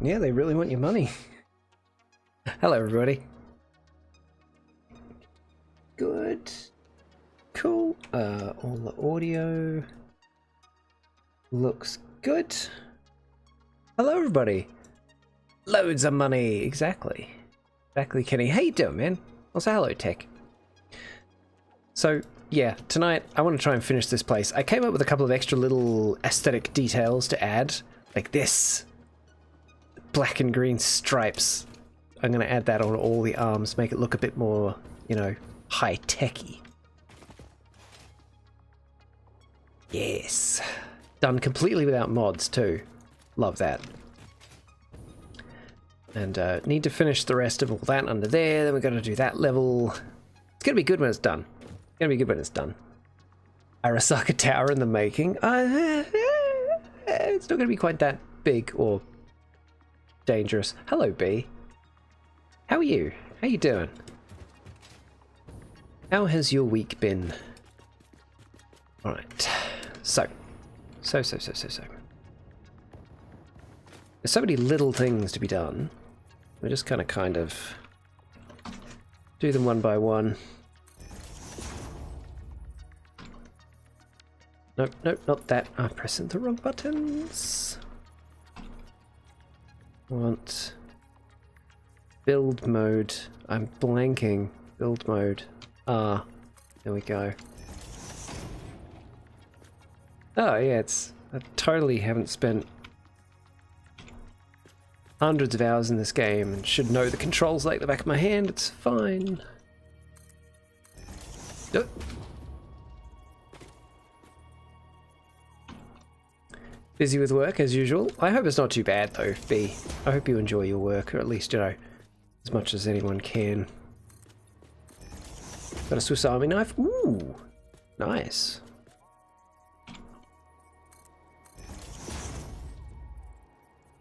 Yeah, they really want your money. Hello, everybody. Good. Cool. All the audio looks good. Hello, everybody. Loads of money. Exactly. Exactly, Kenny. How you doing, man? Also, hello, Tech. So, yeah, tonight I want to try and finish this place. I came up with a couple of extra little aesthetic details to add, like this. Black and green stripes. I'm going to add that on all the arms, make it look a bit more, you know, high-techy. Yes. Done completely without mods, too. Love that. And need to finish the rest of all that under there. Then we've got to do that level. It's going to be good when it's done. It's going to be good when it's done. Arasaka Tower in the making. It's not going to be quite that big or dangerous. Hello, B. How are you? How you doing? How has your week been? Alright. So. There's so many little things to be done. We're just kind of do them one by one. Nope, not that. I'm pressing the wrong buttons. Want build mode. I'm blanking. Build mode. Ah, there we go. Oh yeah, I totally haven't spent hundreds of hours in this game and should know the controls like the back of my hand. It's fine. Oh. Busy with work as usual. I hope it's not too bad though, B. I hope you enjoy your work, or at least, you know, as much as anyone can. Got a Swiss Army knife. Ooh, nice.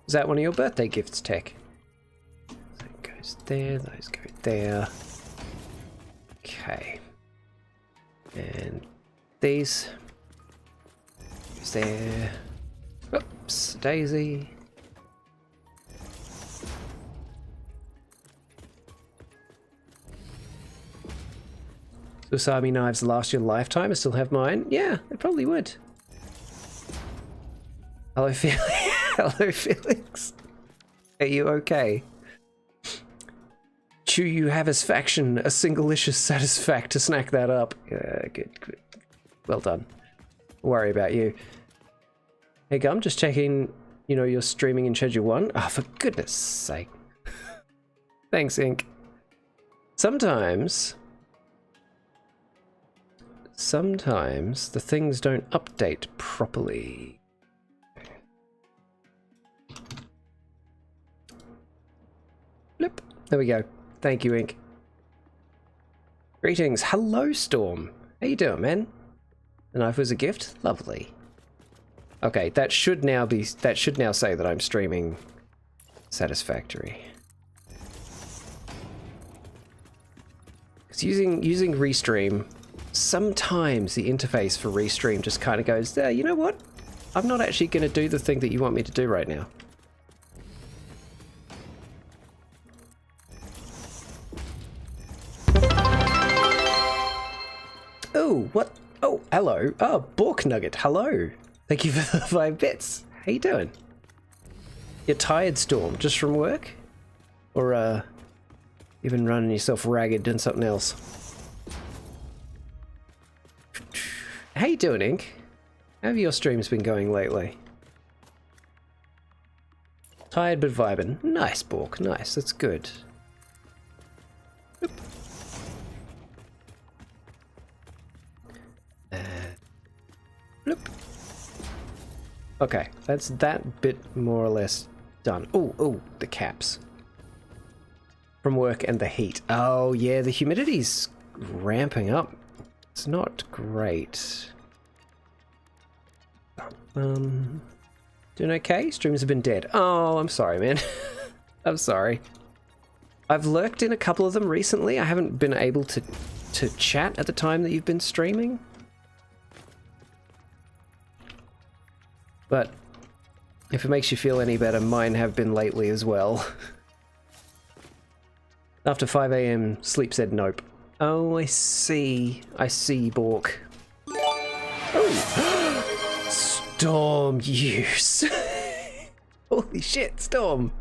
Is that one of your birthday gifts, Tech? That goes there, those go there. Okay. And these goes there. Oops, Daisy. Swiss Army knives last your lifetime. I still have mine. Yeah, they probably would. Hello, Felix. Hello, Felix. Are you okay? Chew you have as faction, a single-licious satisfact to snack that up. Good. Well done. Don't worry about you. Hey, Gum, just checking, you know, you're streaming in Schedule 1. Oh, for goodness sake. Thanks, Ink. Sometimes the things don't update properly. Bloop. There we go. Thank you, Ink. Greetings. Hello, Storm. How you doing, man? The knife was a gift? Lovely. Okay, that should now say that I'm streaming Satisfactory. Because using Restream, sometimes the interface for Restream just kind of goes, you know what? I'm not actually going to do the thing that you want me to do right now. Oh, what? Oh, hello. Oh, Bork Nugget, hello. Thank you for the 5 bits. How you doing? You're tired, Storm, just from work? Or, you've been running yourself ragged doing something else? How you doing, Ink? How have your streams been going lately? Tired but vibing. Nice, Bork, nice, that's good. Oop. Bloop. Okay, that's that bit more or less done. Oh, the caps. From work and the heat. Oh yeah, the humidity's ramping up. It's not great. Doing okay? Streams have been dead. Oh, I'm sorry, man. I'm sorry. I've lurked in a couple of them recently. I haven't been able to chat at the time that you've been streaming. But If it makes you feel any better, mine have been lately as well. After 5 AM, sleep said nope. Oh, I see. I see, Bork. Oh! Storm use. Holy shit, Storm.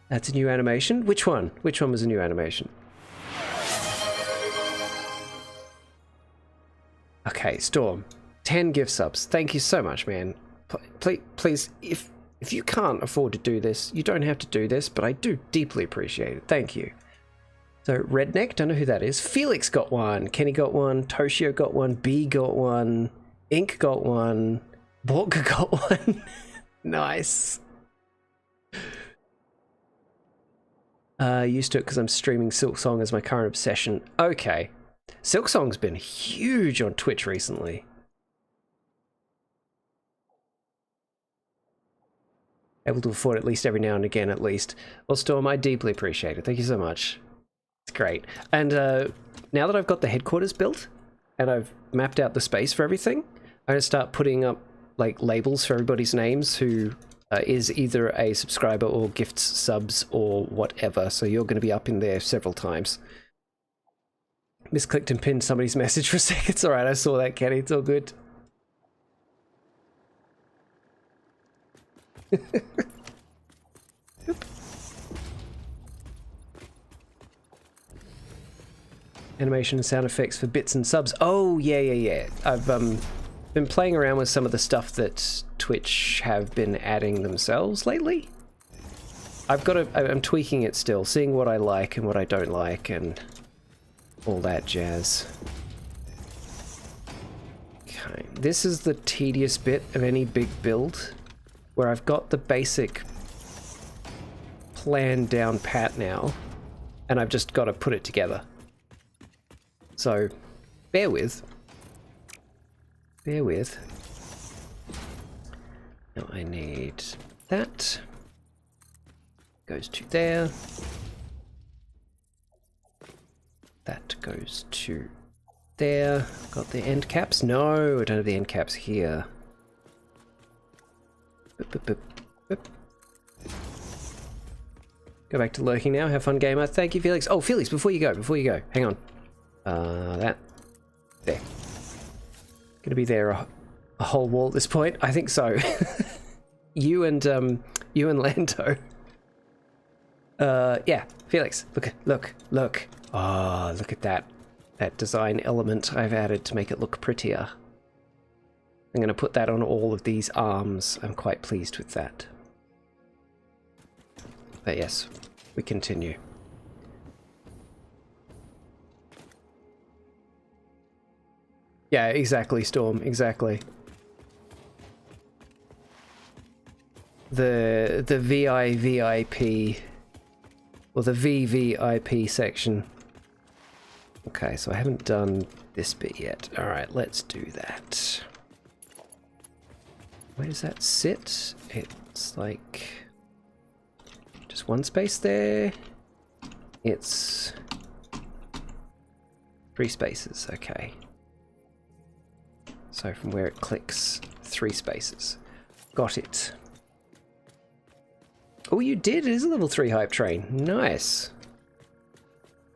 That's a new animation? Which one? Which one was a new animation? Okay, Storm. 10 gift subs. Thank you so much, man. Please, if you can't afford to do this, you don't have to do this, but I do deeply appreciate it. Thank you. So, Redneck, don't know who that is. Felix got one. Kenny got one. Toshio got one. B got one. Ink got one. Borka got one. Nice. Used to it because I'm streaming Silksong as my current obsession. Okay. Silksong's been huge on Twitch recently. Able to afford at least every now and again, at least. Well, Storm, I deeply appreciate it. Thank you so much. It's great. And now that I've got the headquarters built and I've mapped out the space for everything, I'm going to start putting up like labels for everybody's names who is either a subscriber or gifts subs or whatever. So you're going to be up in there several times. Misclicked and pinned somebody's message for a second. It's alright, I saw that, Kenny. It's all good. Animation and sound effects for bits and subs. Oh, yeah. I've been playing around with some of the stuff that Twitch have been adding themselves lately. I'm tweaking it still, seeing what I like and what I don't like and all that jazz. Okay, this is the tedious bit of any big build, where I've got the basic plan down pat now, and I've just got to put it together. So, bear with. Bear with. Now I need that. Goes to there. That goes to there. Got the end caps? No, I don't have the end caps here. Go back to lurking now. Have fun, gamer. Thank you, Felix. Oh, Felix, before you go, hang on. That. There. Gonna be there a whole wall at this point. I think so. you and Lando. Yeah, Felix. Look. Oh, look at that design element I've added to make it look prettier. I'm going to put that on all of these arms. I'm quite pleased with that. But yes, we continue. Yeah, exactly, Storm, exactly. The VIP or the VVIP section. Okay, so I haven't done this bit yet. All right, let's do that. Where does that sit? It's like just one space there. It's 3 spaces, okay. So from where it clicks, 3 spaces. Got it. Oh, you did? It is a level 3 hype train. Nice.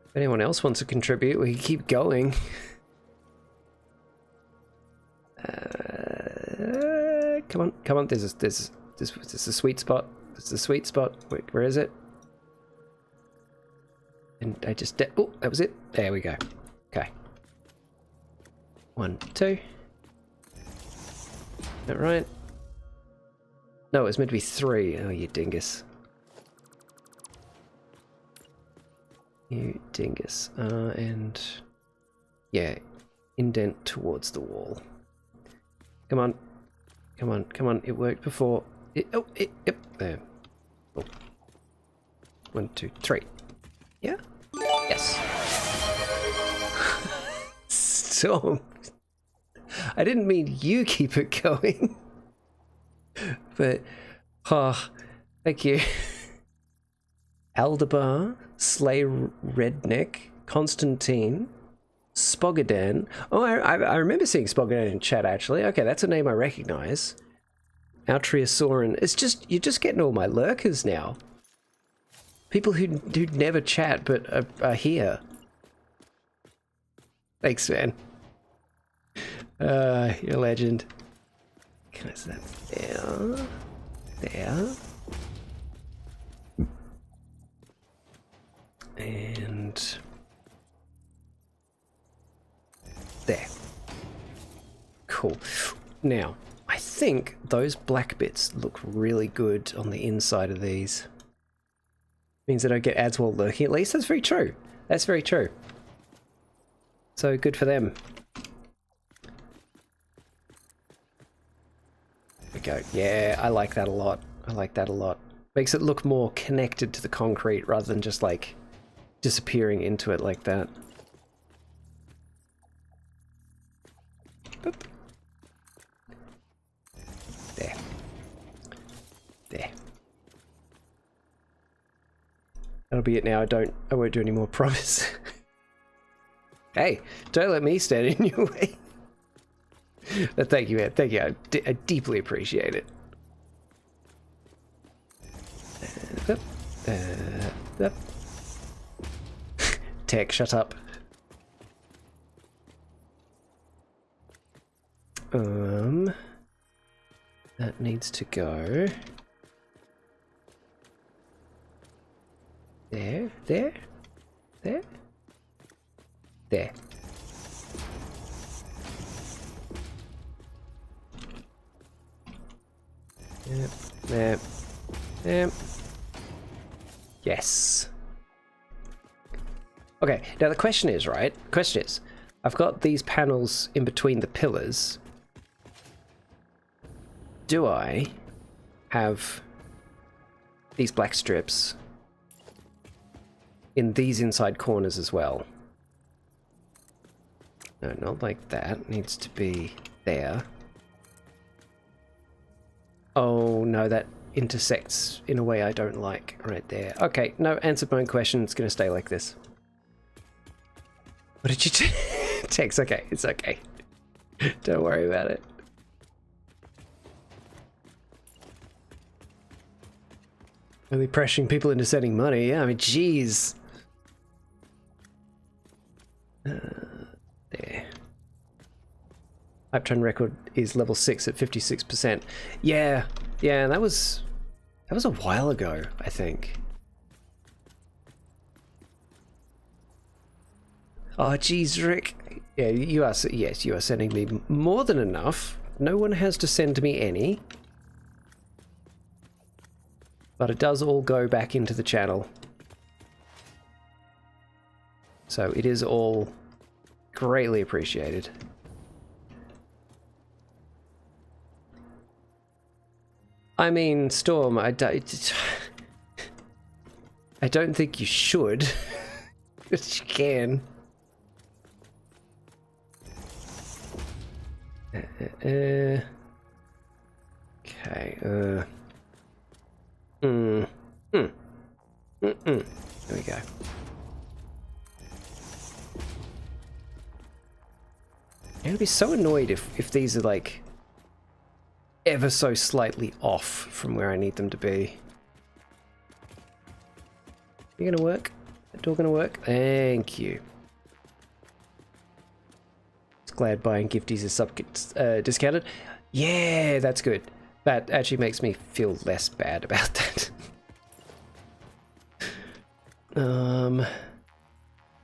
If anyone else wants to contribute, we can keep going. Come on. There's a sweet spot. There's a sweet spot. Wait, where is it? And I just... oh, that was it. There we go. Okay. 1, 2. Is that right? No, it was meant to be 3. Oh, you dingus. You dingus. And... yeah, indent towards the wall. Come on. It worked before. Yep, there. Oh. 1, 2, 3. Yeah? Yes. Storm. I didn't mean you keep it going. But, thank you. Aldebar, Slay Redneck, Constantine, Spogadan. Oh, I remember seeing Spogadan in chat, actually. Okay, that's a name I recognize. Altriosaurin. It's just, you're just getting all my lurkers now. People who never chat but are here. Thanks, man. You're a legend. Can I see that? There. There. And there. Cool. Now, I think those black bits look really good on the inside of these. Means I don't get ads while lurking, at least. That's very true. That's very true. So good for them. There we go. Yeah, I like that a lot. I like that a lot. Makes it look more connected to the concrete rather than just like disappearing into it like that. Boop. There. There. That'll be it now. I won't do any more promise. Hey, don't let me stand in your way. But thank you, man. Thank you. I deeply appreciate it. Tech, shut up. That needs to go. There, there, there, there. Yep, yep, yep. Yes. Okay, now the question is, right? The question is, I've got these panels in between the pillars. Do I have these black strips in these inside corners as well? No, not like that. It needs to be there. Oh no, that intersects in a way I don't like right there. Okay, no, answered my own question. It's going to stay like this. What did you text? Okay, it's okay. Don't worry about it. Really pressuring people into sending money. Yeah, I mean, jeez. There. Hype train record is level 6 at 56%. Yeah, yeah, that was a while ago, I think. Oh, jeez, Rick. Yeah, you are. Yes, you are sending me more than enough. No one has to send me any. But it does all go back into the channel. So it is all greatly appreciated. I mean, Storm, I don't think you should. But you can. Okay, There we go. I'm gonna be so annoyed if these are like ever so slightly off from where I need them to be. You gonna work? That door gonna work? Thank you. Just glad buying gifties is discounted. Yeah, that's good. That actually makes me feel less bad about that.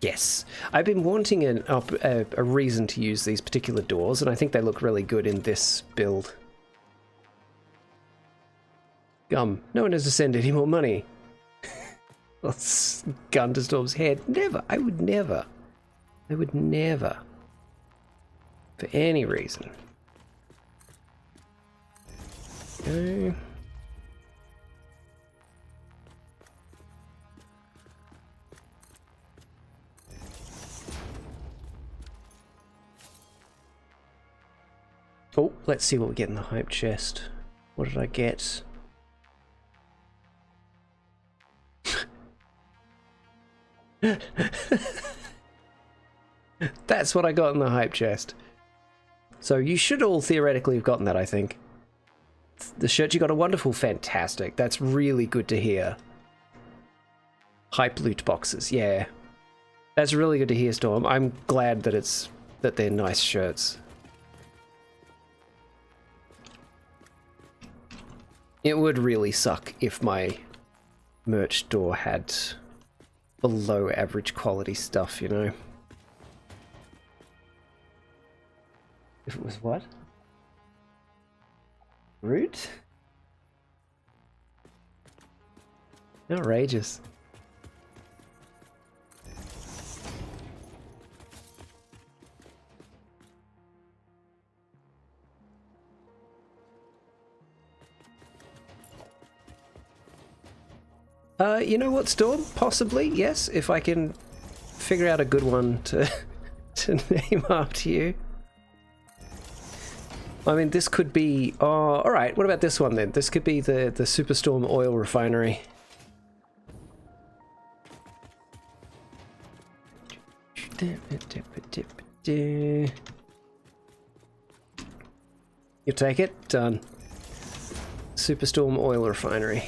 Yes, I've been wanting a reason to use these particular doors, and I think they look really good in this build. No one has to send any more money. Gun to Storm's head. Never. I would never. I would never. For any reason. Okay. Oh, let's see what we get in the hype chest. What did I get? That's what I got in the hype chest. So you should all theoretically have gotten that, I think. The shirt you got a wonderful, fantastic. That's really good to hear. Hype loot boxes, yeah. That's really good to hear, Storm. I'm glad that they're nice shirts. It would really suck if my merch store had below average quality stuff, you know? If it was what? Rude? Outrageous. You know what, Storm? Possibly, yes, if I can figure out a good one to name after you. I mean, this could be... Oh, alright, what about this one then? This could be the Superstorm Oil Refinery. You take it? Done. Superstorm Oil Refinery.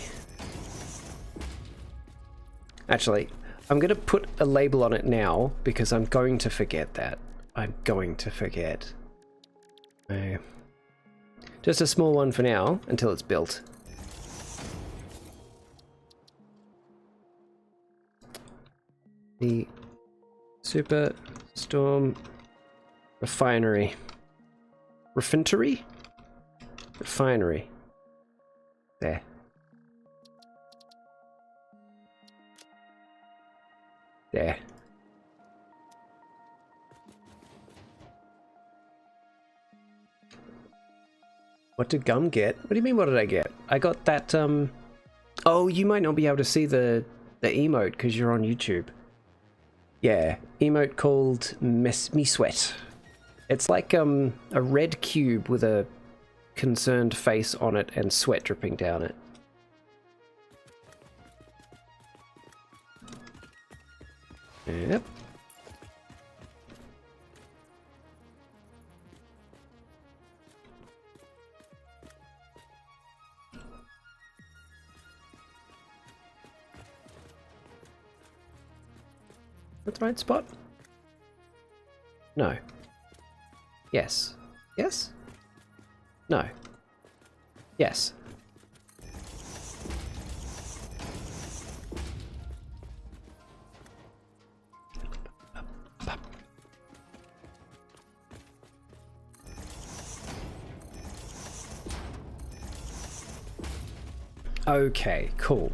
Actually, I'm going to put a label on it now because I'm going to forget that. I'm going to forget. Just a small one for now until it's built. The Superstorm Refinery. Refinery? Refinery. There. There. What did Gum get? What do you mean, what did I get? I got that, Oh, you might not be able to see the emote because you're on YouTube. Yeah, emote called Me Sweat. It's like, a red cube with a concerned face on it and sweat dripping down it. Yep. That's the right spot? No. Yes. Yes? No. Yes. Okay, cool.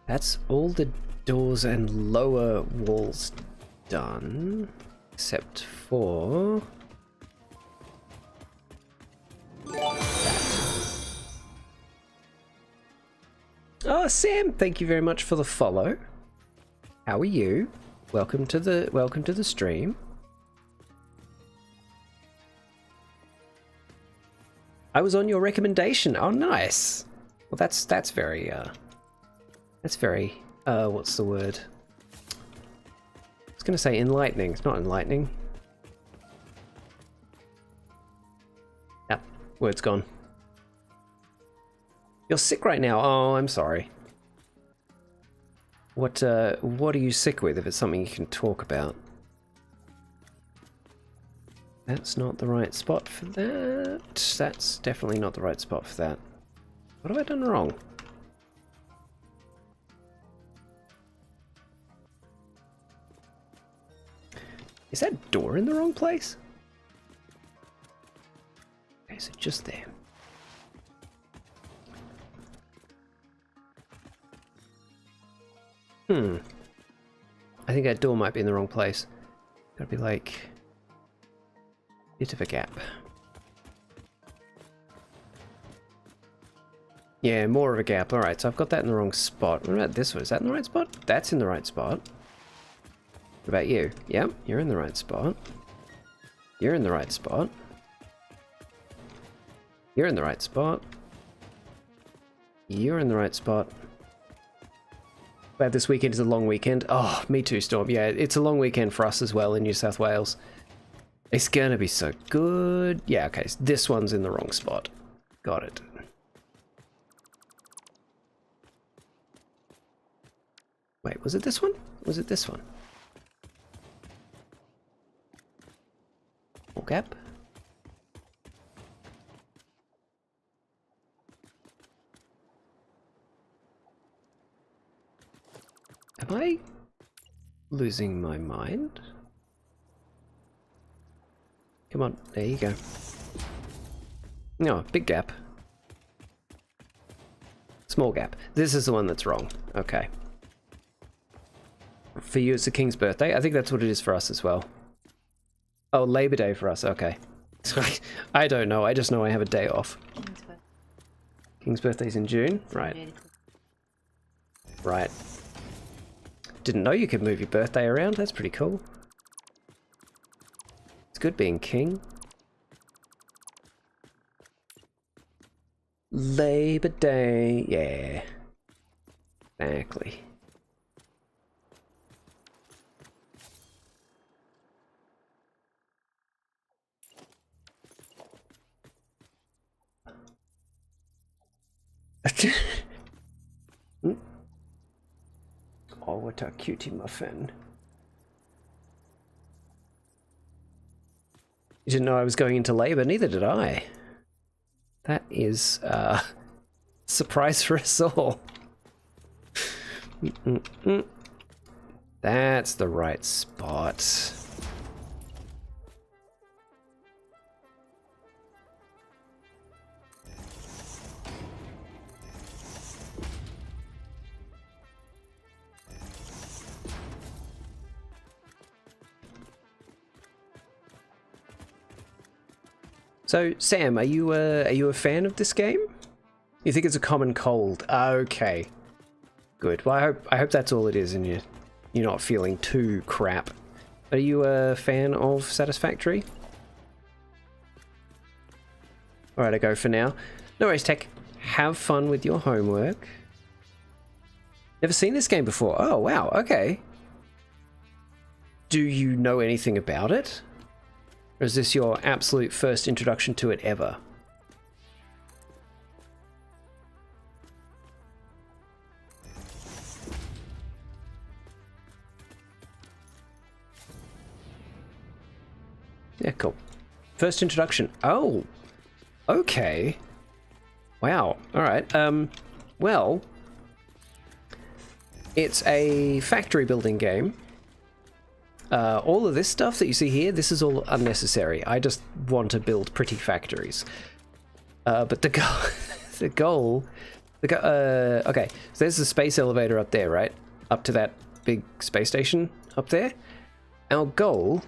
That's all the doors and lower walls done, except for that. Oh, Sam, thank you very much for the follow. How are you? Welcome to the stream. I was on your recommendation. Oh, nice. Well, that's very what's the word? I was gonna say enlightening. It's not enlightening. Yep, word's gone. You're sick right now. Oh, I'm sorry. What are you sick with, if it's something you can talk about? That's not the right spot for that. That's definitely not the right spot for that. What have I done wrong? Is that door in the wrong place? Okay, so just there. I think that door might be in the wrong place. Gotta be like a bit of a gap. Yeah, more of a gap. Alright, so I've got that in the wrong spot. What about this one? Is that in the right spot? That's in the right spot. What about you? Yep, you're in the right spot. You're in the right spot. You're in the right spot. You're in the right spot. Glad this weekend is a long weekend. Oh, me too, Storm. Yeah, it's a long weekend for us as well in New South Wales. It's gonna be so good. Yeah, okay, so this one's in the wrong spot. Got it. Wait, was it this one? Was it this one? More gap? Am I losing my mind? Come on, there you go. No, big gap. Small gap. This is the one that's wrong. Okay. For you, it's the King's birthday. I think that's what it is for us as well. Oh, Labor Day for us. Okay. I don't know. I just know I have a day off. King's birthday's in June. Right. Right. Didn't know you could move your birthday around. That's pretty cool. It's good being king. Labor Day. Yeah. Exactly. Oh, what a cutie muffin. You didn't know I was going into labor, neither did I. That is a surprise for us all. That's the right spot. So, Sam, are you a fan of this game? You think it's a common cold? Okay, good. Well, I hope that's all it is, and you're not feeling too crap. Are you a fan of Satisfactory? All right, I go for now. No worries, Tech. Have fun with your homework. Never seen this game before. Oh wow. Okay. Do you know anything about it? Or is this your absolute first introduction to it ever? Yeah, cool. First introduction. Oh, okay. Wow. All right. Well, it's a factory building game. All of this stuff that you see here, this is all unnecessary. I just want to build pretty factories. But the goal, okay, so there's the space elevator up there, right? Up to that big space station up there. Our goal,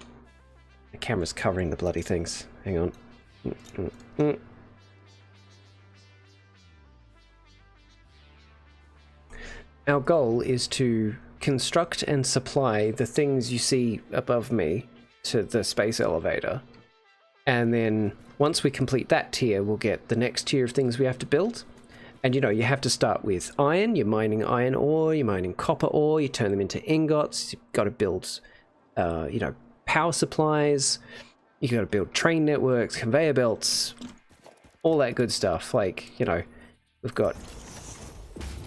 the camera's covering the bloody things. Hang on. Our goal is to construct and supply the things you see above me to the space elevator. And then once we complete that tier, we'll get the next tier of things we have to build. And you know, you have to start with iron. You're mining iron ore, you're mining copper ore, you turn them into ingots. You've got to build, you know, power supplies. You've got to build train networks, conveyor belts, all that good stuff. Like, you know, we've got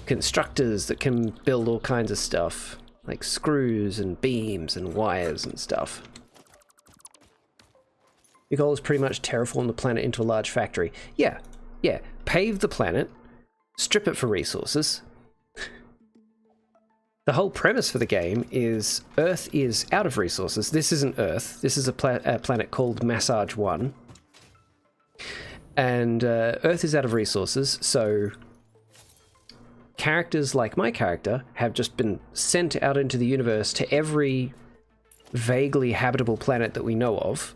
constructors that can build all kinds of stuff, like screws and beams and wires and stuff. Your goal is pretty much terraform the planet into a large factory. Yeah, pave the planet, strip it for resources. The whole premise for the game is Earth is out of resources. This isn't Earth. This is a planet called Massage 1. And Earth is out of resources, so characters like my character have just been sent out into the universe to every vaguely habitable planet that we know of,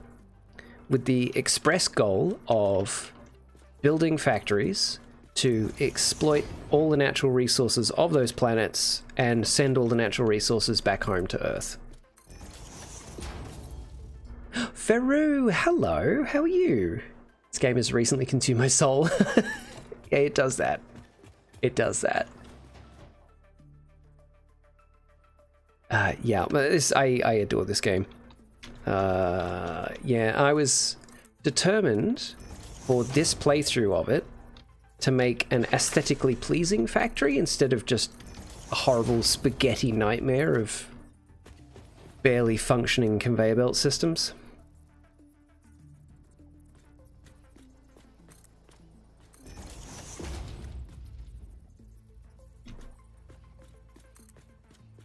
with the express goal of building factories to exploit all the natural resources of those planets and send all the natural resources back home to Earth. Feru, hello, how are you? This game has recently consumed my soul. Yeah, it does that. It does that. Yeah, I adore this game. Yeah, I was determined for this playthrough of it to make an aesthetically pleasing factory instead of just a horrible spaghetti nightmare of barely functioning conveyor belt systems.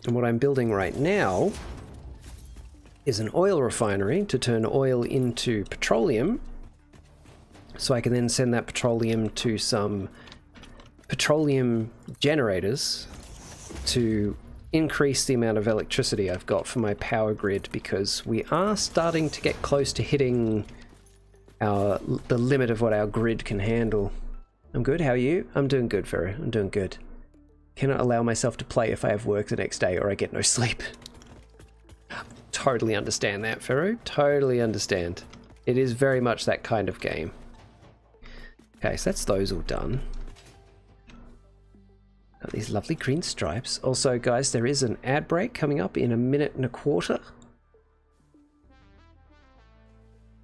And what I'm building right now is an oil refinery to turn oil into petroleum, so I can then send that petroleum to some petroleum generators to increase the amount of electricity I've got for my power grid, because we are starting to get close to hitting the limit of what our grid can handle. I'm good, how are you? I'm doing good, Ferro. I'm doing good. Cannot allow myself to play if I have work the next day or I get no sleep. Totally understand that, Ferro. Totally understand. It is very much that kind of game. Okay, so that's those all done. Got these lovely green stripes. Also, guys, there is an ad break coming up in 1 minute and a quarter.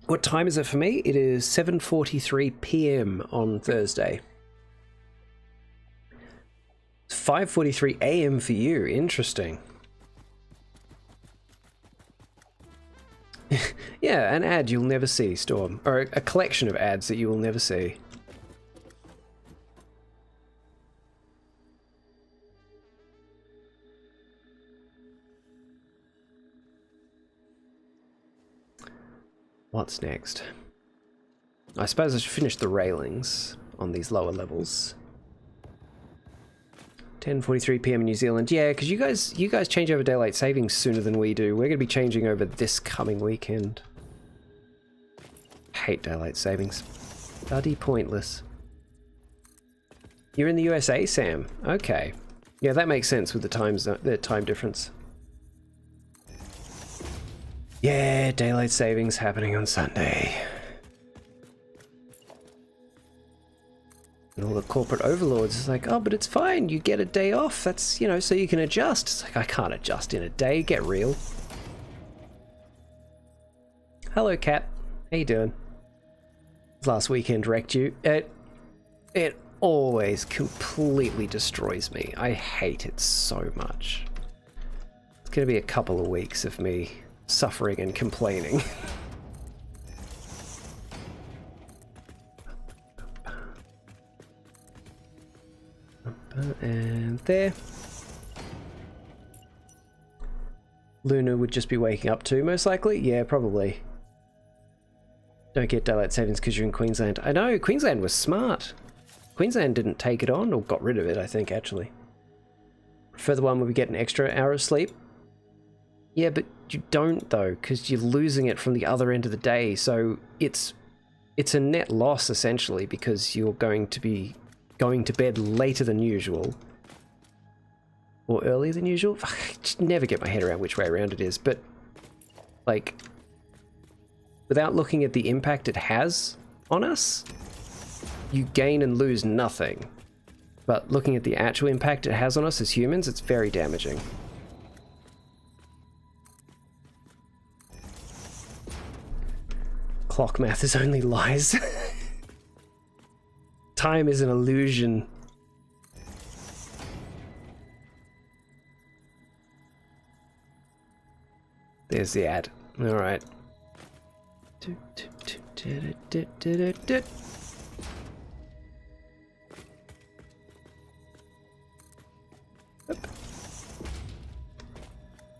What time is it for me? It is 7:43 PM on Thursday. 5:43 AM for you. Interesting. Yeah, an ad you'll never see, Storm. Or a collection of ads that you will never see. What's next? I suppose I should finish the railings on these lower levels. 10:43 PM in New Zealand. Yeah, because you guys change over daylight savings sooner than we do. We're going to be changing over this coming weekend. Hate daylight savings. Bloody pointless. You're in the USA, Sam. Okay. Yeah, that makes sense with the time difference. Yeah, daylight savings happening on Sunday. And all the corporate overlords is like, oh, but it's fine, you get a day off, that's, you know, so you can adjust. It's like, I can't adjust in a day, get real. Hello, Kat. How you doing? Last weekend wrecked you. It always completely destroys me. I hate it so much. It's gonna be a couple of weeks of me suffering and complaining. And there. Luna would just be waking up too, most likely. Yeah, probably. Don't get daylight savings because you're in Queensland. I know, Queensland was smart. Queensland didn't take it on, or got rid of it, I think, actually. Prefer the one where we get an extra hour of sleep. Yeah, but you don't, though, because you're losing it from the other end of the day. So it's a net loss, essentially, because you're going to be going to bed later than usual. Or earlier than usual. I just never get my head around which way around it is. But, like, without looking at the impact it has on us, you gain and lose nothing. But looking at the actual impact it has on us as humans, it's very damaging. Clock math is only lies. Time is an illusion. There's the ad. All right.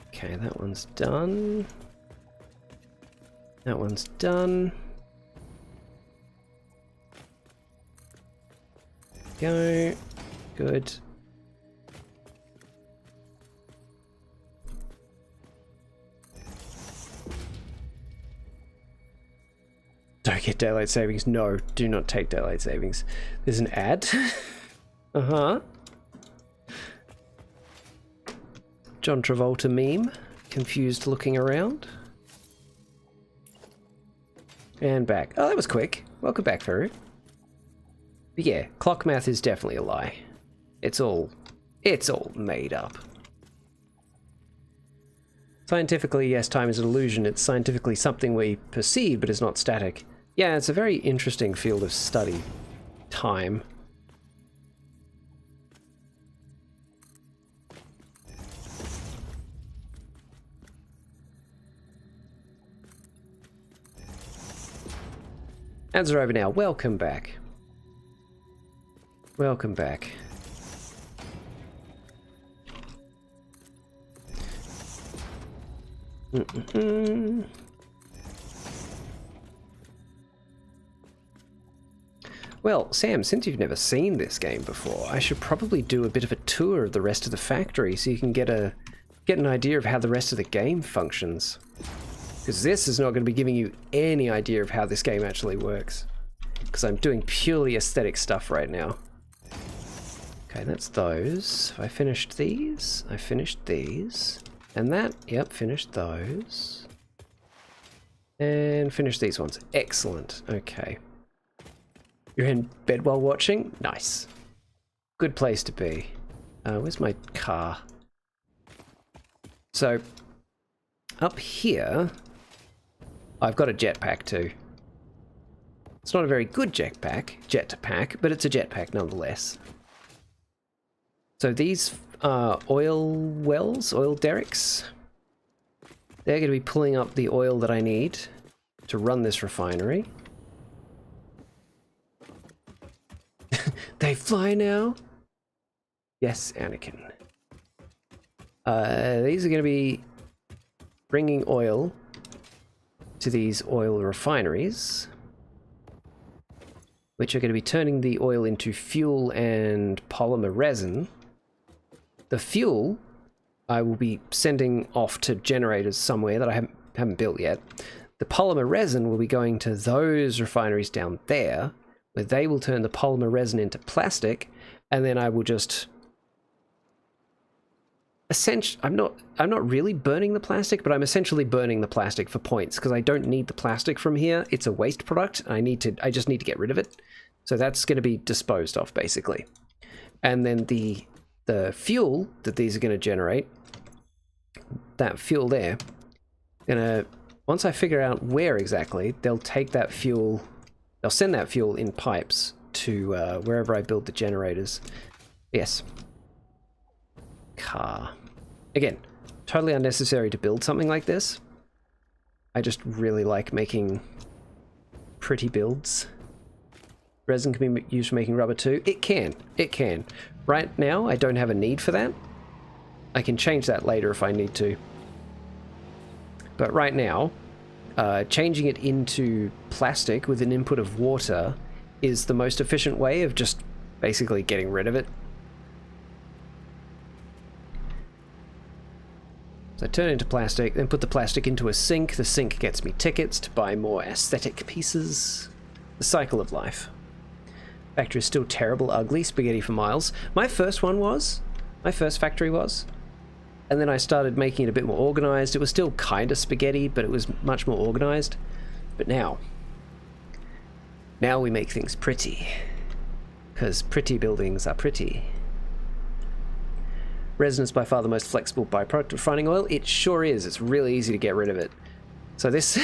Okay, that one's done. That one's done. Go. Good. Don't get daylight savings. No, do not take daylight savings. There's an ad. Uh-huh. John Travolta meme. Confused looking around. And back. Oh, that was quick. Welcome back, Ferru. But yeah, clock math is definitely a lie. It's all made up. Scientifically, yes, time is an illusion. It's scientifically something we perceive, but is not static. Yeah, it's a very interesting field of study. Time. Ads are over now. Welcome back. Welcome back. Well, Sam, since you've never seen this game before, I should probably do a bit of a tour of the rest of the factory so you can get an idea of how the rest of the game functions. Because this is not going to be giving you any idea of how this game actually works. Because I'm doing purely aesthetic stuff right now. Okay, that's those. I finished these. I finished these. And that, yep, finished those. And finished these ones. Excellent. Okay. You're in bed while watching? Nice. Good place to be. Where's my car? So, up here, I've got a jetpack too. It's not a very good jetpack, but it's a jetpack nonetheless. So these oil wells, oil derricks, they're going to be pulling up the oil that I need to run this refinery. They fly now? Yes, Anakin. These are going to be bringing oil to these oil refineries, which are going to be turning the oil into fuel and polymer resin. The fuel I will be sending off to generators somewhere that I haven't built yet. The polymer resin will be going to those refineries down there, where they will turn the polymer resin into plastic, and then I will just essentially, I'm not really burning the plastic, but I'm essentially burning the plastic for points because I don't need the plastic from here. It's a waste product. I just need to get rid of it. So that's going to be disposed of basically. And then the fuel that these are going to generate, that fuel there, once I figure out where exactly, they'll take that fuel, they'll send that fuel in pipes to wherever I build the generators. Yes. Car. Again, totally unnecessary to build something like this. I just really like making pretty builds. Resin can be used for making rubber too. It can. It can. Right now, I don't have a need for that. I can change that later if I need to. But right now, changing it into plastic with an input of water is the most efficient way of just basically getting rid of it. So I turn it into plastic, then put the plastic into a sink. The sink gets me tickets to buy more aesthetic pieces. The cycle of life. Factory is still terrible, ugly, spaghetti for miles. My first factory was. And then I started making it a bit more organized. It was still kind of spaghetti, but it was much more organized. But now we make things pretty. Because pretty buildings are pretty. Resin is by far the most flexible byproduct of refining oil. It sure is. It's really easy to get rid of it. So this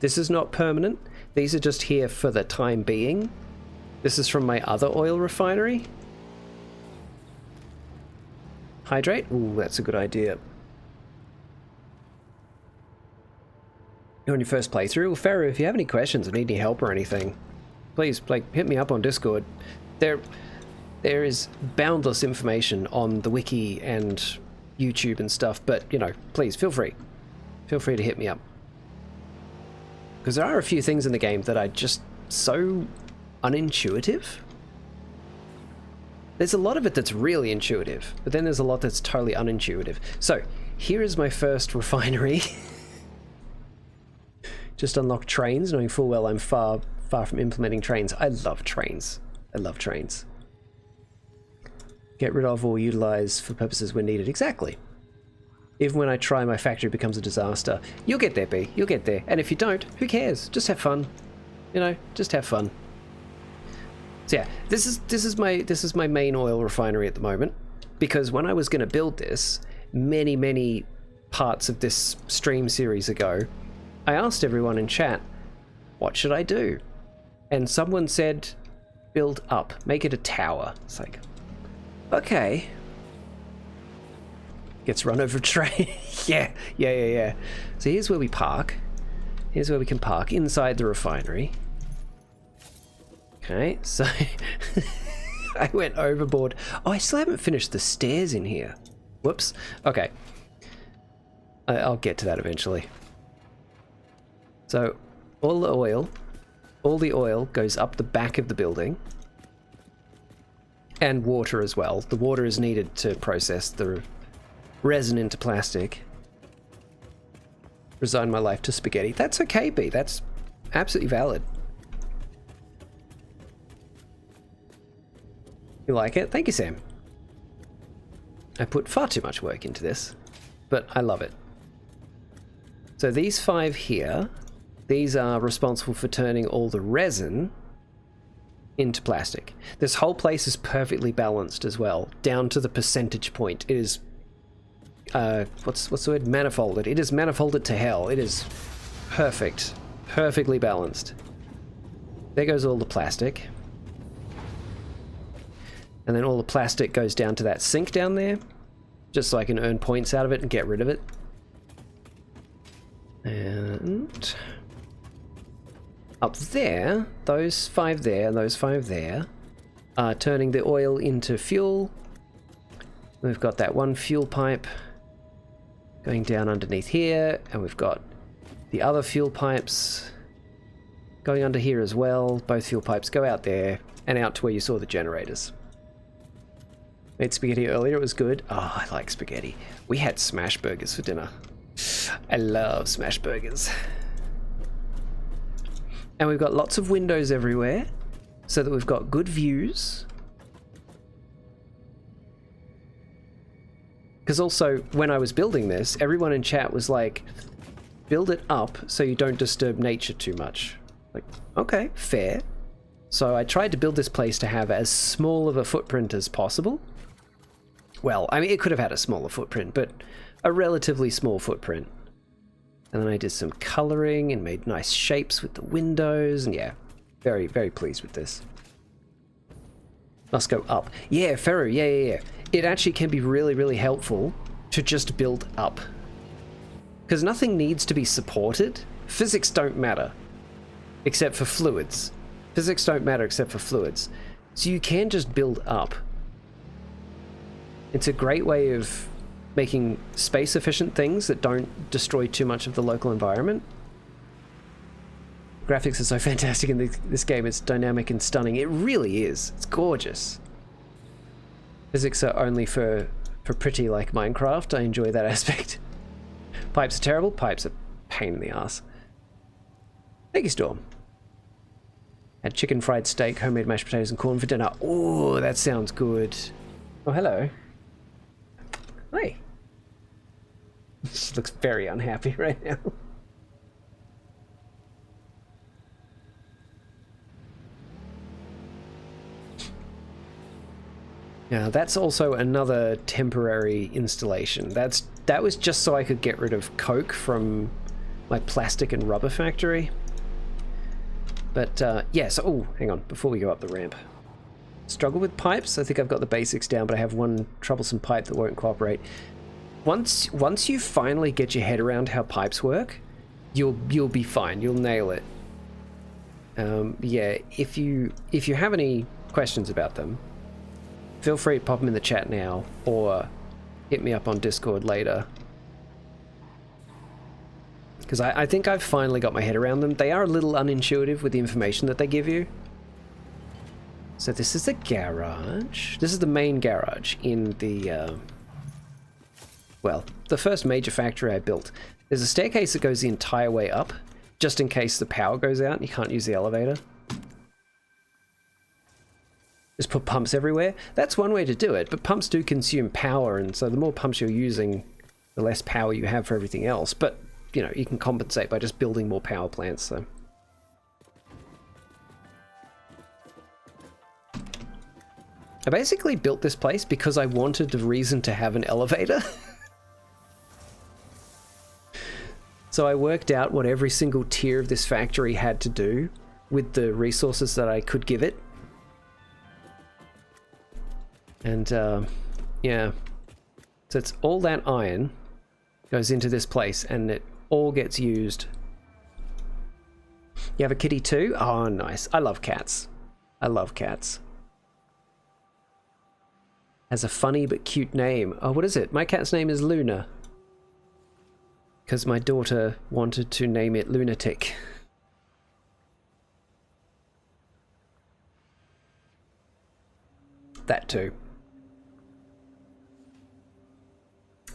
is not permanent. These are just here for the time being. This is from my other oil refinery. Hydrate? Ooh, that's a good idea. You're on your first playthrough? Well, Pharaoh, if you have any questions or need any help or anything, please, hit me up on Discord. There is boundless information on the wiki and YouTube and stuff, but, please, feel free. Feel free to hit me up. Because there are a few things in the game that are just so unintuitive. There's a lot of it that's really intuitive, but then there's a lot that's totally unintuitive. So, here is my first refinery. Just unlock trains, knowing full well I'm far from implementing trains. I love trains. I love trains. Get rid of or utilize for purposes when needed. Exactly. Even when I try, my factory becomes a disaster. You'll get there, B. You'll get there. And if you don't, who cares? Just have fun. Just have fun. So yeah, this is my main oil refinery at the moment, because when I was going to build this, many parts of this stream series ago, I asked everyone in chat, what should I do? And someone said, build up, make it a tower. It's like, okay. Gets run over a train. Yeah. So here's where we park. Here's where we can park, inside the refinery. Okay, so I went overboard. Oh, I still haven't finished the stairs in here. Whoops. Okay. I'll get to that eventually. So all the oil goes up the back of the building. And water as well. The water is needed to process the resin into plastic. Resign my life to spaghetti. That's okay, B. That's absolutely valid. You like it? Thank you, Sam. I put far too much work into this, but I love it. So these 5 here, these are responsible for turning all the resin into plastic. This whole place is perfectly balanced as well, down to the percentage point. It is what's the word? Manifolded. It is manifolded to hell. It is perfect. Perfectly balanced. There goes all the plastic. And then all the plastic goes down to that sink down there, just so I can earn points out of it and get rid of it. And up there, those 5 there and those 5 there are turning the oil into fuel. We've got that one fuel pipe going down underneath here, and we've got the other fuel pipes going under here as well. Both fuel pipes go out there and out to where you saw the generators. Made spaghetti earlier, it was good. Oh, I like spaghetti. We had smash burgers for dinner. I love smash burgers. And we've got lots of windows everywhere, so that we've got good views. Because also, when I was building this, everyone in chat was like, build it up so you don't disturb nature too much. Like, okay, fair. So I tried to build this place to have as small of a footprint as possible. Well, I mean, it could have had a smaller footprint, but a relatively small footprint. And then I did some coloring and made nice shapes with the windows, and yeah, very, very pleased with this. Must go up. Yeah, Feru, yeah. It actually can be really, really helpful to just build up. Because nothing needs to be supported. Physics don't matter, except for fluids. Physics don't matter except for fluids. So you can just build up. It's a great way of making space-efficient things that don't destroy too much of the local environment. Graphics are so fantastic in this game. It's dynamic and stunning. It really is. It's gorgeous. Physics are only for pretty like Minecraft. I enjoy that aspect. Pipes are terrible. Pipes are pain in the ass. Thank you, Storm. Had chicken fried steak, homemade mashed potatoes and corn for dinner. Oh, that sounds good. Oh, hello. Hi. She looks very unhappy right now. Now that's also another temporary installation. That was just so I could get rid of coke from my plastic and rubber factory. But yeah, so oh, hang on, before we go up the ramp. Struggle with pipes? I think I've got the basics down, but I have one troublesome pipe that won't cooperate. Once you finally get your head around how pipes work, you'll be fine. You'll nail it. Yeah, if you have any questions about them, feel free to pop them in the chat now, or hit me up on Discord later. Because I think I've finally got my head around them. They are a little unintuitive with the information that they give you. So this is the garage. This is the main garage in the, well, the first major factory I built. There's a staircase that goes the entire way up, just in case the power goes out and you can't use the elevator. Just put pumps everywhere. That's one way to do it, but pumps do consume power, and so the more pumps you're using, the less power you have for everything else. But, you know, you can compensate by just building more power plants, so. I basically built this place because I wanted a reason to have an elevator. So I worked out what every single tier of this factory had to do with the resources that I could give it. And yeah, so it's all that iron goes into this place and it all gets used. You have a kitty too? Oh, nice. I love cats. I love cats. Has a funny but cute name. Oh, what is it? My cat's name is Luna. Because my daughter wanted to name it Lunatic. That too.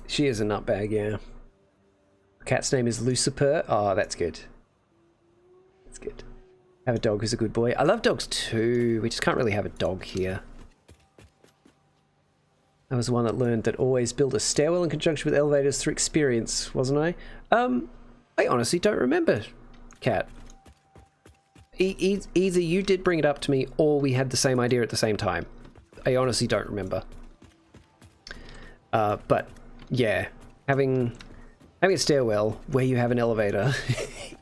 She is a nutbag, yeah. Cat's name is Lucifer. Oh, that's good. That's good. Have a dog who's a good boy. I love dogs too. We just can't really have a dog here. I was the one that learned that always build a stairwell in conjunction with elevators through experience, wasn't I? I honestly don't remember, Cat. Either you did bring it up to me or we had the same idea at the same time. I honestly don't remember. But yeah, having a stairwell where you have an elevator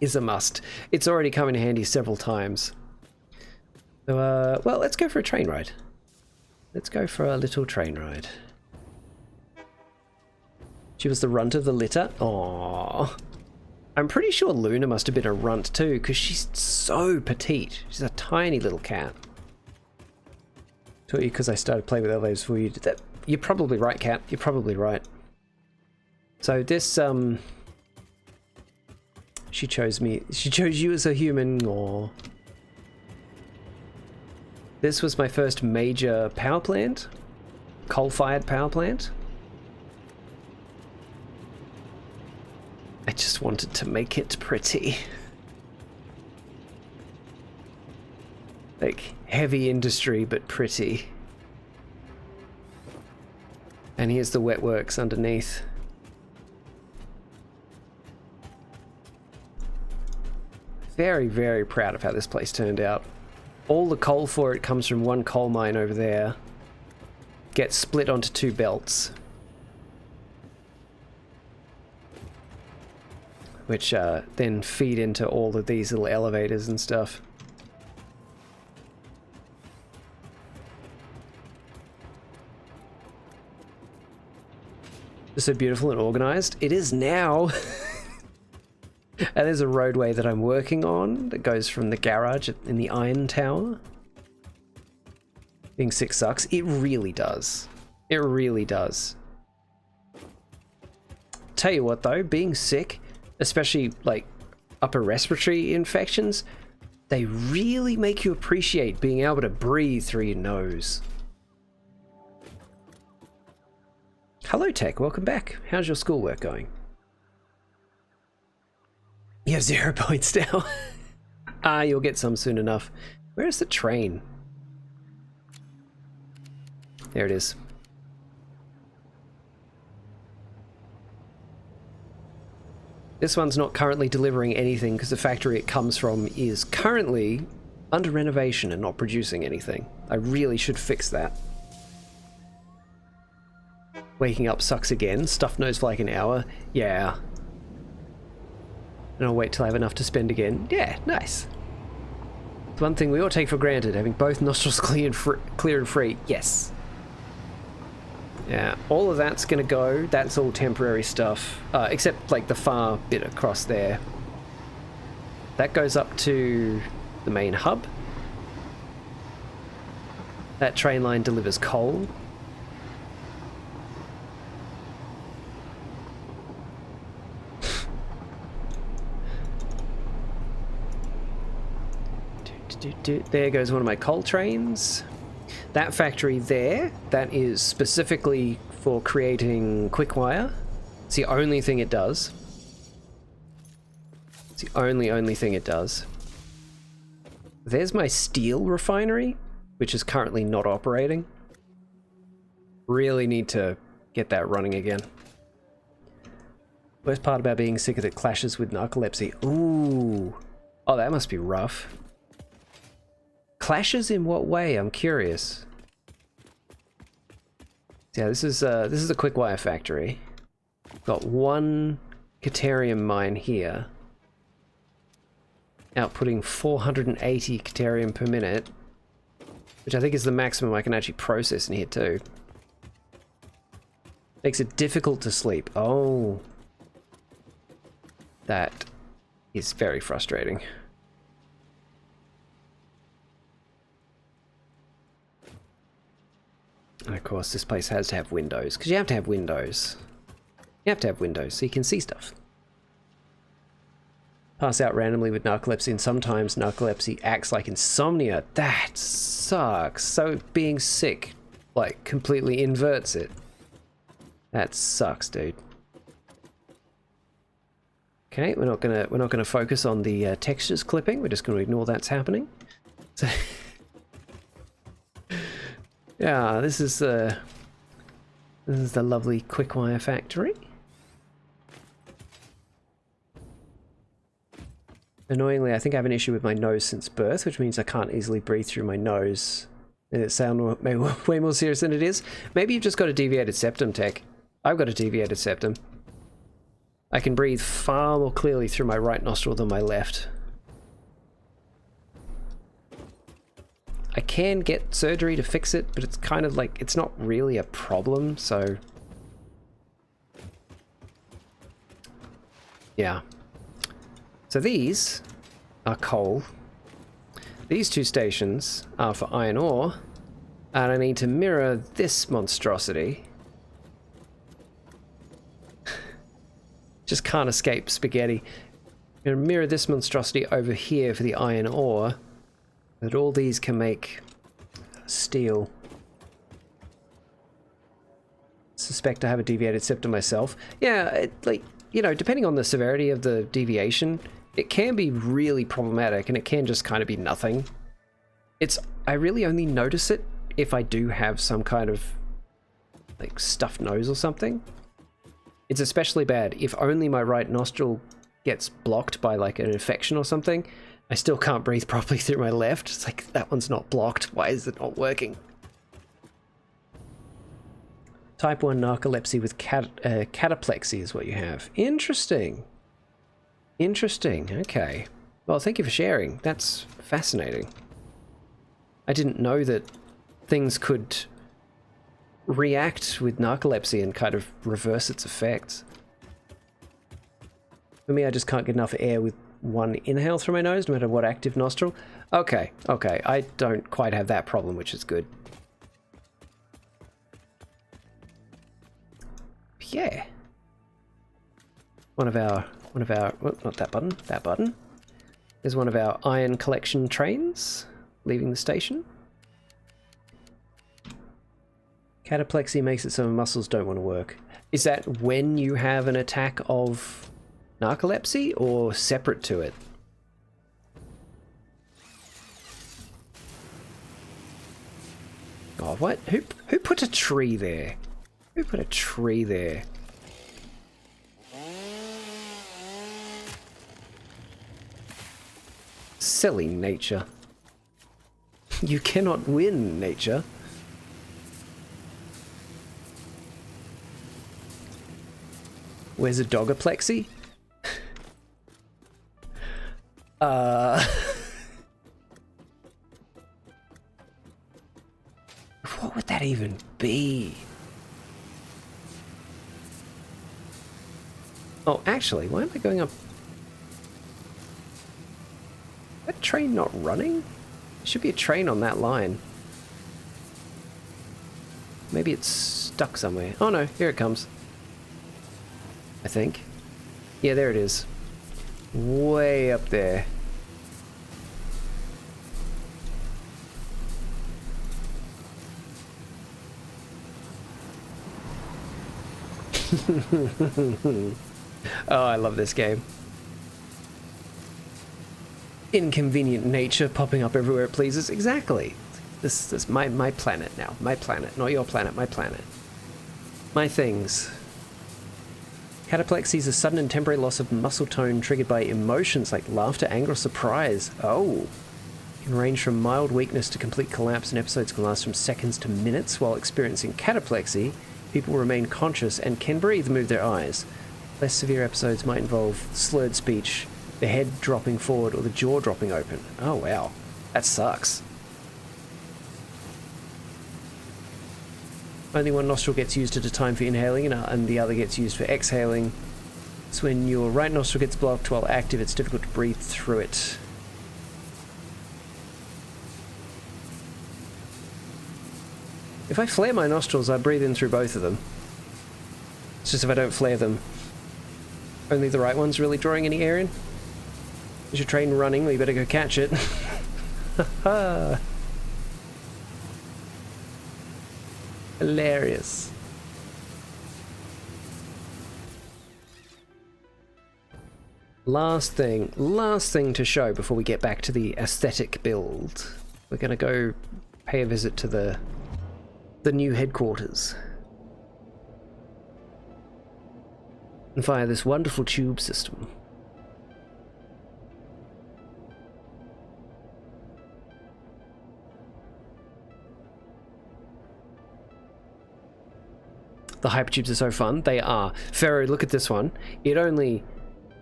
is a must. It's already come in handy several times. So, well, let's go for a train ride. Let's go for a little train ride. She was the runt of the litter. Aww. I'm pretty sure Luna must have been a runt too, because she's so petite. She's a tiny little cat. Taught you because I started playing with elevators before you did that. You're probably right, Cat. You're probably right. So this, she chose me. She chose you as a human, or... This was my first major power plant. Coal-fired power plant. I just wanted to make it pretty. Like, heavy industry, but pretty. And here's the wet works underneath. Very, very proud of how this place turned out. All the coal for it comes from one coal mine over there. Gets split onto two belts. Which then feed into all of these little elevators and stuff. Just so beautiful and organized. It is now. And there's a roadway that I'm working on that goes from the garage in the Iron Tower. Being sick sucks. It really does. It really does. Tell you what though, being sick, especially like upper respiratory infections, they really make you appreciate being able to breathe through your nose. Hello Tech, welcome back. How's your schoolwork going? You have 0 points now. You'll get some soon enough. Where's the train? There it is. This one's not currently delivering anything because the factory it comes from is currently under renovation and not producing anything. I really should fix that. Waking up sucks again. Stuffed nose for like an hour. Yeah. And I'll wait till I have enough to spend again. Yeah, nice. It's one thing we all take for granted, having both nostrils clear and free. Yes. Yeah, all of that's gonna go. That's all temporary stuff. Except like the far bit across there. That goes up to the main hub. That train line delivers coal. There goes one of my coal trains. That factory there, that is specifically for creating quick wire. It's the only thing it does. It's the only thing it does. There's my steel refinery, which is currently not operating. Really need to get that running again. Worst part about being sick is it clashes with narcolepsy. Ooh. Oh, that must be rough. Clashes in what way? I'm curious. Yeah, this is a quick wire factory. Got one Caterium mine here, outputting 480 Caterium per minute, which I think is the maximum I can actually process in here too. Makes it difficult to sleep. Oh. That is very frustrating. And of course this place has to have windows, because you have to have windows. You have to have windows so you can see stuff. Pass out randomly with narcolepsy, and sometimes narcolepsy acts like insomnia. That sucks. So being sick, like, completely inverts it. That sucks, dude. Okay, we're not gonna focus on the textures clipping. We're just gonna ignore that's happening. So yeah, this is the lovely Quickwire factory. Annoyingly, I think I have an issue with my nose since birth, which means I can't easily breathe through my nose. And it sounds way more serious than it is. Maybe you've just got a deviated septum, Tech. I've got a deviated septum. I can breathe far more clearly through my right nostril than my left. I can get surgery to fix it, but it's kind of like, it's not really a problem, so... yeah. So these are coal. These two stations are for iron ore, and I need to mirror this monstrosity. Just can't escape spaghetti. I'm going to mirror this monstrosity over here for the iron ore, that all these can make steel. Suspect I have a deviated septum myself. Yeah, like, you know, depending on the severity of the deviation, it can be really problematic, and it can just kind of be nothing. I really only notice it if I do have some kind of, like, stuffed nose or something. It's especially bad if only my right nostril gets blocked by, like, an infection or something. I still can't breathe properly through my left. It's like, that one's not blocked. Why is it not working? Type 1 narcolepsy with cataplexy is what you have. Interesting. Interesting. Okay. Well, thank you for sharing. That's fascinating. I didn't know that things could react with narcolepsy and kind of reverse its effects. For me, I just can't get enough air with one inhale through my nose, no matter what active nostril. Okay, okay, I don't quite have that problem, which is good. Yeah. One of our, well, not that button, that button. There's one of our iron collection trains leaving the station. Cataplexy makes it so muscles don't want to work. Is that when you have an attack of narcolepsy or separate to it? Oh, what? Who put a tree there? Who put a tree there? Silly nature. You cannot win, nature. Where's a dogaplexy? What would that even be? Oh, actually, why am I going up? That train not running? There should be a train on that line. Maybe it's stuck somewhere. Oh no, here it comes. I think. Yeah, there it is. Way up there. Oh, I love this game. Inconvenient nature popping up everywhere it pleases. Exactly. This is my planet now. My planet, not your planet, my planet. My things. Cataplexy is a sudden and temporary loss of muscle tone triggered by emotions like laughter, anger, or surprise. Oh. It can range from mild weakness to complete collapse, and episodes can last from seconds to minutes. While experiencing cataplexy, people remain conscious and can breathe, move their eyes. Less severe episodes might involve slurred speech, the head dropping forward, or the jaw dropping open. Oh wow, that sucks. Only one nostril gets used at a time for inhaling and the other gets used for exhaling. So when your right nostril gets blocked while active, it's difficult to breathe through it. If I flare my nostrils, I breathe in through both of them. It's just if I don't flare them. Only the right one's really drawing any air in. There's your train running, we better go catch it. Ha! Hilarious. Last thing to show before we get back to the aesthetic build. We're gonna go pay a visit to the new headquarters. And via this wonderful tube system. The hypertubes are so fun. They are. Pharaoh, look at this one. It only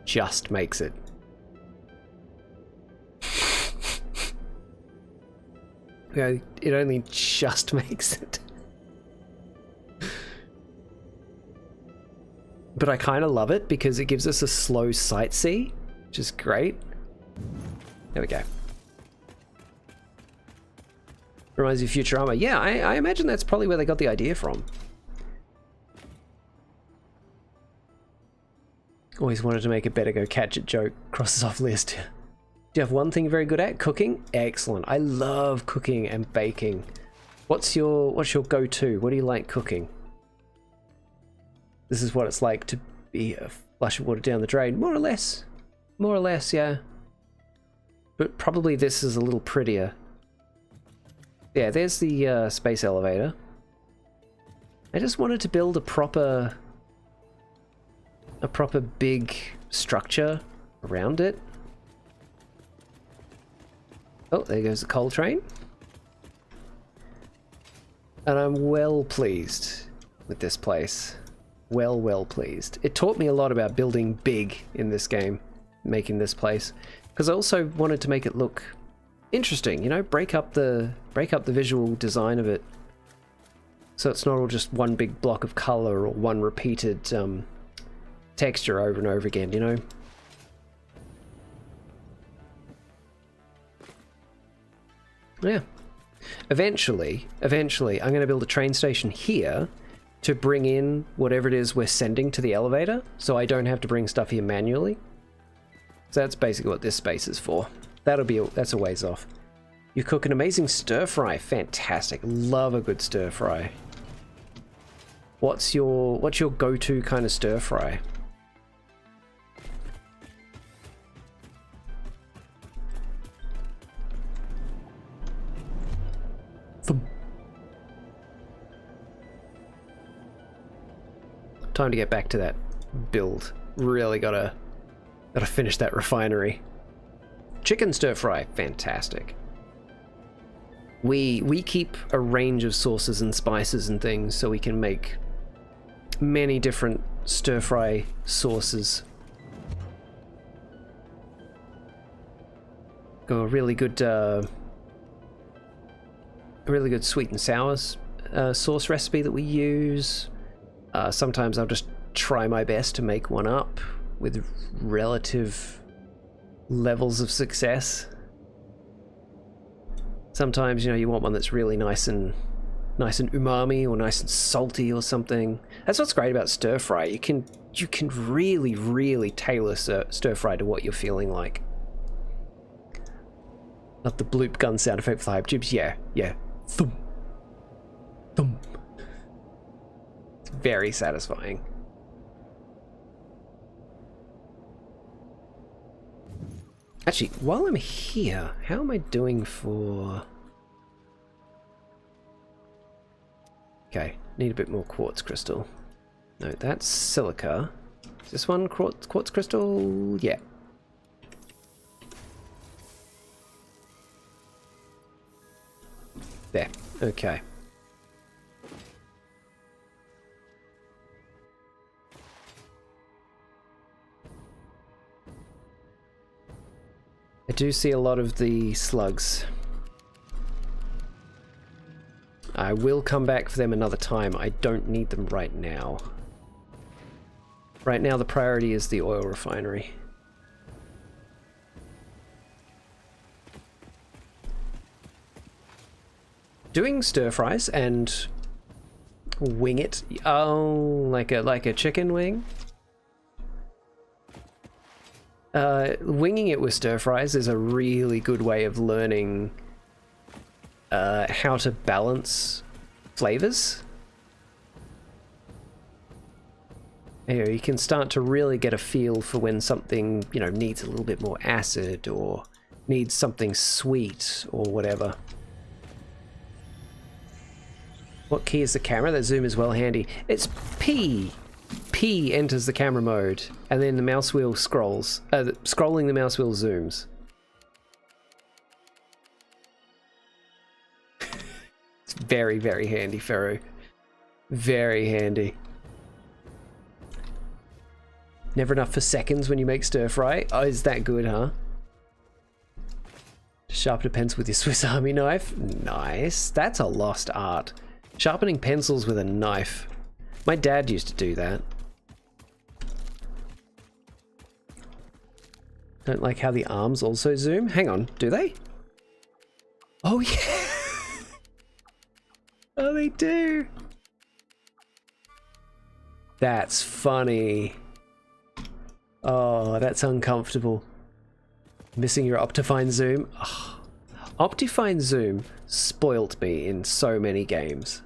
just makes it. Yeah, it only just makes it. But I kind of love it because it gives us a slow sightsee, which is great. There we go. Reminds you of Futurama. Yeah, I imagine that's probably where they got the idea from. Always wanted to make a better go catch it joke. Crosses off list. Do you have one thing you're very good at? Cooking? Excellent. I love cooking and baking. What's your go-to? What do you like cooking? This is what it's like to be a flush of water down the drain. More or less. More or less, yeah. But probably this is a little prettier. Yeah, there's the space elevator. I just wanted to build a proper big structure around it. Oh, there goes the coal train. And I'm well pleased with this place. Well pleased. It taught me a lot about building big in this game, making this place. Because I also wanted to make it look interesting, you know, break up the visual design of it. So it's not all just one big block of color or one repeated texture over and over again, you know? Yeah. Eventually, I'm going to build a train station here to bring in whatever it is we're sending to the elevator, so I don't have to bring stuff here manually. So that's basically what this space is for. That's a ways off. You cook an amazing stir fry. Fantastic. Love a good stir fry. What's your go-to kind of stir fry? Time to get back to that build. Really gotta finish that refinery. Chicken stir fry, fantastic. We keep a range of sauces and spices and things so we can make many different stir fry sauces. Got a really good sweet and sour sauce recipe that we use. Sometimes I'll just try my best to make one up with relative levels of success. Sometimes, you know, you want one that's really nice and umami or nice and salty or something. That's what's great about stir fry. You can really tailor stir fry to what you're feeling like. Not the bloop gun sound effect for the hype tubes. Yeah. Thump. Thump. It's very satisfying. Actually, while I'm here, how am I doing for... Okay, need a bit more quartz crystal. No, that's silica. Is this one quartz crystal? Yeah. There, okay. I do see a lot of the slugs. I will come back for them another time. I don't need them right now. Right now the priority is the oil refinery. Doing stir fries and wing it. Oh, like a chicken wing? Winging it with stir fries is a really good way of learning how to balance flavors. You can start to really get a feel for when something, you know, needs a little bit more acid or needs something sweet or whatever. What key is the camera? That zoom is well handy. It's P. P enters the camera mode, and then the mouse wheel scrolls. Scrolling the mouse wheel zooms. It's very, very handy, Feru. Very handy. Never enough for seconds when you make stir fry. Oh, is that good, huh? Sharpen a pencil with your Swiss Army knife. Nice. That's a lost art. Sharpening pencils with a knife. My dad used to do that. Don't like how the arms also zoom. Hang on, do they? Oh yeah. Oh, they do. That's funny. Oh, that's uncomfortable. Missing your Optifine zoom. Oh, Optifine zoom spoilt me in so many games.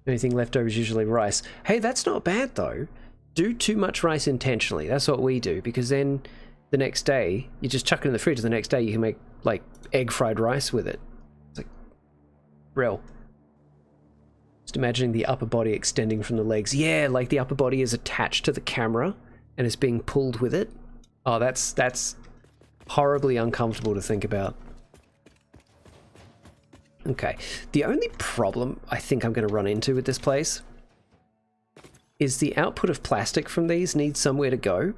Anything left over is usually rice. Hey, that's not bad though. Do too much rice intentionally. That's what we do, because then the next day you just chuck it in the fridge and the next day you can make like egg fried rice with it. It's like real. Just imagining the upper body extending from the legs. Yeah, like the upper body is attached to the camera and is being pulled with it. Oh, that's horribly uncomfortable to think about. Okay, the only problem I think I'm going to run into with this place is the output of plastic from these needs somewhere to go.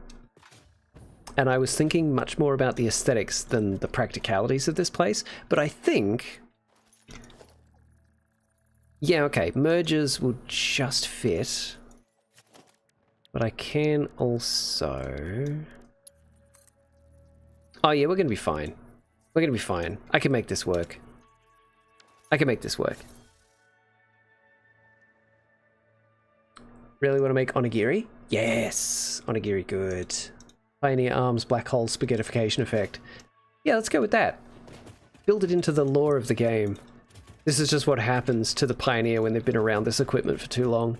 And I was thinking much more about the aesthetics than the practicalities of this place, but I think... Yeah, okay, mergers will just fit. But I can also... Oh yeah, we're going to be fine. We're going to be fine. I can make this work. I can make this work. Really want to make onigiri? Yes! Onigiri, good. Pioneer Arms Black Hole Spaghettification Effect. Yeah, let's go with that. Build it into the lore of the game. This is just what happens to the Pioneer when they've been around this equipment for too long.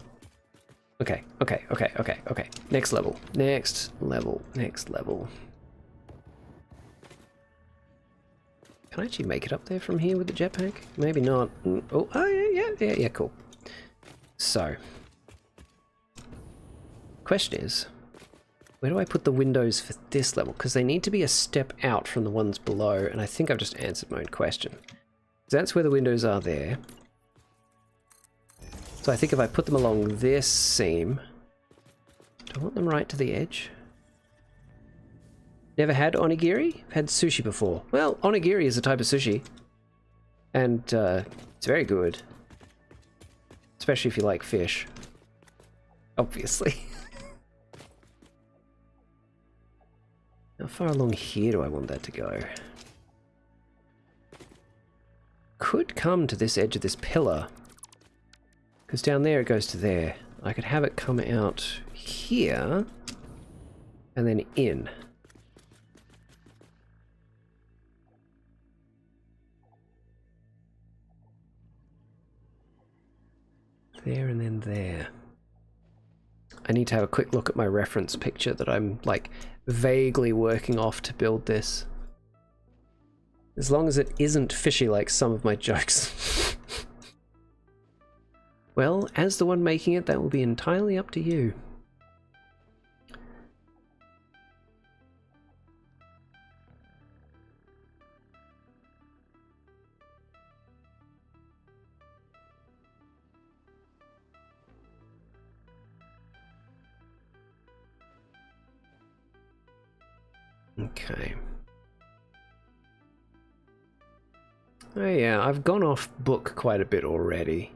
Okay, okay, okay, okay, okay. Next level. Next level. Next level. Can I actually make it up there from here with the jetpack? Maybe not. Oh, yeah, cool. So, question is, where do I put the windows for this level? Because they need to be a step out from the ones below, and I think I've just answered my own question. That's where the windows are there. So I think if I put them along this seam, do I want them right to the edge? Never had onigiri? I've had sushi before. Well, onigiri is a type of sushi. And it's very good. Especially if you like fish. Obviously. How far along here do I want that to go? Could come to this edge of this pillar. Because down there it goes to there. I could have it come out here. And then in. There and then there. I need to have a quick look at my reference picture that I'm like vaguely working off to build this. As long as it isn't fishy like some of my jokes. Well, as the one making it, that will be entirely up to you. Okay. Oh yeah, I've gone off book quite a bit already.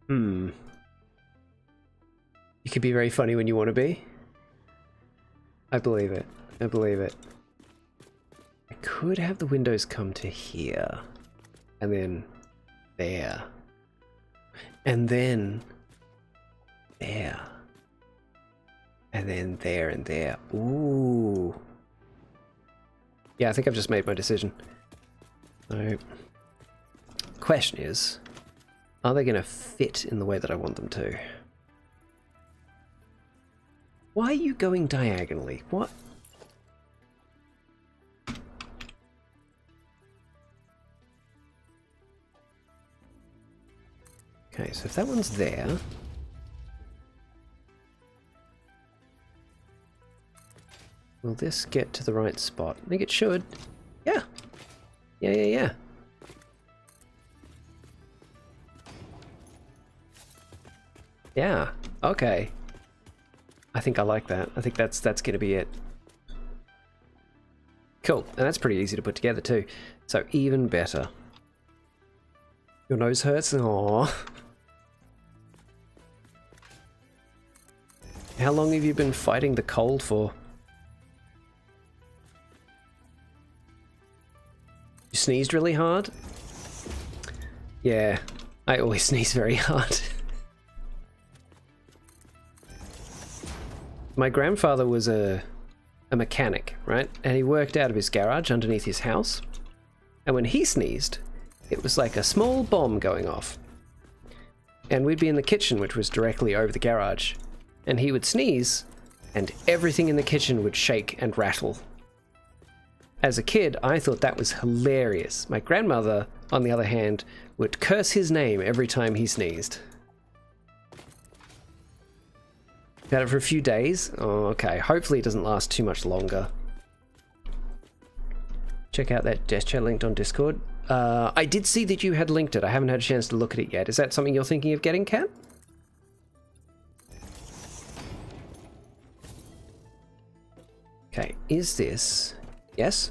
You could be very funny when you want to be. I believe it. I believe it. I could have the windows come to here. And then there. And then there. And then there and there. Ooh. Yeah, I think I've just made my decision. So, question is, are they going to fit in the way that I want them to? Why are you going diagonally? What? Okay, so if that one's there... will this get to the right spot? I think it should. Yeah. Yeah. Yeah, okay. I think I like that. I think that's gonna be it. Cool, and that's pretty easy to put together too. So even better. Your nose hurts? Aww. How long have you been fighting the cold for? You sneezed really hard? Yeah, I always sneeze very hard. My grandfather was a mechanic, right? And he worked out of his garage underneath his house. And when he sneezed, it was like a small bomb going off. And we'd be in the kitchen, which was directly over the garage. And he would sneeze, and everything in the kitchen would shake and rattle. As a kid, I thought that was hilarious. My grandmother, on the other hand, would curse his name every time he sneezed. Had it for a few days? Oh, okay. Hopefully it doesn't last too much longer. Check out that gesture linked on Discord. I did see that you had linked it. I haven't had a chance to look at it yet. Is that something you're thinking of getting, Kat? Okay, is this... Yes?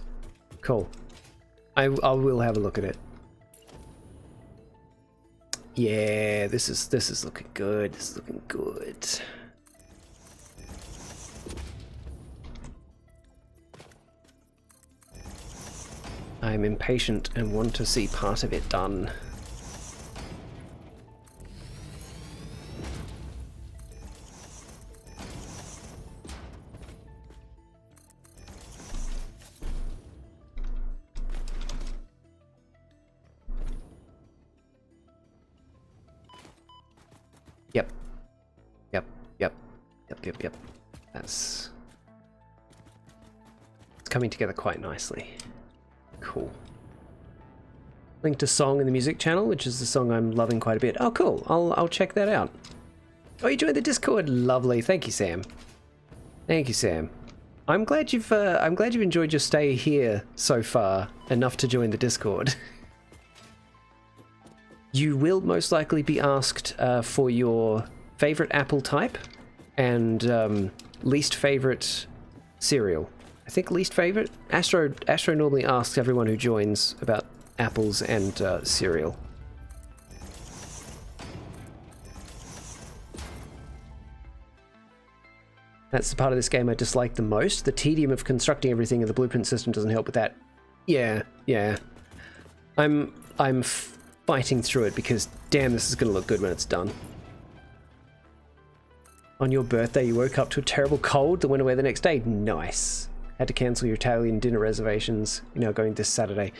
Cool. I will have a look at it. Yeah, this is looking good. This is looking good. I'm impatient and want to see part of it done. Yep. That's... it's coming together quite nicely. Cool. Link to song in the music channel, which is the song I'm loving quite a bit. Oh, cool. I'll check that out. Oh, you joined the Discord. Lovely. Thank you, Sam. Thank you, Sam. I'm glad you've enjoyed your stay here so far enough to join the Discord. You will most likely be asked for your favorite apple type and least favorite cereal. I think least favorite? Astro normally asks everyone who joins about apples and cereal. That's the part of this game I dislike the most. The tedium of constructing everything in the blueprint system doesn't help with that. Yeah. I'm fighting through it because damn, this is gonna look good when it's done. On your birthday, you woke up to a terrible cold that went away the next day. Nice. Had to cancel your Italian dinner reservations. You're now going this Saturday.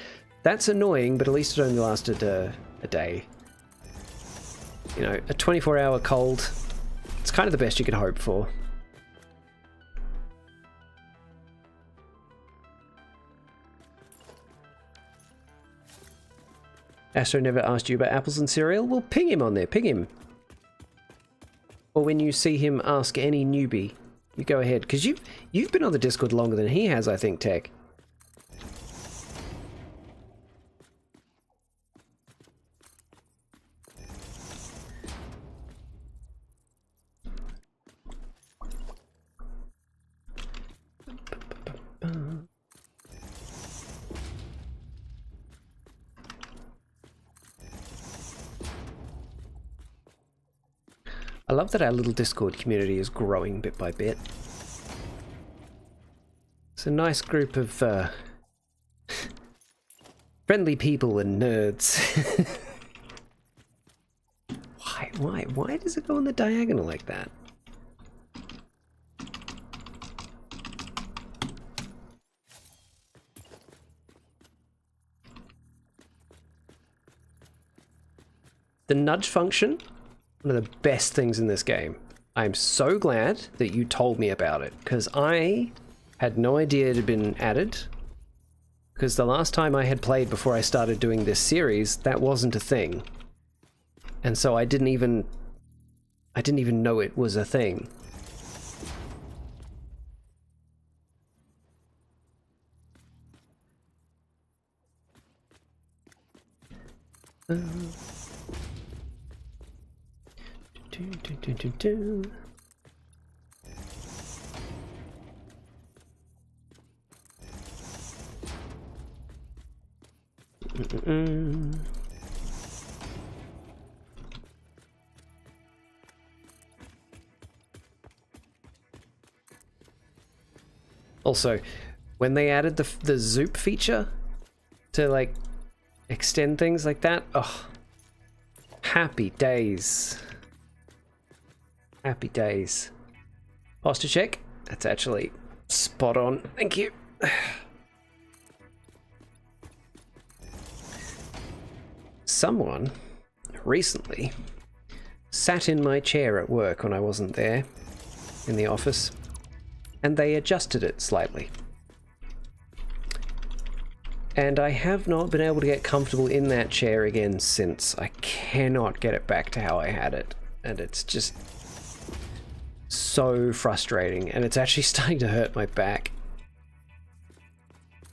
That's annoying, but at least it only lasted a day. You know, a 24-hour cold. It's kind of the best you could hope for. Astro never asked you about apples and cereal? Well, ping him on there. Ping him. Or when you see him ask any newbie, you go ahead. Because you've been on the Discord longer than he has, I think, Tech. I love that our little Discord community is growing bit by bit. It's a nice group of friendly people and nerds. Why does it go on the diagonal like that? The nudge function, one of the best things in this game. I'm so glad that you told me about it, because I had no idea it had been added. Because the last time I had played before I started doing this series, that wasn't a thing. And so I didn't even know it was a thing. Also, when they added the zoop feature to like extend things like that, oh, happy days. Happy days. Posture check. That's actually spot on. Thank you. Someone recently sat in my chair at work when I wasn't there in the office, and they adjusted it slightly. And I have not been able to get comfortable in that chair again since. I cannot get it back to how I had it, and it's just so frustrating, and it's actually starting to hurt my back.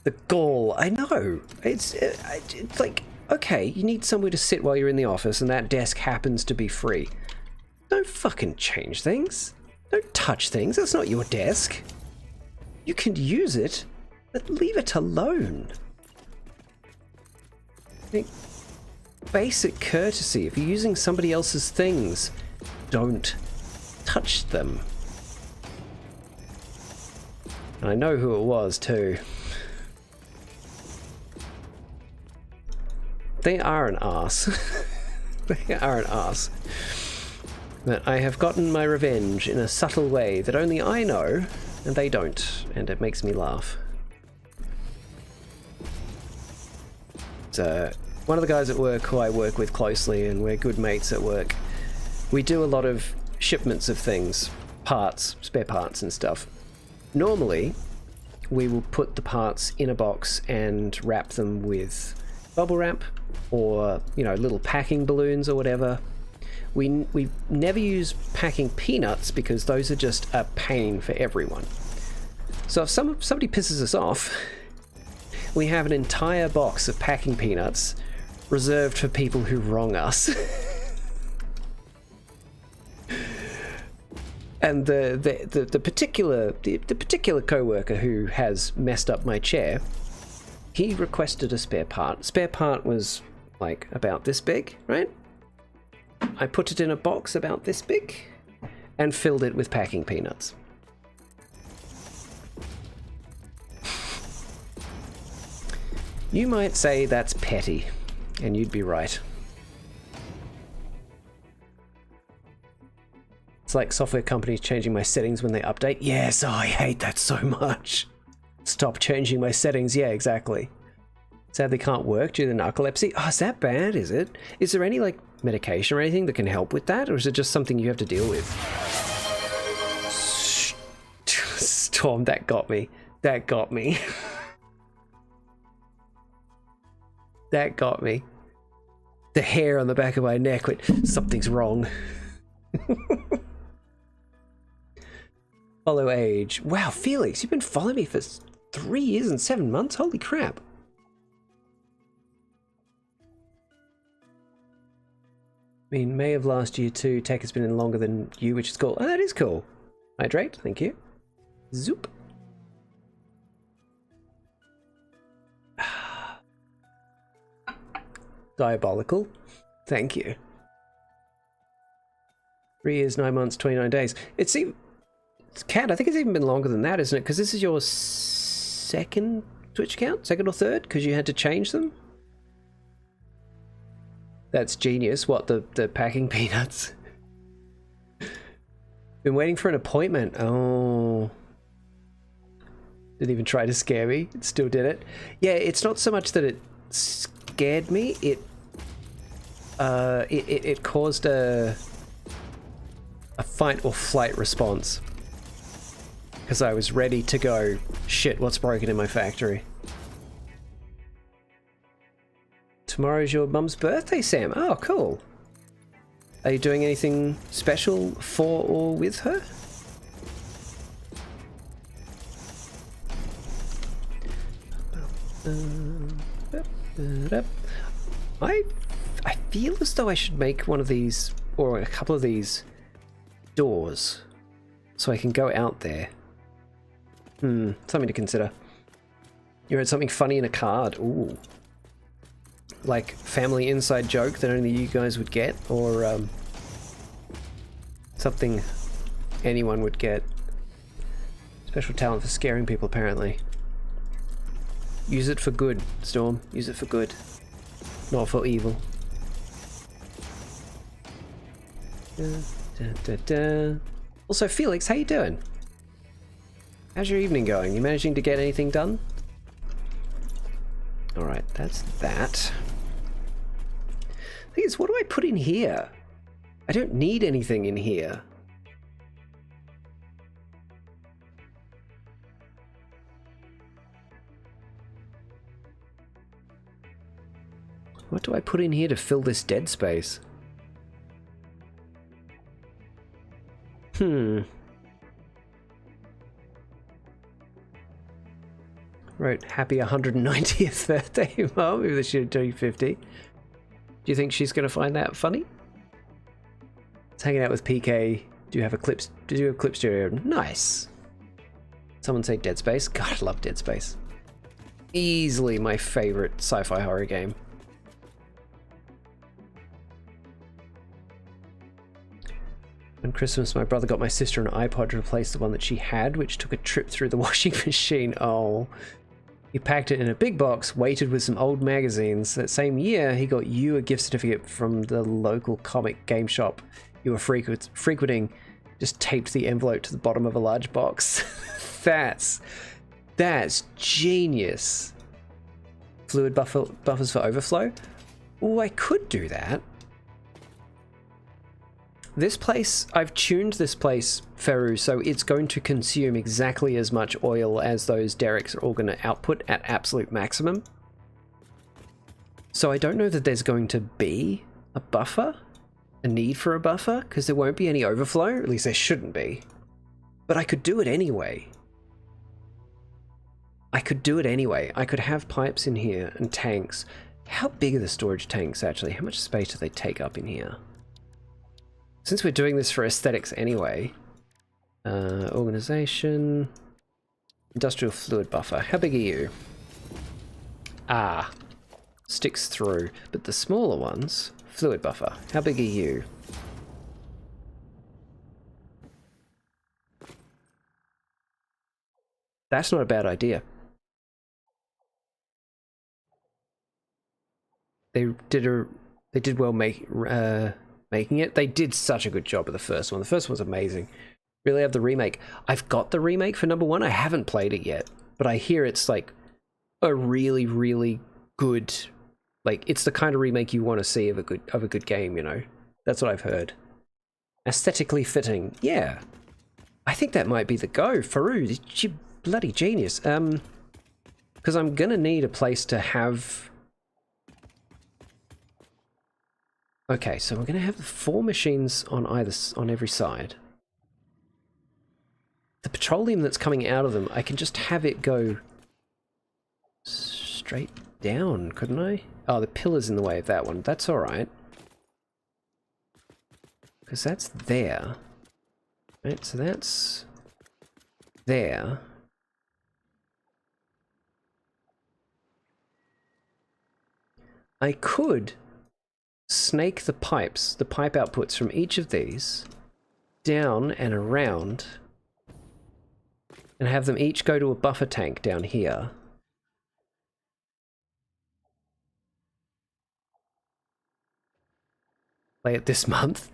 The gall, I know. It's like, okay, you need somewhere to sit while you're in the office and that desk happens to be free. Don't fucking change things. Don't touch things. That's not your desk. You can use it, but leave it alone. Like, basic courtesy. If you're using somebody else's things, don't touch them. And I know who it was too. They are an arse. They are an arse. But I have gotten my revenge in a subtle way that only I know, and they don't, and it makes me laugh. So, one of the guys at work who I work with closely, and we're good mates at work, we do a lot of shipments of things, parts, spare parts and stuff. Normally, we will put the parts in a box and wrap them with bubble wrap or, you know, little packing balloons or whatever. We never use packing peanuts because those are just a pain for everyone. So if somebody pisses us off, we have an entire box of packing peanuts reserved for people who wrong us. And the particular coworker who has messed up my chair, he requested a spare part. Spare part was like about this big, right? I put it in a box about this big and filled it with packing peanuts. You might say that's petty, and you'd be right. It's like software companies changing my settings when they update. Yes, oh, I hate that so much. Stop changing my settings. Yeah, exactly. Sadly can't work due to narcolepsy. Oh, is that bad, is it? Is there any, like, medication or anything that can help with that? Or is it just something you have to deal with? Storm, that got me. That got me. That got me. The hair on the back of my neck went, something's wrong. Follow age. Wow, Felix, you've been following me for 3 years and 7 months? Holy crap. I mean, May of last year too. Tech has been in longer than you, which is cool. Oh, that is cool. Hydrate, thank you. Zoop. Diabolical. Thank you. 3 years, 9 months, 29 days. It's even... Cat, I think it's even been longer than that, isn't it? Because this is your second Twitch account? Second or third? Because you had to change them? That's genius. What, the packing peanuts? Been waiting for an appointment. Oh. Didn't even try to scare me. It still did it. Yeah, it's not so much that it scared me. It caused a fight or flight response. Because I was ready to go, shit, what's broken in my factory? Tomorrow's your mum's birthday, Sam. Oh, cool. Are you doing anything special for or with her? I feel as though I should make one of these, or a couple of these doors, so I can go out there. Something to consider. You wrote something funny in a card. Ooh. Like family inside joke that only you guys would get, or something anyone would get. Special talent for scaring people, apparently. Use it for good, Storm. Use it for good. Not for evil. Also, Felix, how you doing? How's your evening going? You managing to get anything done? Alright, that's that. Thing is, what do I put in here? I don't need anything in here. What do I put in here to fill this dead space? Wrote happy 190th birthday, Mom. Maybe they should do 50. Do you think she's going to find that funny? It's hanging out with PK. Do you have a clip? Did you have clip studio? Nice. Someone say Dead Space. God, I love Dead Space. Easily my favorite sci-fi horror game. On Christmas, my brother got my sister an iPod to replace the one that she had, which took a trip through the washing machine. Oh. He packed it in a big box, weighted with some old magazines. That same year, he got you a gift certificate from the local comic game shop you were frequenting. Just taped the envelope to the bottom of a large box. That's genius. Fluid buffers for overflow? Oh, I could do that. This place, I've tuned this place, Feru, so it's going to consume exactly as much oil as those derricks are all going to output at absolute maximum. So I don't know that there's going to be a buffer, a need for a buffer, because there won't be any overflow, at least there shouldn't be. But I could do it anyway. I could do it anyway. I could have pipes in here and tanks. How big are the storage tanks, actually? How much space do they take up in here? Since we're doing this for aesthetics anyway, organization, industrial fluid buffer. How big are you? Ah, sticks through. But the smaller ones, fluid buffer. How big are you? That's not a bad idea. They did well making it. They did such a good job of the first one. The first one was amazing. Really have the remake. I've got the remake for number 1. I haven't played it yet, but I hear it's like a really, really good, like it's the kind of remake you want to see of a good game, you know. That's what I've heard. Aesthetically fitting. Yeah. I think that might be the go. Faru, you bloody genius. Because I'm gonna need a place to have. Okay, so we're going to have the 4 machines on every side. The petroleum that's coming out of them, I can just have it go straight down, couldn't I? Oh, the pillar's in the way of that one. That's all right. Because that's there. Right, so that's there. I could snake the pipes, the pipe outputs from each of these down and around and have them each go to a buffer tank down here. Play it this month.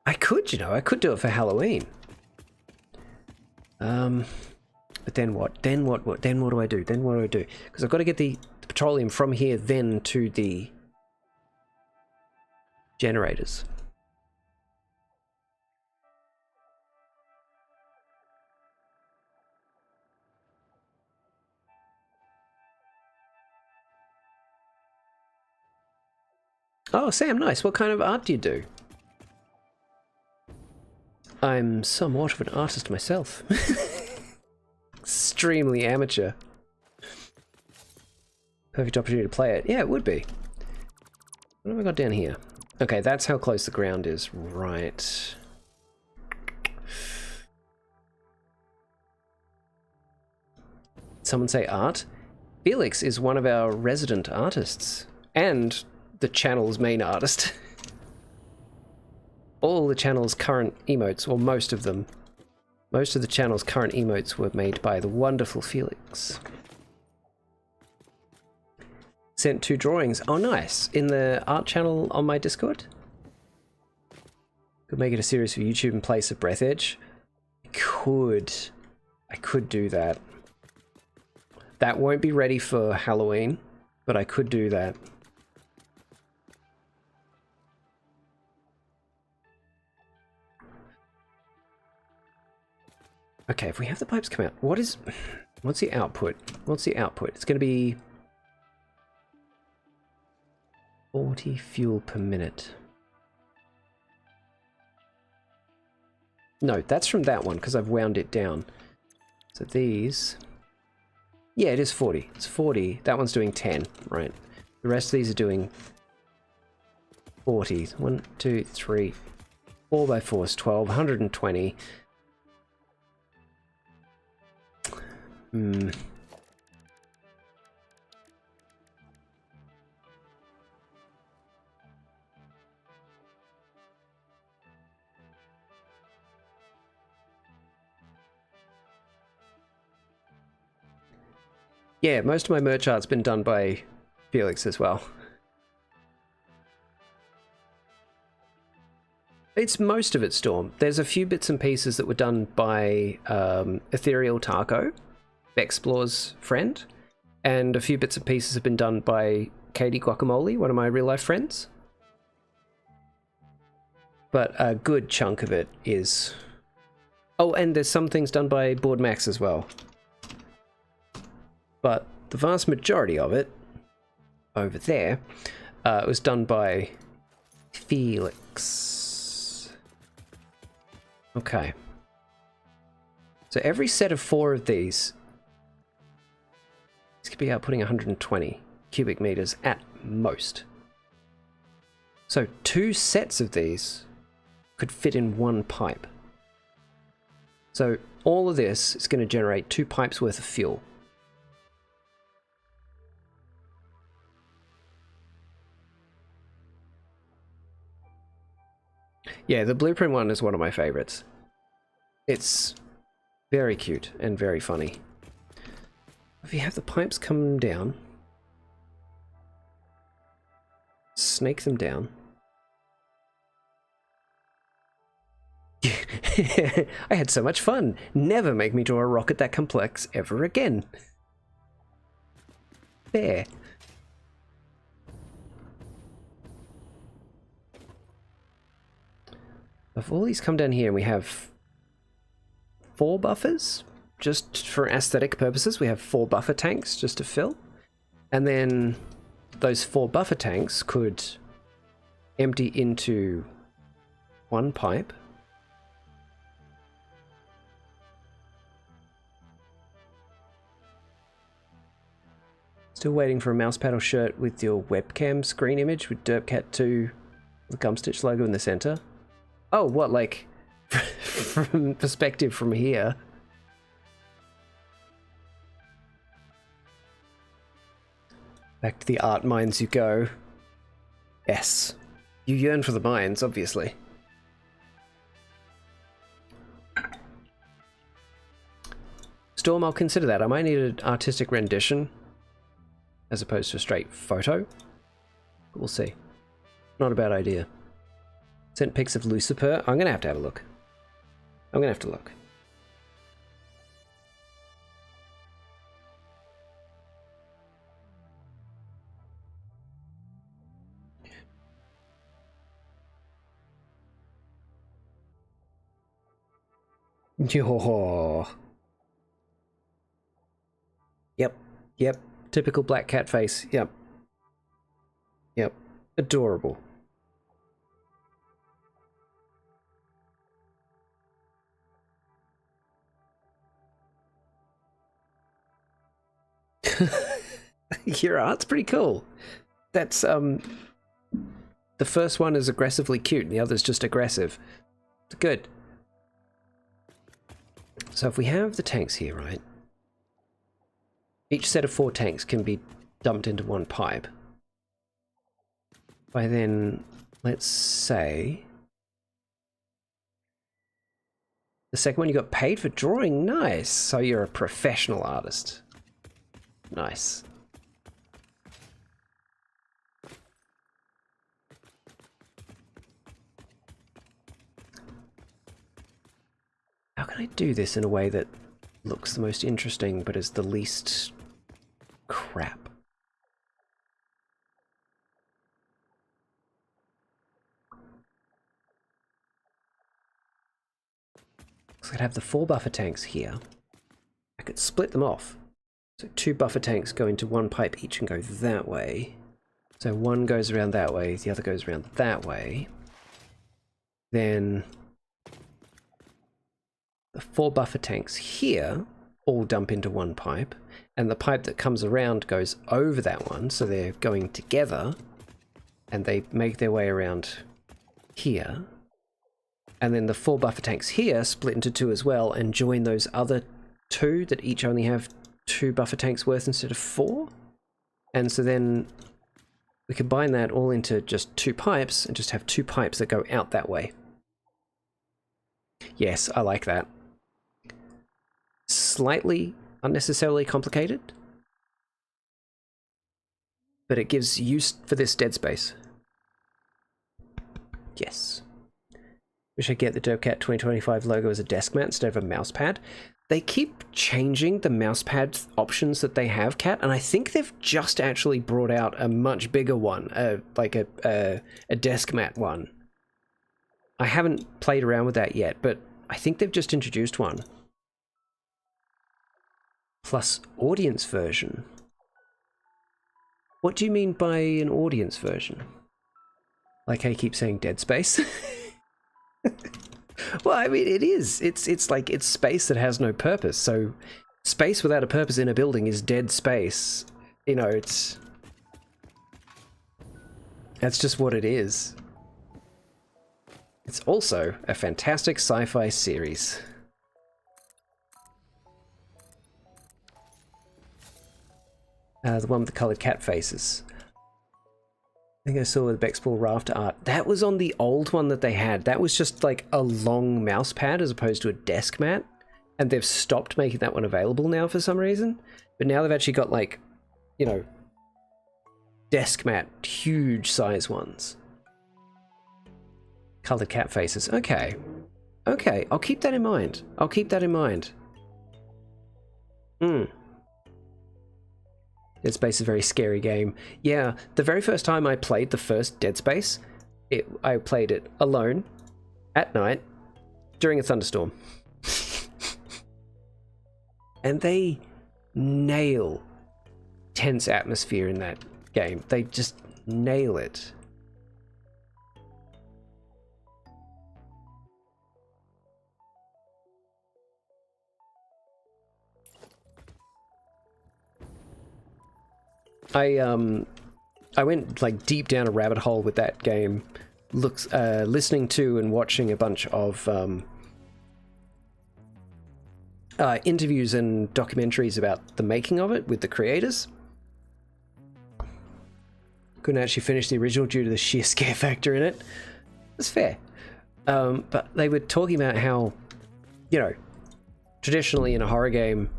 I could, you know, I could do it for Halloween. But then what? Then what? Then what do I do? Then what do I do? Because I've got to get the petroleum from here then to the generators. Oh, Sam, nice. What kind of art do you do? I'm somewhat of an artist myself. Extremely amateur. Perfect opportunity to play it. Yeah, it would be. What have I got down here? Okay, that's how close the ground is. Right. Someone say art? Felix is one of our resident artists. And the channel's main artist. All the channel's current emotes, or most of them, most of the channel's current emotes were made by the wonderful Felix. Sent 2 drawings. Oh, nice. In the art channel on my Discord? Could make it a series for YouTube in place of Breath Edge. I could do that. That won't be ready for Halloween, but I could do that. Okay, if we have the pipes come out, what's the output? What's the output? It's going to be 40 fuel per minute. No, that's from that one because I've wound it down. So these, yeah, it is 40. It's 40. That one's doing 10, right? The rest of these are doing 40. 1, 2, 3, 4 by 4 is 12, 120. Yeah, most of my merch art's been done by Felix as well. It's most of it, Storm. There's a few bits and pieces that were done by Ethereal Taco, Explorer's friend, and a few bits and pieces have been done by Katie Guacamole, one of my real life friends. But a good chunk of it is... Oh, and there's some things done by Board Max as well. But the vast majority of it, over there, was done by Felix. Okay. So every set of 4 of these could be outputting 120 cubic meters at most. So 2 sets of these could fit in 1 pipe. So all of this is going to generate 2 pipes worth of fuel. Yeah, the blueprint one is one of my favorites. It's very cute and very funny. If you have the pipes come down, snake them down. I had so much fun. Never make me draw a rocket that complex ever again. There. If all these come down here and we have 4 buffers, just for aesthetic purposes, we have 4 buffer tanks just to fill. And then those 4 buffer tanks could empty into 1 pipe. Still waiting for a mouse paddle shirt with your webcam screen image with Derpcat2, the Gumstitch logo in the center. Oh, what, like, from perspective from here? Back to the art mines you go. Yes. You yearn for the mines, obviously. Thunderstorm, I'll consider that. I might need an artistic rendition as opposed to a straight photo. We'll see. Not a bad idea. Sent pics of Lucifer. I'm gonna have to have a look. I'm gonna have to look. Yo. Yep. Yep. Typical black cat face. Yep. Yep. Adorable. Your art's pretty cool. That's the first one is aggressively cute and the other's just aggressive. Good. So if we have the tanks here, right? Each set of 4 tanks can be dumped into one pipe. By then, let's say... The second one you got paid for drawing? Nice! So you're a professional artist. Nice. How can I do this in a way that looks the most interesting but is the least crap? So I'd have the 4 buffer tanks here. I could split them off. So 2 buffer tanks go into one pipe each and go that way. So one goes around that way, the other goes around that way. Then the 4 buffer tanks here all dump into one pipe, and the pipe that comes around goes over that one, so they're going together, and they make their way around here. And then the 4 buffer tanks here split into 2 as well, and join those other 2 that each only have 2 buffer tanks worth instead of 4. And so then we combine that all into just 2 pipes, and just have 2 pipes that go out that way. Yes, I like that. Slightly unnecessarily complicated, but it gives use for this dead space. Yes. Wish I get the DopeCat 2025 logo as a desk mat instead of a mouse pad. They keep changing the mouse pad options that they have, Cat, and I think they've just actually brought out a much bigger one, like a desk mat one. I haven't played around with that yet, but I think they've just introduced one. Plus audience version. What do you mean by an audience version? Like I keep saying Dead Space? Well, I mean, it is. It's like, it's space that has no purpose. So space without a purpose in a building is dead space. You know, that's just what it is. It's also a fantastic sci-fi series. The one with the coloured cat faces. I think I saw the Bexball Rafter art. That was on the old one that they had. That was just like a long mouse pad as opposed to a desk mat. And they've stopped making that one available now for some reason. But now they've actually got like, you know, desk mat, huge size ones. Coloured cat faces. Okay. Okay, I'll keep that in mind. I'll keep that in mind. Dead Space is a very scary game. Yeah, the very first time I played the first Dead Space, I played it alone, at night, during a thunderstorm. And they nail tense atmosphere in that game. They just nail it. I went like deep down a rabbit hole with that game, listening to and watching a bunch of interviews and documentaries about the making of it with the creators. Couldn't actually finish the original due to the sheer scare factor in it. It's fair. But they were talking about how, you know, traditionally in a horror game,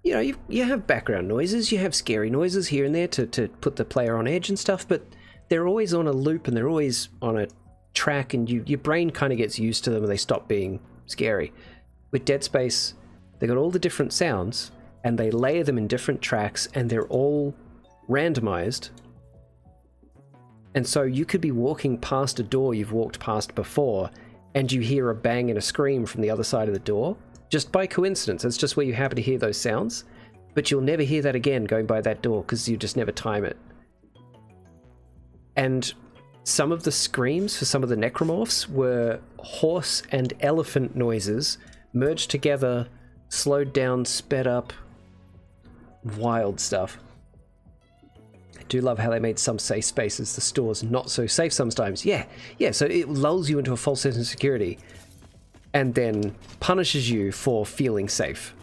you know, you have background noises, you have scary noises here and there to put the player on edge and stuff, but they're always on a loop and they're always on a track, and your brain kind of gets used to them and they stop being scary. With Dead Space, they got all the different sounds and they layer them in different tracks and they're all randomized. And so you could be walking past a door you've walked past before and you hear a bang and a scream from the other side of the door. Just by coincidence, it's just where you happen to hear those sounds, but you'll never hear that again going by that door because you just never time it. And some of the screams for some of the necromorphs were horse and elephant noises merged together, slowed down, sped up. Wild stuff. I do love how they made some safe spaces, the stores, not so safe sometimes. Yeah, so it lulls you into a false sense of security and then punishes you for feeling safe.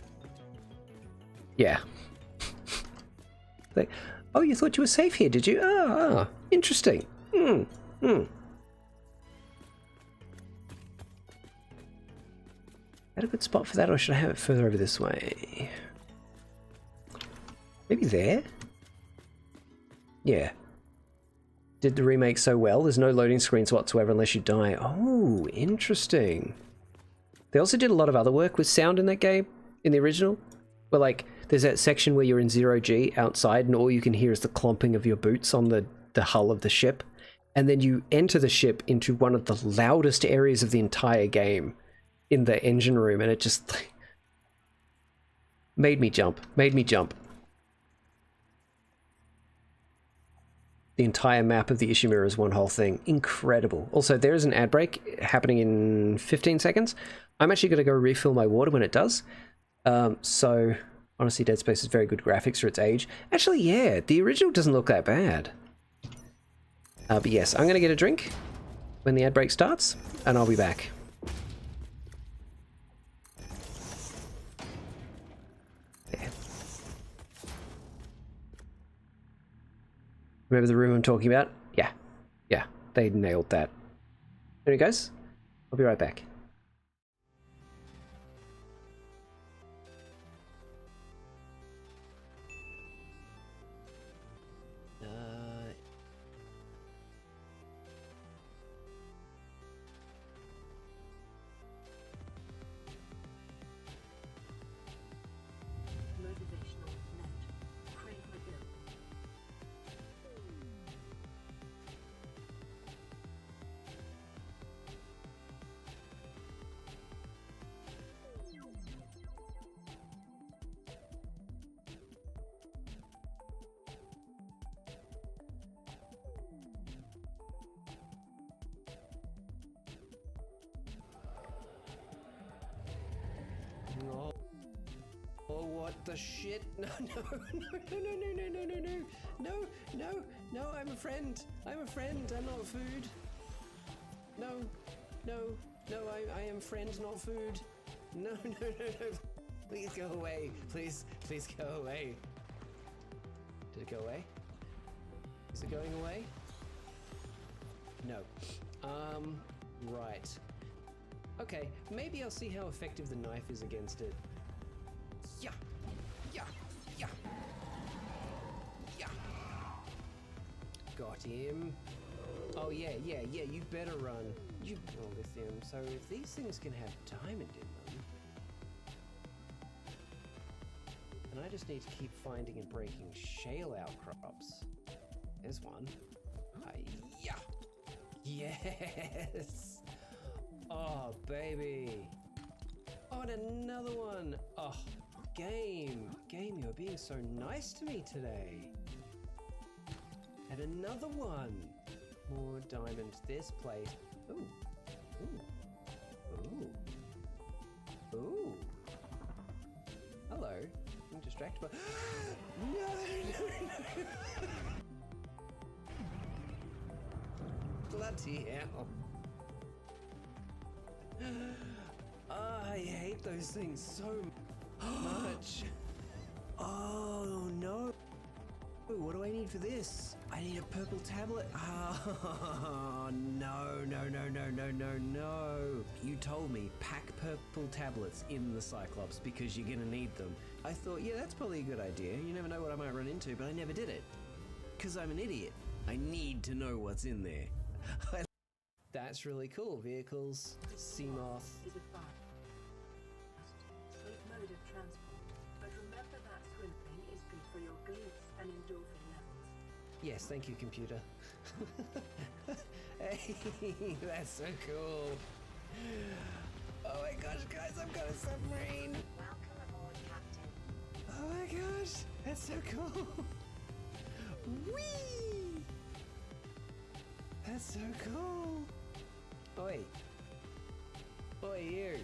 Yeah. Like, oh, you thought you were safe here, did you? Ah, interesting. Had a good spot for that, or should I have it further over this way? Maybe there? Yeah. Did the remake so well, there's no loading screens whatsoever unless you die. Oh, interesting. They also did a lot of other work with sound in that game, in the original. Where, like, there's that section where you're in 0G outside and all you can hear is the clomping of your boots on the hull of the ship. And then you enter the ship into one of the loudest areas of the entire game in the engine room, and it just like, made me jump. The entire map of the Ishimura is one whole thing. Incredible. Also, there is an ad break happening in 15 seconds. I'm actually going to go refill my water when it does. So, honestly, Dead Space is very good graphics for its age. Actually, yeah, the original doesn't look that bad. But yes, I'm going to get a drink when the ad break starts, and I'll be back. Yeah. Remember the room I'm talking about? Yeah, they nailed that. There he goes. I'll be right back. Oh, what the shit? No, I'm a friend. I'm not food. No, I am friend, not food. No. Please go away. Please go away. Did it go away? Is it going away? No. Right. Okay, maybe I'll see how effective the knife is against it. Yeah. Got him. Oh yeah, you better run. Oh, lithium. So if these things can have diamond in them, then I just need to keep finding and breaking shale outcrops. There's one. Hi-ya! Yes! Oh, baby. Oh, and another one. Oh, game, you're being so nice to me today. And another one. More diamonds. This plate. Ooh. Hello. I'm distracted by... No. Bloody hell. I hate those things so much. Oh no. Ooh, what do I need for this? I need a purple tablet. Oh, no, no, no, no, no, no, no. You told me pack purple tablets in the Cyclops because you're gonna need them. I thought, yeah, that's probably a good idea. You never know what I might run into, but I never did it. Because I'm an idiot. I need to know what's in there. That's really cool. Vehicles, Seamoth. Is a fast, sweet mode of transport, but remember that swimming is good for your glutes and endorphin levels. Yes, thank you, computer. Hey, that's so cool. Oh my gosh, guys, I've got a submarine. Welcome aboard, Captain. Oh my gosh, that's so cool. Whee! That's so cool. Oi. Oi, you.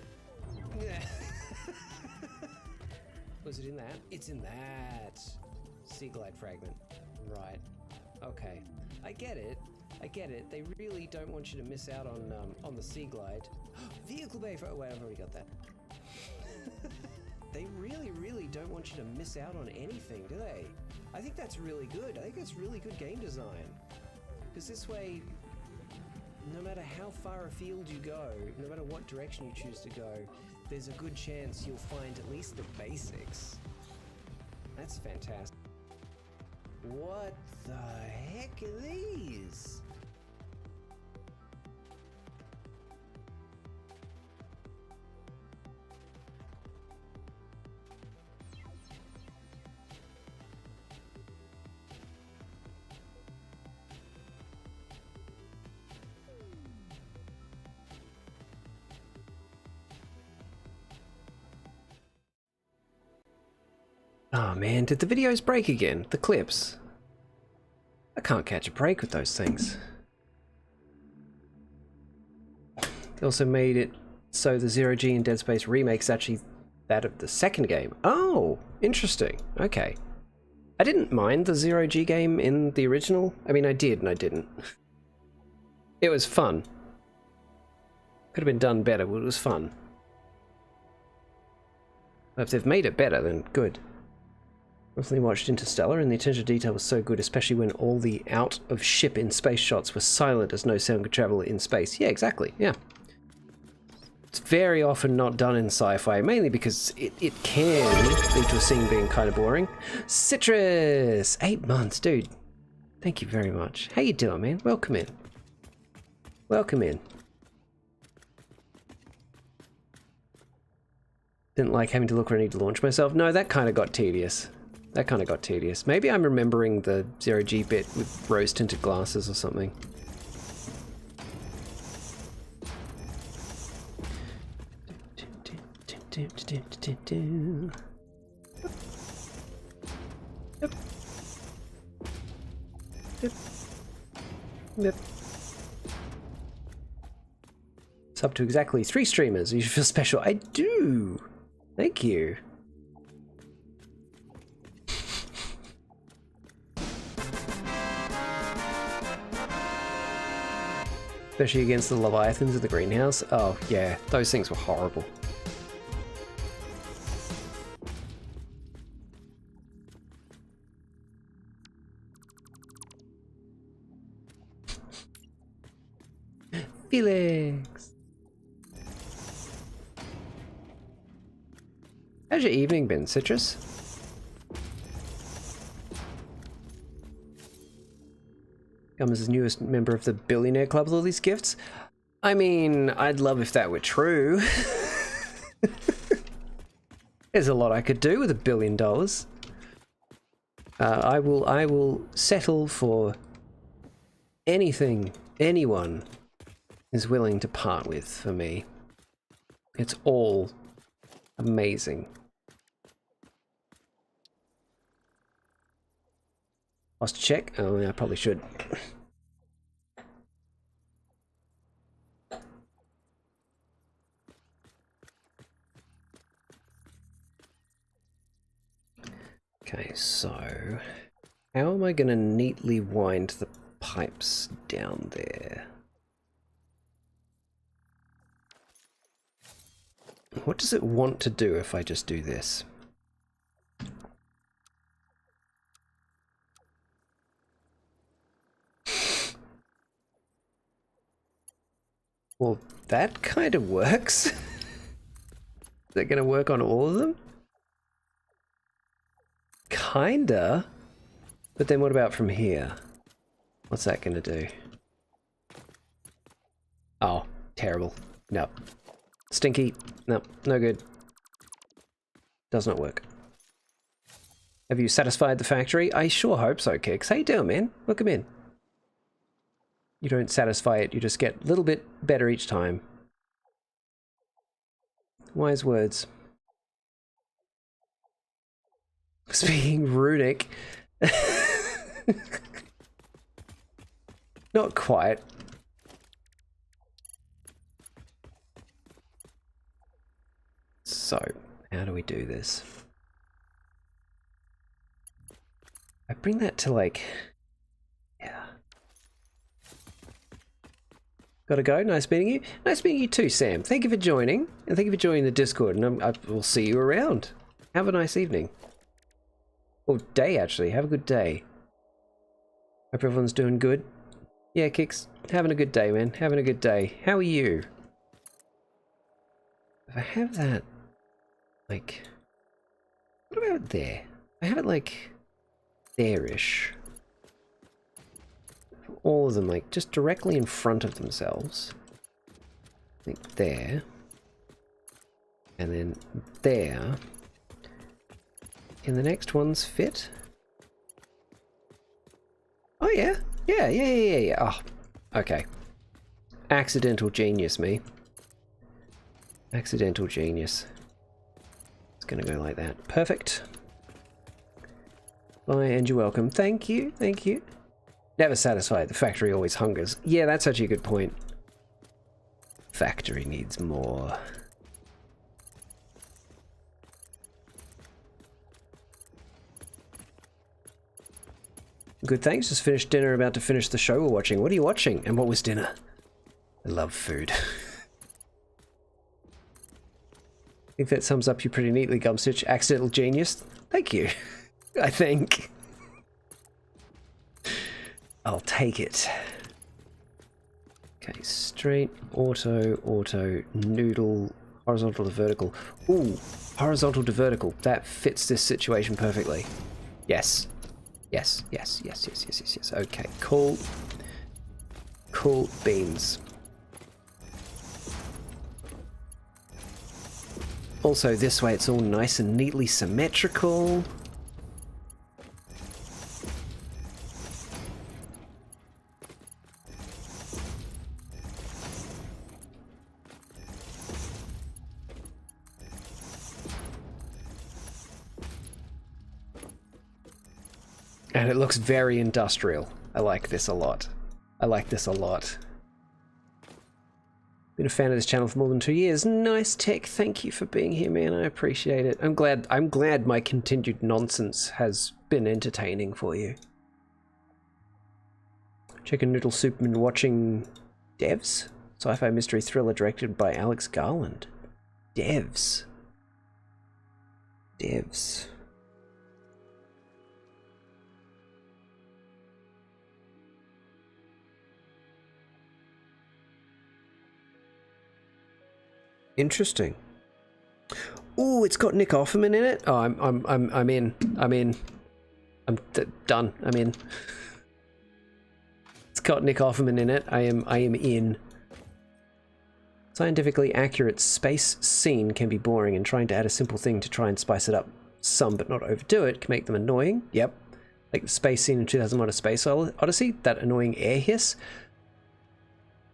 Was it in that? It's in that. Sea glide fragment. Right. Okay. I get it. I get it. They really don't want you to miss out on the sea glide. Vehicle bay for. Oh wait, I've already got that. They really don't want you to miss out on anything, do they? I think that's really good. I think it's really good game design. Because this way, no matter how far afield you go, no matter what direction you choose to go, there's a good chance you'll find at least the basics. That's fantastic. What the heck are these? Oh man, did the videos break again? The clips? I can't catch a break with those things. They also made it so the Zero G and Dead Space remake is actually that of the second game. Oh, interesting. Okay. I didn't mind the Zero G game in the original. I mean, I did and I didn't. It was fun. Could have been done better, but it was fun. If they've made it better, then good. Recently watched Interstellar, and the attention to detail was so good, especially when all the out-of-ship in space shots were silent as no sound could travel in space. Yeah, exactly, yeah. It's very often not done in sci-fi, mainly because it can lead to a scene being kind of boring. Citrus! 8 months, dude. Thank you very much. How you doing, man? Welcome in. Welcome in. Didn't like having to look ready to launch myself. No, that kind of got tedious. That kind of got tedious. Maybe I'm remembering the Zero G bit with rose-tinted glasses or something. Yep. Yep. Yep. It's up to exactly 3 streamers. You should feel special. I do. Thank you. Especially against the Leviathans in the greenhouse. Oh yeah, those things were horrible. Felix! How's your evening been, Citrus? Come as the newest member of the billionaire club with all these gifts? I mean, I'd love if that were true. There's a lot I could do with $1 billion. I will settle for anything anyone is willing to part with for me. It's all amazing. Lost a check? Oh yeah, I probably should. Okay, so how am I going to neatly wind the pipes down there? What does it want to do if I just do this? Well, that kind of works. Is that going to work on all of them? Kinda. But then what about from here? What's that going to do? Oh, terrible. No. Stinky. No, no good. Does not work. Have you satisfied the factory? I sure hope so, Kix. How you doing, man? Welcome in. You don't satisfy it, you just get a little bit better each time. Wise words. Speaking runic. Not quite. So, how do we do this? I bring that to like... Yeah. Gotta go. Nice meeting you. Nice meeting you too, Sam. Thank you for joining. And thank you for joining the Discord. And I will see you around. Have a nice evening. Or day, actually. Have a good day. Hope everyone's doing good. Yeah, Kix. Having a good day, man. Having a good day. How are you? If I have that... Like... What about there? I have it like... There-ish. All of them, like, just directly in front of themselves. Like there. And then there. Can the next ones fit? Oh, yeah. Yeah. Oh, okay. Accidental genius, me. Accidental genius. It's gonna go like that. Perfect. Bye, and you're welcome. Thank you. Never satisfied. The factory always hungers. Yeah, that's actually a good point. Factory needs more. Good, thanks. Just finished dinner, about to finish the show we're watching. What are you watching? And what was dinner? I love food. I think that sums up you pretty neatly, Gumstitch. Accidental genius. Thank you. I think. I'll take it. Okay, straight, auto, noodle, horizontal to vertical. Ooh, horizontal to vertical. That fits this situation perfectly. Yes. Yes. Okay, cool. Cool beans. Also, this way it's all nice and neatly symmetrical. And it looks very industrial. I like this a lot. Been a fan of this channel for more than 2 years. Nice tech. Thank you for being here, man. I appreciate it. I'm glad my continued nonsense has been entertaining for you. Chicken Noodle Soup been watching Devs? Sci-fi mystery thriller directed by Alex Garland. Devs. Interesting. Ooh, it's got Nick Offerman in it. Oh, I'm in. I'm done. I'm in. It's got Nick Offerman in it. I am in. Scientifically accurate space scene can be boring, and trying to add a simple thing to try and spice it up some but not overdo it can make them annoying. Yep. Like the space scene in 2001: A Space Odyssey, that annoying air hiss.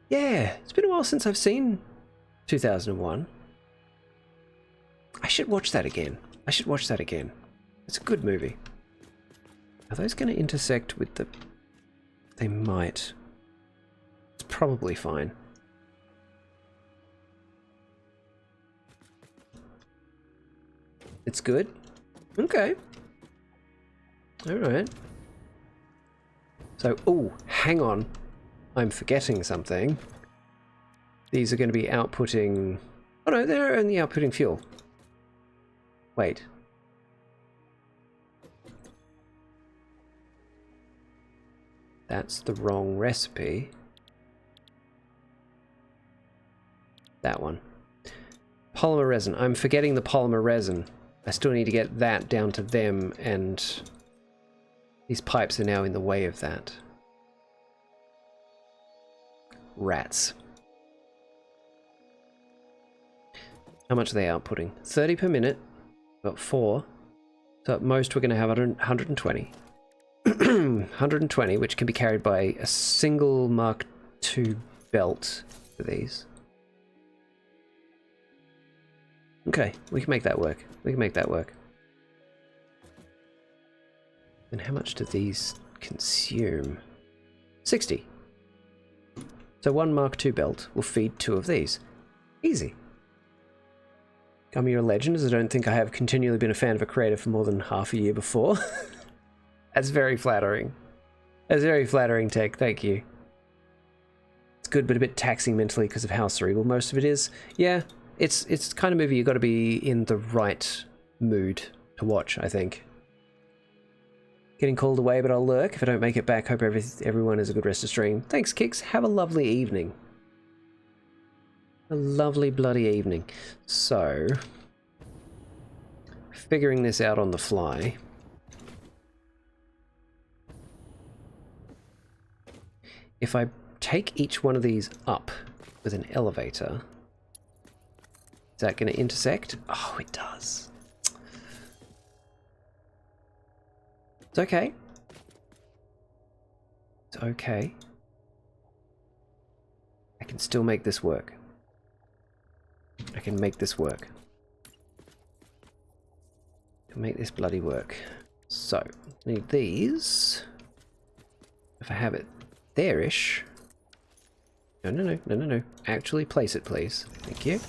Yeah, it's been a while since I've seen 2001. I should watch that again. It's a good movie. Are those going to intersect with the... They might. It's probably fine. It's good? Okay. Alright. So, oh, hang on. I'm forgetting something. These are going to be outputting... Oh no, they're only outputting fuel. Wait. That's the wrong recipe. that one. Polymer resin. I'm forgetting the polymer resin. I still need to get that down to them, and these pipes are now in the way of that. Rats. How much are they outputting? 30 per minute. Got 4. So at most we're going to have 120. 120, which can be carried by a single Mark II belt for these. Okay, we can make that work. We can make that work. And how much do these consume? 60. So 1 Mark II belt will feed 2 of these. Easy. Gummy, you're a legend, as I don't think I have continually been a fan of a creator for more than half a year before. That's very flattering. That's very flattering, Tech. Thank you. It's good, but a bit taxing mentally because of how cerebral most of it is. Yeah, it's the kind of movie you've got to be in the right mood to watch, I think. Getting called away, but I'll lurk if I don't make it back. Hope everyone has a good rest of stream. Thanks, Kix. Have a lovely evening. A lovely bloody evening. So, figuring this out on the fly. If I take each one of these up with an elevator, is that going to intersect? Oh, it does. It's okay. It's okay. I can still make this work. I can make this work. I can make this bloody work. So, need these. If I have it there-ish. No. Actually place it, please. Thank you.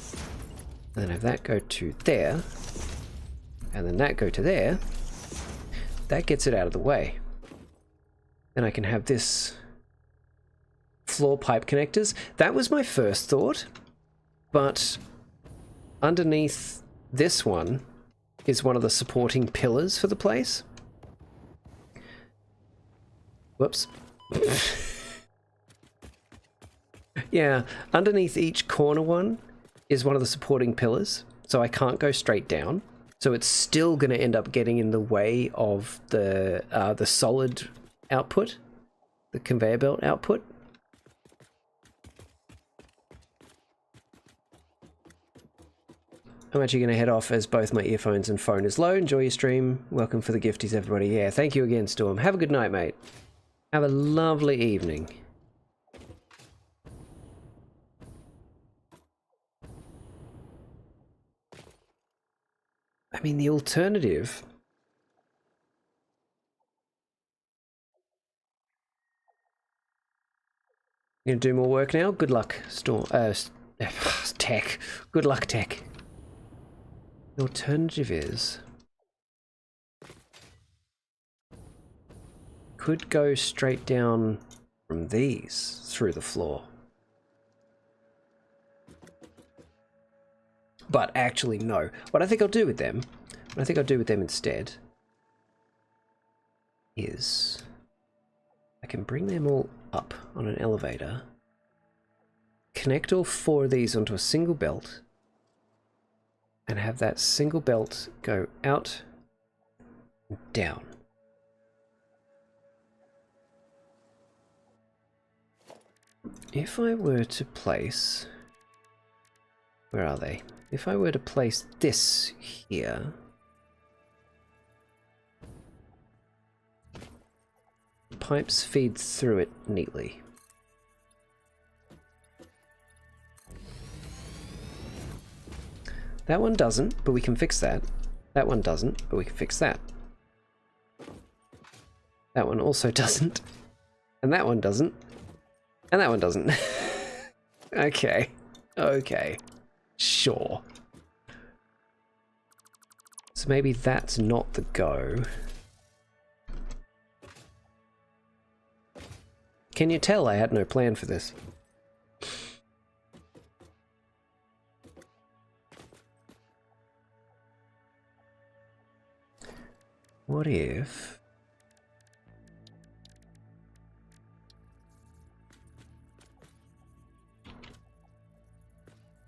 And then have that go to there. And then that go to there. That gets it out of the way. Then I can have this floor pipe connectors. That was my first thought. But underneath this one is one of the supporting pillars for the place. Whoops. Yeah, underneath each corner one is one of the supporting pillars, so I can't go straight down. So it's still going to end up getting in the way of the solid output, the conveyor belt output. I'm actually going to head off as both my earphones and phone is low. Enjoy your stream. Welcome for the gifties, everybody. Yeah, thank you again, Storm. Have a good night, mate. Have a lovely evening. I mean, the alternative... You gonna do more work now? Good luck, Storm. Tech. Good luck, Tech. The alternative is... Could go straight down from these through the floor. But actually, no. What I think I'll do with them, instead, is I can bring them all up on an elevator, connect all 4 of these onto a single belt, and have that single belt go out and down. If I were to place... Where are they? If I were to place this here... Pipes feed through it neatly. That one doesn't, but we can fix that. That one doesn't, but we can fix that. That one also doesn't. And that one doesn't. And that one doesn't. Okay. Okay. Sure. So maybe that's not the go. Can you tell I had no plan for this? What if...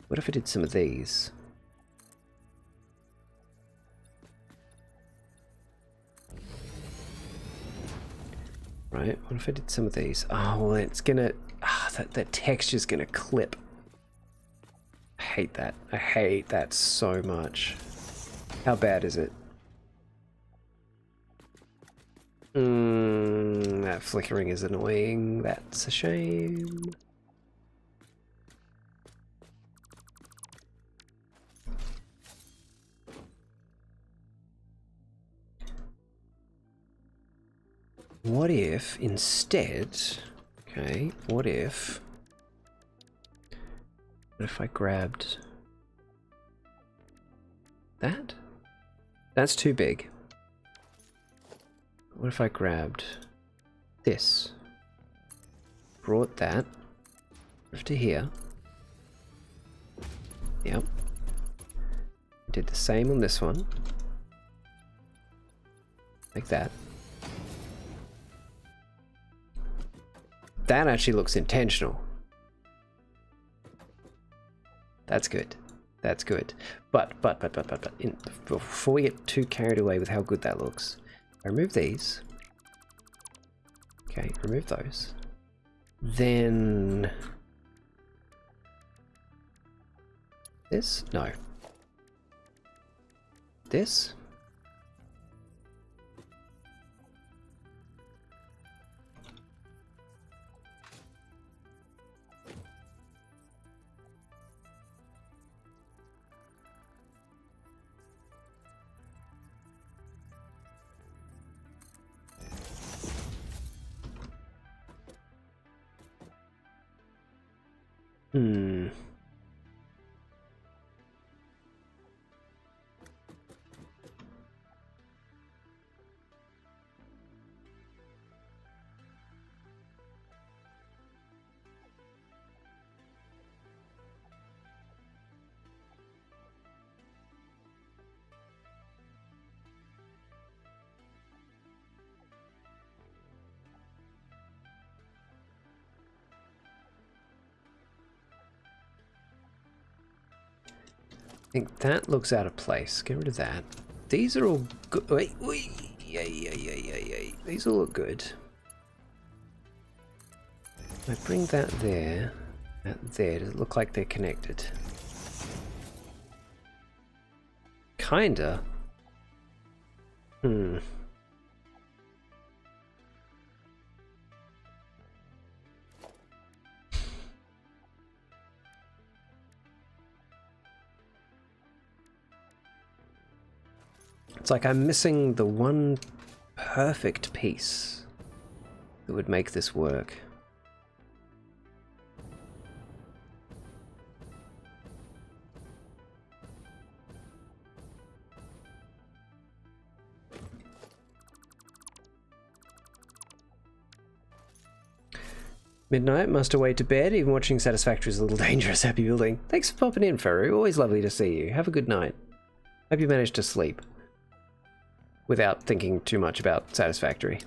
What if I did some of these? Right, what if I did some of these? Oh, well, it's gonna... that texture's gonna clip. I hate that. I hate that so much. How bad is it? That flickering is annoying. That's a shame. What if instead... Okay, what if I grabbed that? That's too big. What if I grabbed this? Brought that over to here. Yep. Did the same on this one. Like that. That actually looks intentional. That's good. That's good. But, before we get too carried away with how good that looks, I remove these. Okay, remove those. Then... this? No. This? I think that looks out of place. Get rid of that. These are all good. Wait, these all look good. I bring that there. That there. Does it look like they're connected? Kinda. It's like I'm missing the one perfect piece that would make this work. Midnight, must away to bed. Even watching Satisfactory is a little dangerous. Happy building. Thanks for popping in, Ferru. Always lovely to see you. Have a good night. Hope you managed to sleep without thinking too much about Satisfactory.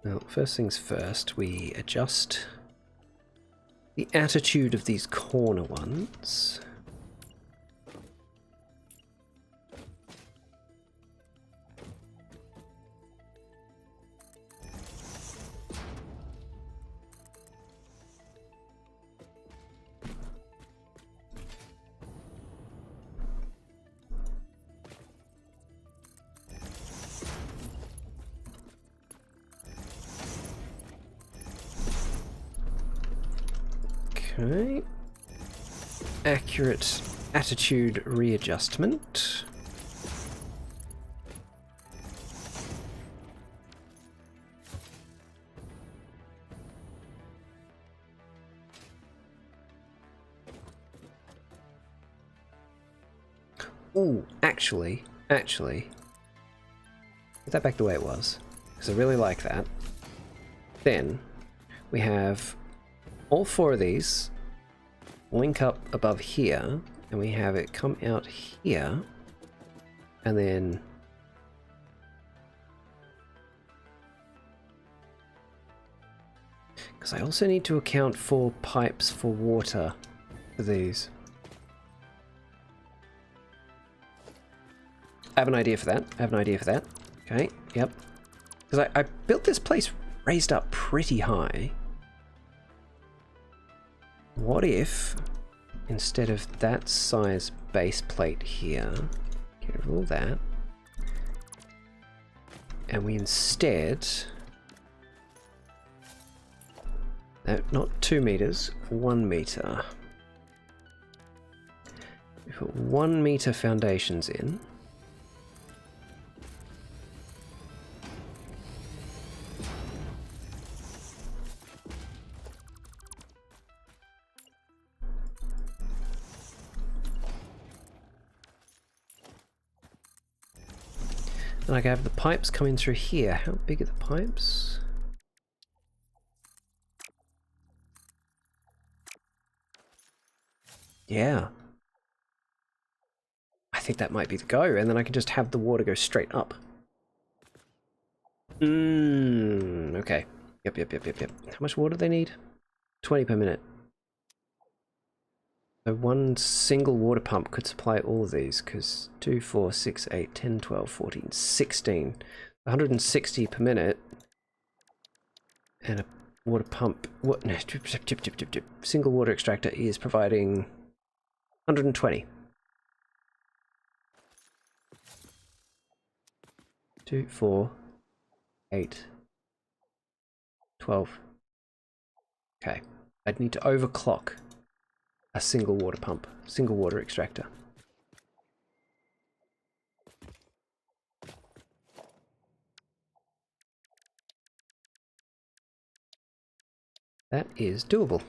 Well, first things first, we adjust the attitude of these corner ones. Okay. Accurate attitude readjustment. Ooh, actually, put that back the way it was, because I really like that. Then we have all four of these link up above here and we have it come out here, and then because I also need to account for pipes for water for these. I have an idea for that. Okay, yep. Because I built this place raised up pretty high. What if, instead of that size base plate here, get rid of all that, and we instead, no, not 2 meters, 1 meter. We put 1 meter foundations in. And I can have the pipes coming through here. How big are the pipes? Yeah. I think that might be the go, and then I can just have the water go straight up. Okay. Yep. How much water do they need? 20 per minute. So one single water pump could supply all of these, because 2, 4, 6, 8, 10, 12, 14, 16. 160 per minute. And a water pump... What? No, single water extractor is providing 120. 2, 4, 8, 12. Okay. I'd need to overclock a single water pump, single water extractor. That is doable.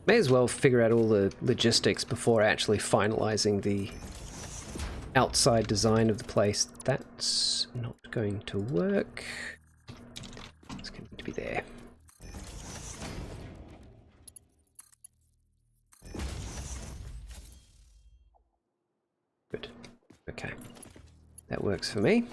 May as well figure out all the logistics before actually finalizing the outside design of the place. That's not going to work. It's going to be there. Good. Okay. That works for me.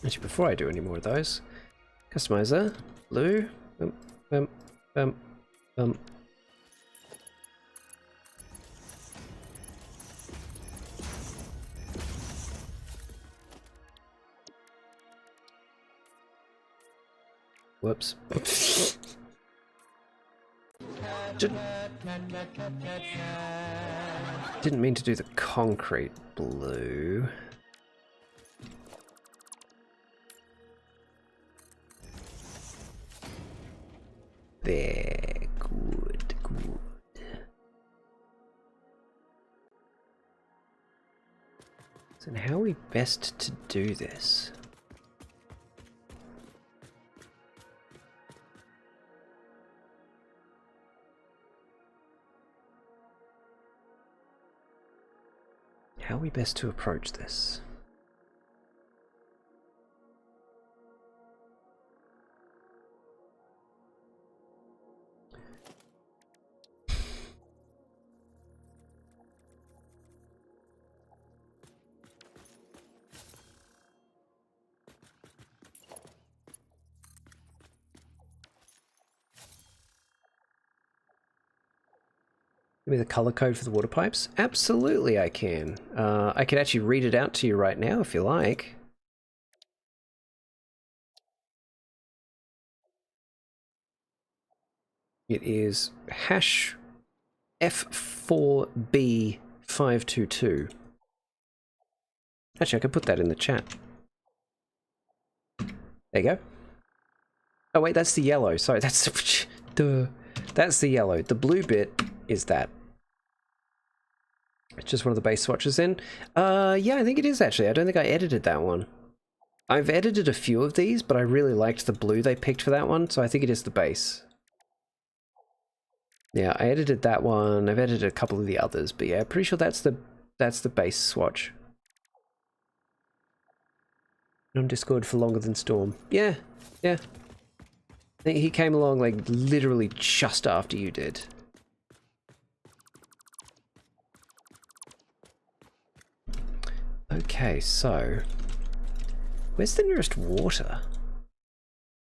Actually, before I do any more of those, customizer, blue, Whoops. Didn't mean to do the concrete blue. There, good. So how are we best to do this? How are we best to approach this? Give me the color code for the water pipes? Absolutely I can. I could actually read it out to you right now if you like. It is hash F4B522. Actually, I could put that in the chat. There you go. Oh wait, that's the yellow. Sorry, that's the that's the yellow. The blue bit is that. It's just one of the base swatches in. Yeah, I think it is actually. I don't think I edited that one. I've edited a few of these, but I really liked the blue they picked for that one, so I think it is the base. Yeah, I edited that one. I've edited a couple of the others, but yeah, pretty sure that's the base swatch. On Discord for longer than Storm. Yeah, yeah. I think he came along like literally just after you did. Okay, so where's the nearest water?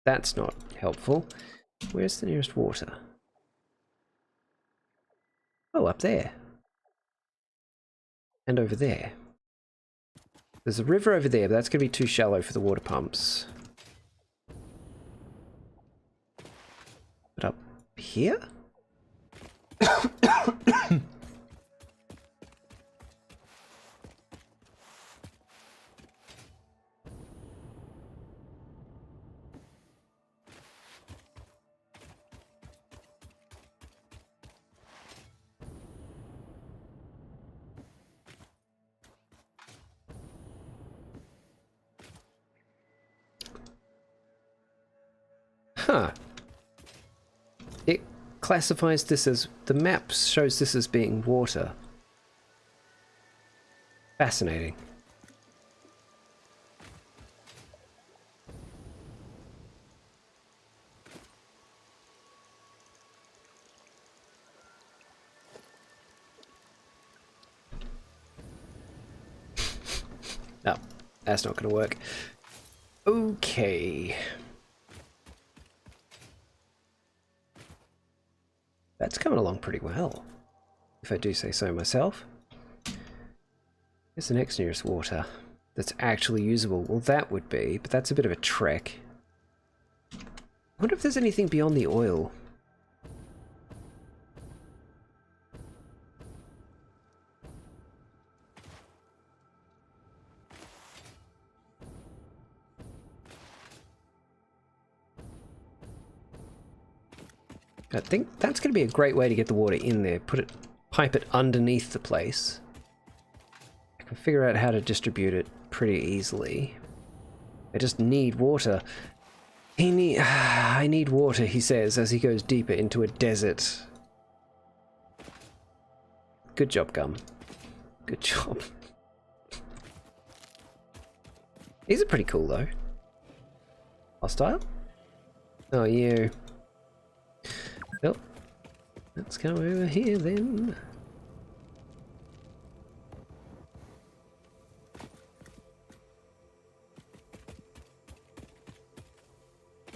That's not helpful. Where's the nearest water? Oh, up there. And over there. There's a river over there, but that's going to be too shallow for the water pumps. But up here? Huh. It classifies this as... the map shows this as being water. Fascinating. No, that's not going to work. Okay. That's coming along pretty well, if I do say so myself. Here's the next nearest water that's actually usable. Well, that would be, but that's a bit of a trek. I wonder if there's anything beyond the oil. I think that's going to be a great way to get the water in there. Pipe it underneath the place. I can figure out how to distribute it pretty easily. I just need water. I need water, he says, as he goes deeper into a desert. Good job, Gum. Good job. These are pretty cool, though. Hostile? Oh, you. Well, let's go over here then.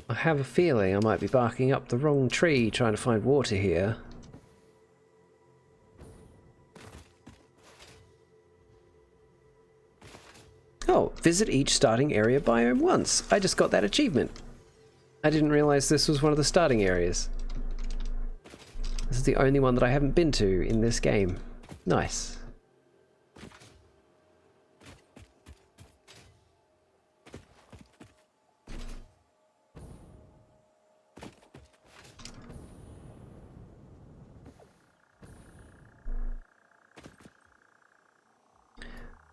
I have a feeling I might be barking up the wrong tree trying to find water here. Oh, visit each starting area biome once. I just got that achievement. I didn't realize this was one of the starting areas. This is the only one that I haven't been to in this game. Nice.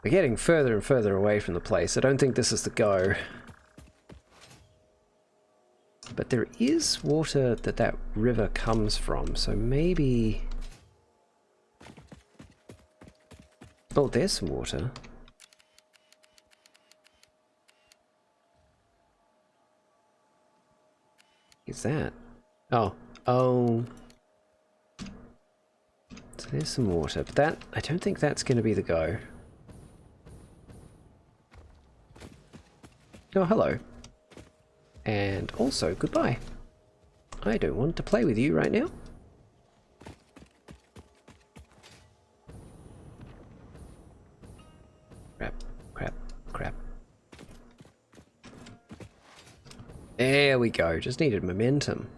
We're getting further and further away from the place. I don't think this is the go. But there is water that river comes from, so maybe... Oh, there's some water. What's that? Oh. So there's some water, but I don't think that's going to be the go. Oh, hello. And also, goodbye. I don't want to play with you right now. Crap, crap, crap. There we go. Just needed momentum.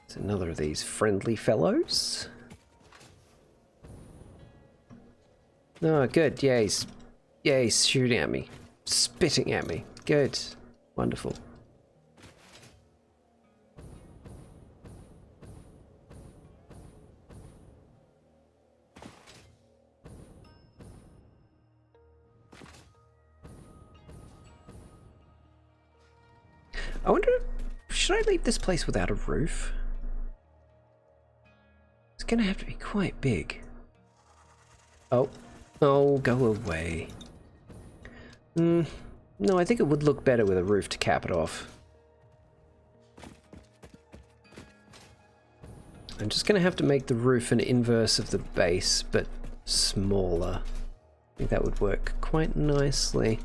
It's another of these friendly fellows. Oh, good. Yeah, he's shooting at me. Spitting at me. Good. Wonderful. I wonder, should I leave this place without a roof? It's gonna have to be quite big. Oh. Oh, go away. No, I think it would look better with a roof to cap it off. I'm just gonna have to make the roof an inverse of the base, but smaller. I think that would work quite nicely.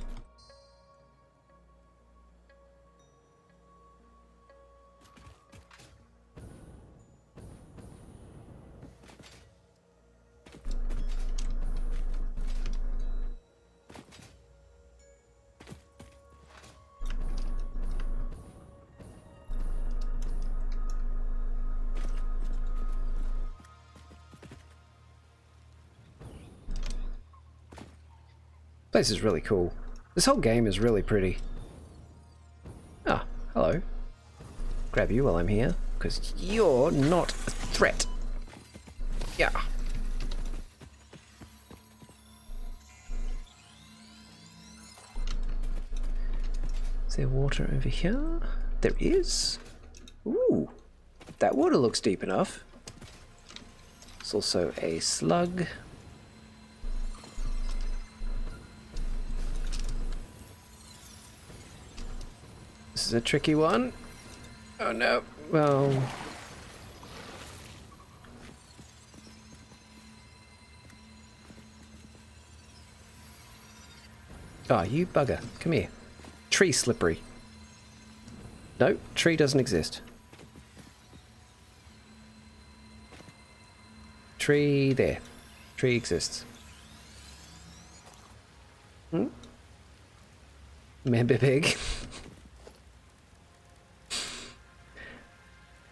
Place is really cool. This whole game is really pretty. Ah, hello. Grab you while I'm here, because you're not a threat. Yeah. Is there water over here? There is. Ooh, that water looks deep enough. There's also a slug. This is a tricky one. Oh no. Well. Ah, you bugger. Come here. Tree slippery. No, tree doesn't exist. Tree there. Tree exists. Hmm? Member pig.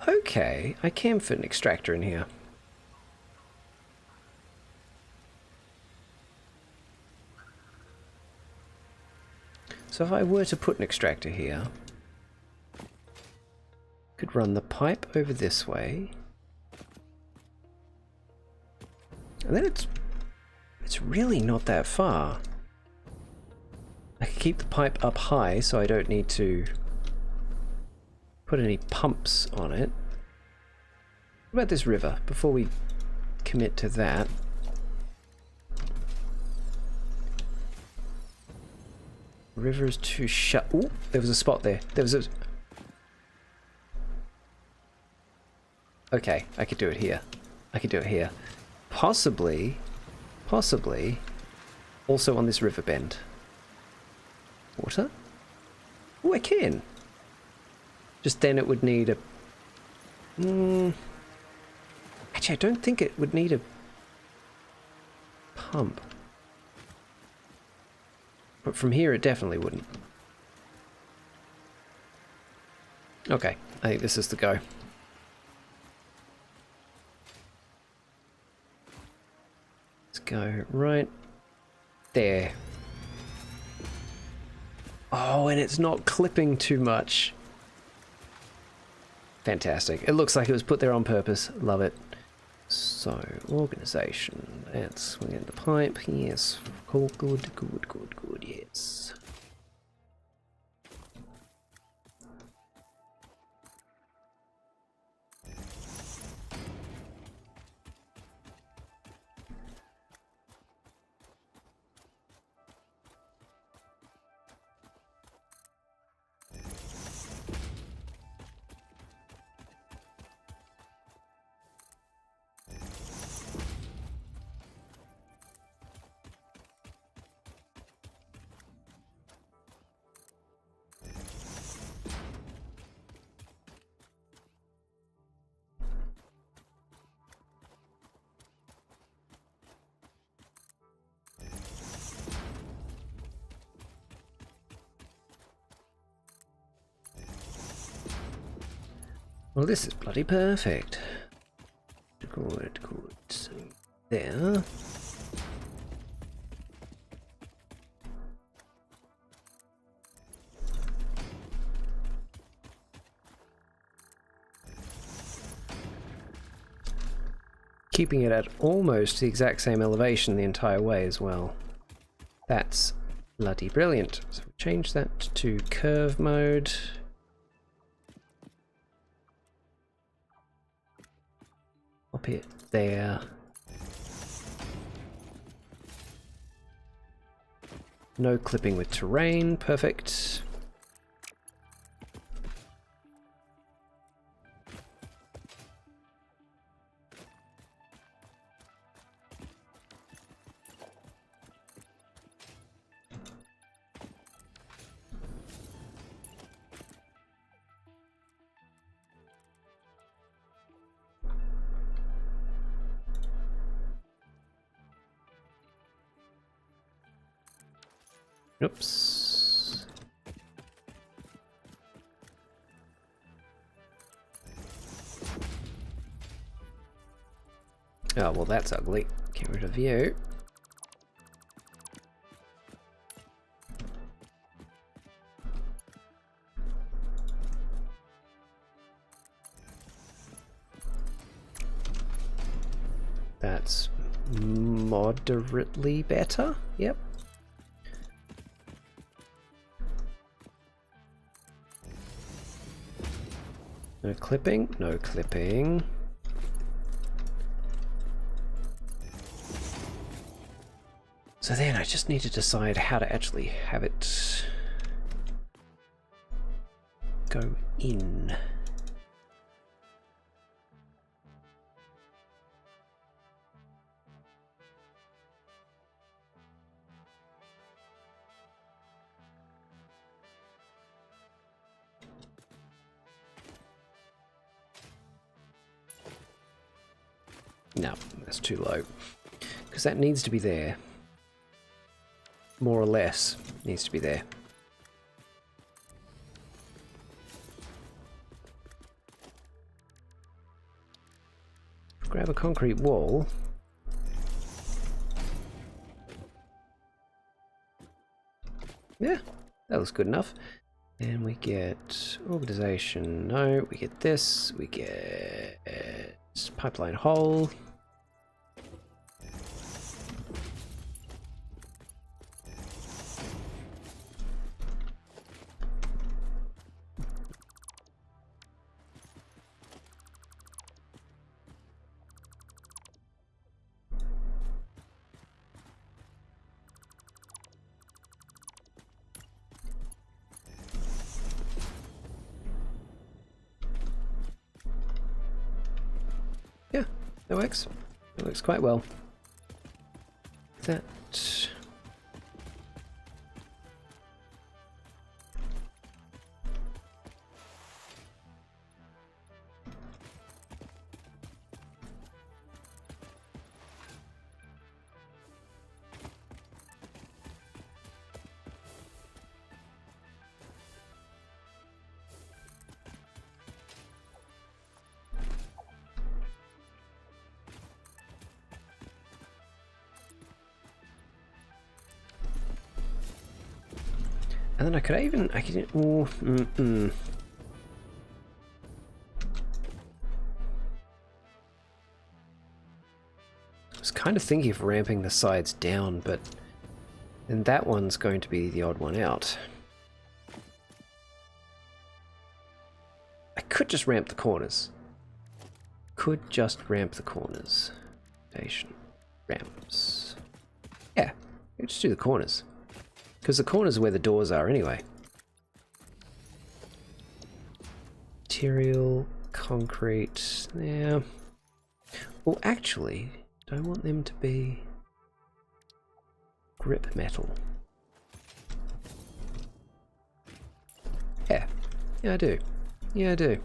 Okay, I can fit an extractor in here. So if I were to put an extractor here, could run the pipe over this way. And then it's really not that far. I could keep the pipe up high so I don't need to put any pumps on it. What about this river before we commit to that? River is too shut. Ooh, there was a spot there. There was a... Okay, I could do it here. I could do it here. Possibly also on this river bend. Water? Oh, I can. Just then it would need a... Actually, I don't think it would need a pump. But from here it definitely wouldn't. Okay, I think this is the go. Let's go right there. Oh, and it's not clipping too much. Fantastic. It looks like it was put there on purpose. Love it. So, organization. Let's swing in the pipe. Yes. Cool. Good, yes. Well, this is bloody perfect. Good. So, there. keeping it at almost the exact same elevation the entire way as well. That's bloody brilliant. So change that to curve mode. Pop it there. No clipping with terrain, perfect. Oops. Oh, well, that's ugly. Get rid of you. That's moderately better. Yep. No clipping, no clipping. So then I just need to decide how to actually have it go in. No, that's too low. Because that needs to be there. More or less needs to be there. Grab a concrete wall. Yeah, that looks good enough. And we get organization. No, we get this. We get pipeline hole. Yeah, that works. That works quite well. That. And then I could. Oh, I was kind of thinking of ramping the sides down, but then that one's going to be the odd one out. I could just ramp the corners. Could just ramp the corners. Station. Ramps. Yeah, just do the corners. Because the corners are where the doors are anyway. Material, concrete, yeah. Well, actually, do I want them to be grip metal? Yeah. Yeah, I do. Yeah, I do.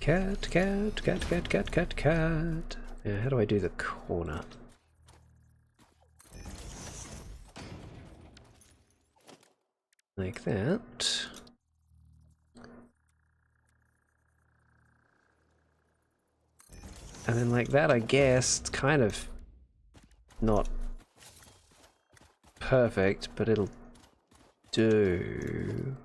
Cat, cat, cat, cat, cat, cat, cat. Yeah, how do I do the corner? Like that. And then like that, I guess. It's kind of not perfect, but it'll do.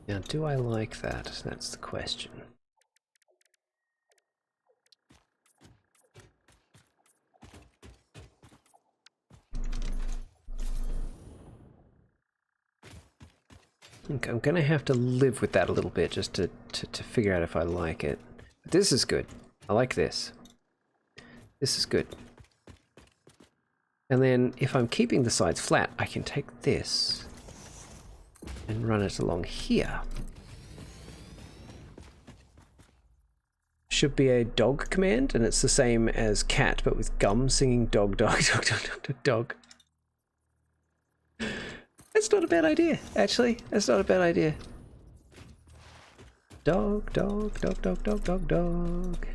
Now, do I like that? That's the question. I'm gonna have to live with that a little bit just to figure out if I like it. But this is good. I like this. This is good. And then if I'm keeping the sides flat, I can take this and run it along here. Should be a dog command, and it's the same as cat, but with gum singing dog, dog, dog, dog, dog, dog, dog. That's not a bad idea, actually. That's not a bad idea. Dog, dog, dog, dog, dog, dog, dog.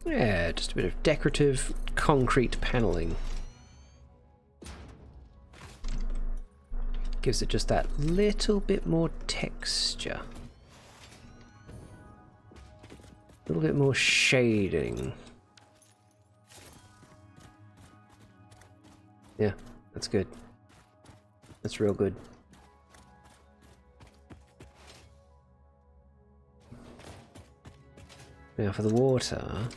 Yeah, just a bit of decorative concrete paneling. Gives it just that little bit more texture. A little bit more shading. Yeah, that's good. That's real good. Now for the water.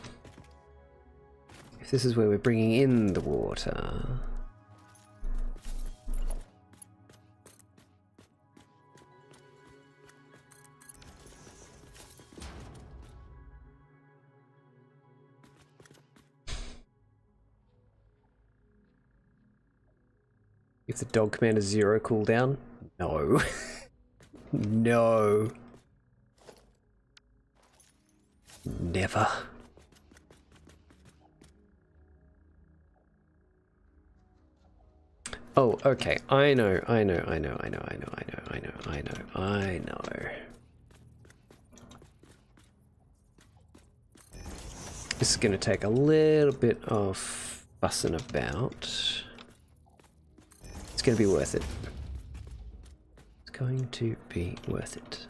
If this is where we're bringing in the water. If the dog command is 0 cooldown? No. No. Never. Oh, okay. I know. This is going to take a little bit of fussing about. It's going to be worth it. It's going to be worth it.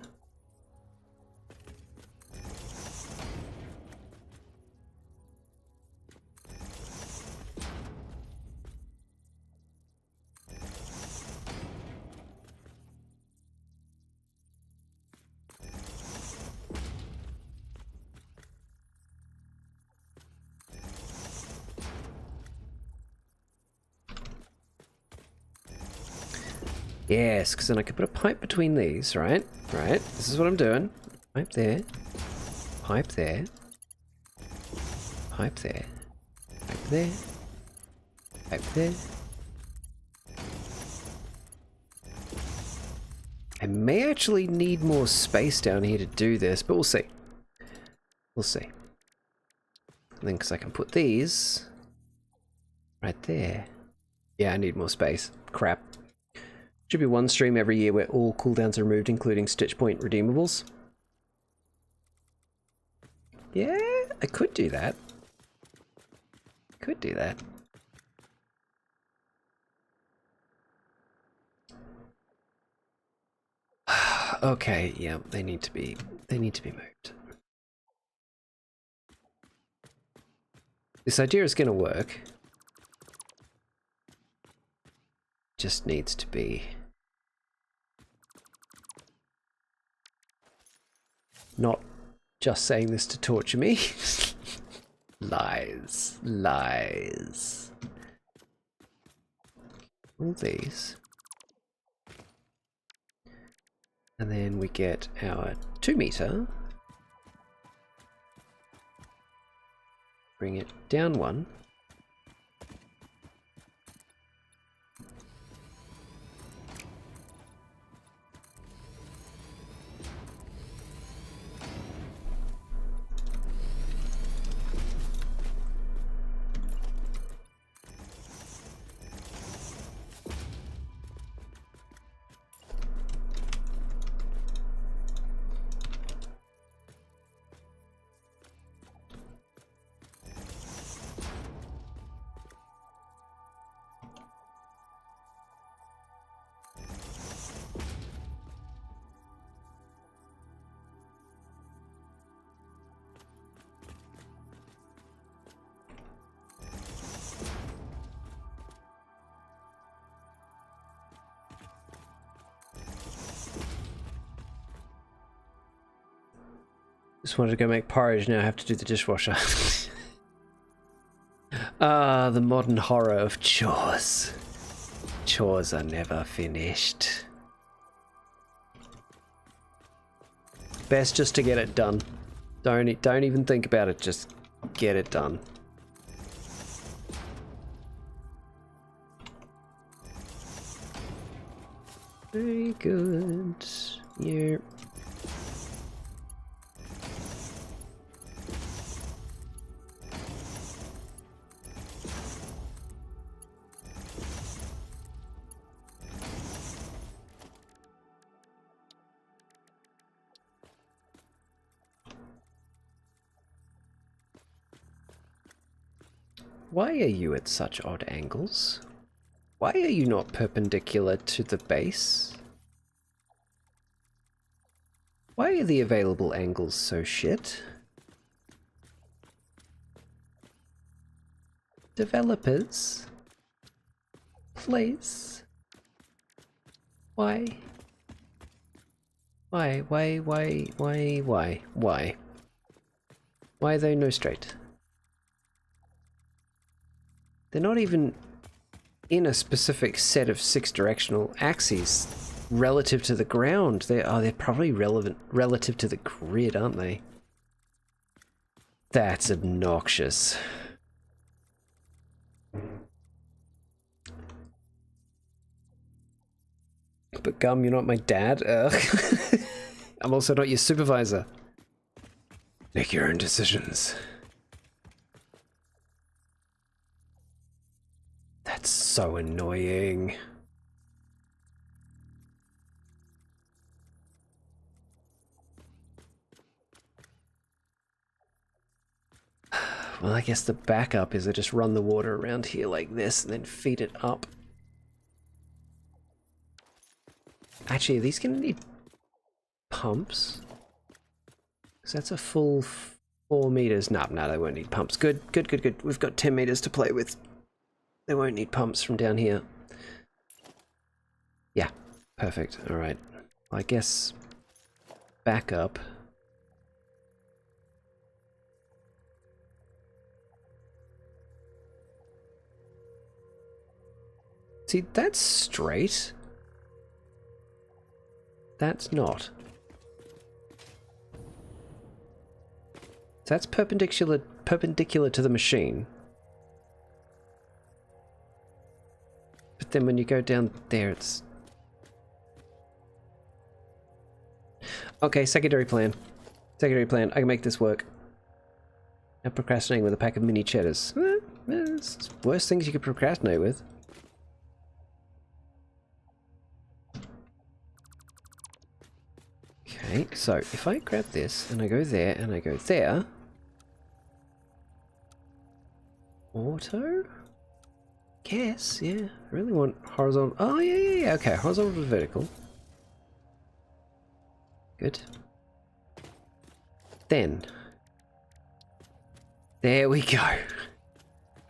Yes, because then I could put a pipe between these, right? Right, this is what I'm doing. Pipe there. Pipe there. Pipe there. Pipe there. Pipe there. I may actually need more space down here to do this, but we'll see. We'll see. And then, because I can put these right there. Yeah, I need more space. Crap. Should be one stream every year where all cooldowns are removed, including Stitch Point redeemables. Yeah, I could do that. Could do that. Okay, yeah, they need to be moved. This idea is going to work. Just needs to be not just saying this to torture me. Lies. Lies. All these. And then we get our 2 meter. Bring it down 1. Just wanted to go make porridge, now I have to do the dishwasher. Ah, the modern horror of chores. Chores are never finished. Best just to get it done. Don't even think about it, just get it done. Very good. Yeah. Why are you at such odd angles? Why are you not perpendicular to the base? Why are the available angles so shit? Developers? Please? Why? Why are they no straight? They're not even in a specific set of 6 directional axes relative to the ground. They're probably relative to the grid, aren't they? That's obnoxious. But Gum, you're not my dad. I'm also not your supervisor. Make your own decisions. That's so annoying. Well, I guess the backup is I just run the water around here like this and then feed it up. Actually, are these gonna need pumps? Because that's a full 4 meters. No, they won't need pumps. Good. We've got 10 meters to play with. They won't need pumps from down here. Yeah, perfect. Alright. I guess backup. See, that's straight. That's not. That's perpendicular to the machine. But then when you go down there, it's... Okay, secondary plan. Secondary plan. I can make this work. Not procrastinating with a pack of mini cheddars. It's worse things you could procrastinate with. Okay, so if I grab this and I go there and I go there... Auto? Guess, yeah. I really want horizontal... Oh, yeah. Okay, horizontal to vertical. Good. Then... There we go.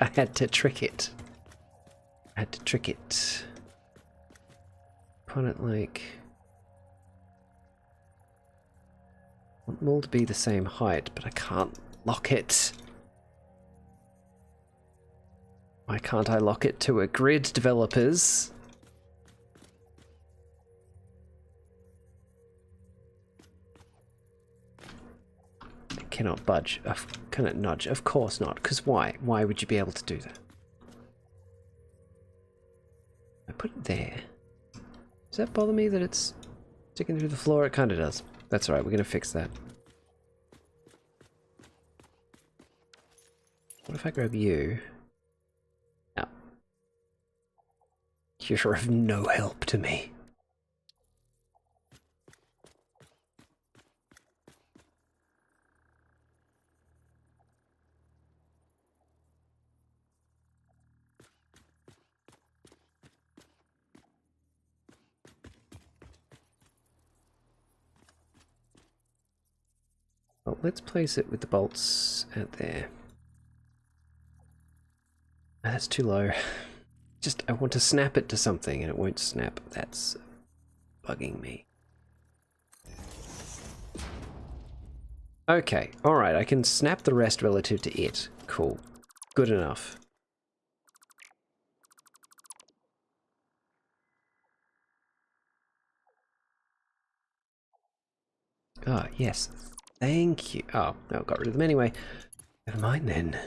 I had to trick it. Put it like... I want them all to be the same height, but I can't lock it. Why can't I lock it to a grid, developers? I cannot budge. Cannot nudge. Of course not. Because why? Why would you be able to do that? I put it there. Does that bother me that it's sticking through the floor? It kind of does. That's alright, we're going to fix that. What if I grab you? No. You're of no help to me. Well, let's place it with the bolts out there. That's too low. Just, I want to snap it to something and it won't snap. That's bugging me. Okay, alright, I can snap the rest relative to it. Cool. Good enough. Ah, yes. Thank you. Oh, no, got rid of them anyway. Never mind then.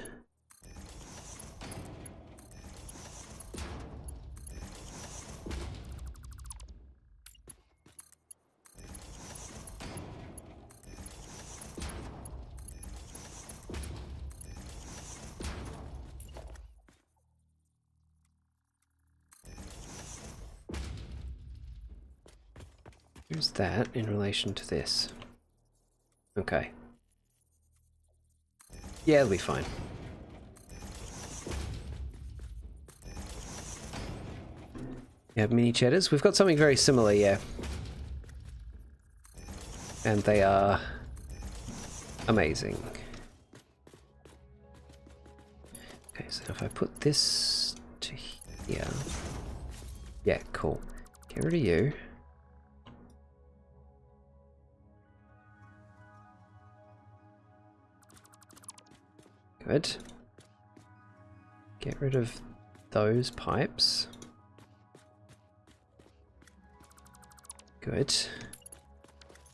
Who's that in relation to this? Okay. Yeah, it'll be fine. You have mini cheddars? We've got something very similar, yeah. And they are amazing. Okay, so if I put this to here... Yeah, cool. Get rid of you. Good. Get rid of those pipes. Good.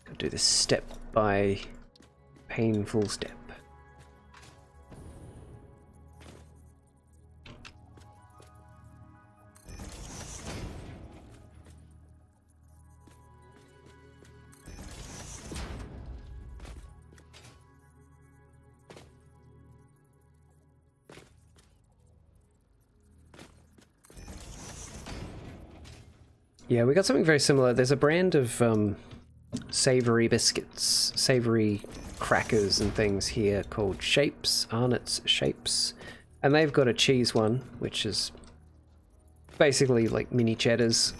I'll do this step by painful step. Yeah, we got something very similar. There's a brand of savory biscuits, savory crackers and things here called Shapes, Arnott's Shapes. And they've got a cheese one, which is basically like mini cheddars.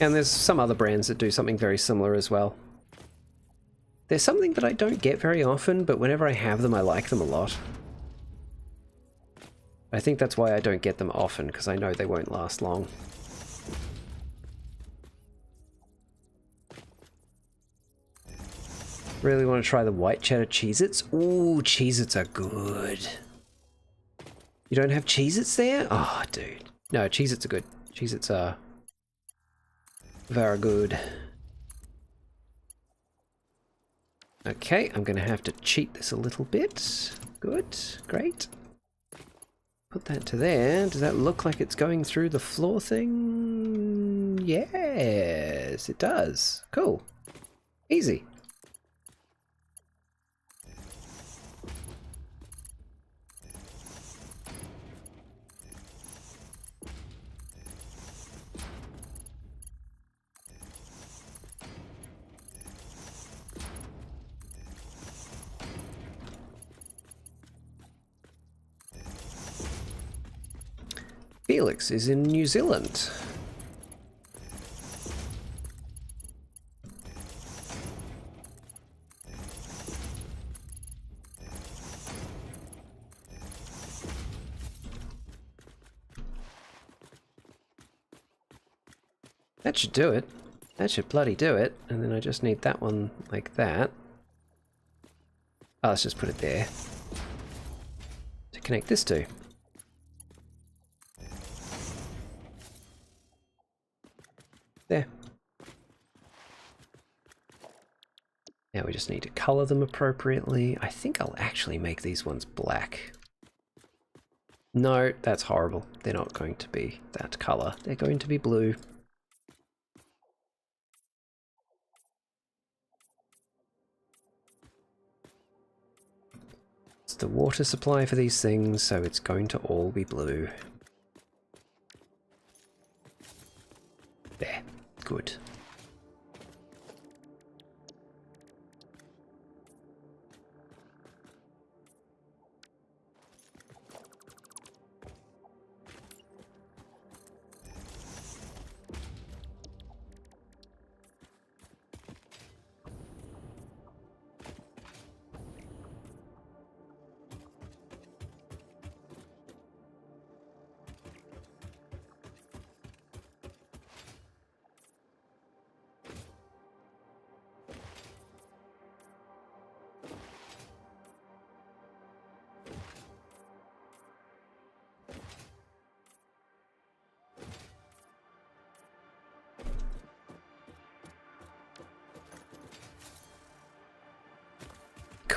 And there's some other brands that do something very similar as well. There's something that I don't get very often, but whenever I have them, I like them a lot. I think that's why I don't get them often, because I know they won't last long. Really want to try the white cheddar Cheez-Its? Ooh, Cheez-Its are good. You don't have Cheez-Its there? Oh, dude. No, Cheez-Its are good. Cheez-Its are very good. Okay, I'm going to have to cheat this a little bit. Good, great. Put that to there. Does that look like it's going through the floor thing? Yes, it does. Cool. Easy. Felix is in New Zealand. That should do it. That should bloody do it. And then I just need that one like that. Oh, let's just put it there to connect this to. There. Now we just need to color them appropriately. I think I'll actually make these ones black. No, that's horrible. They're not going to be that color. They're going to be blue. It's the water supply for these things, so it's going to all be blue. There. Good.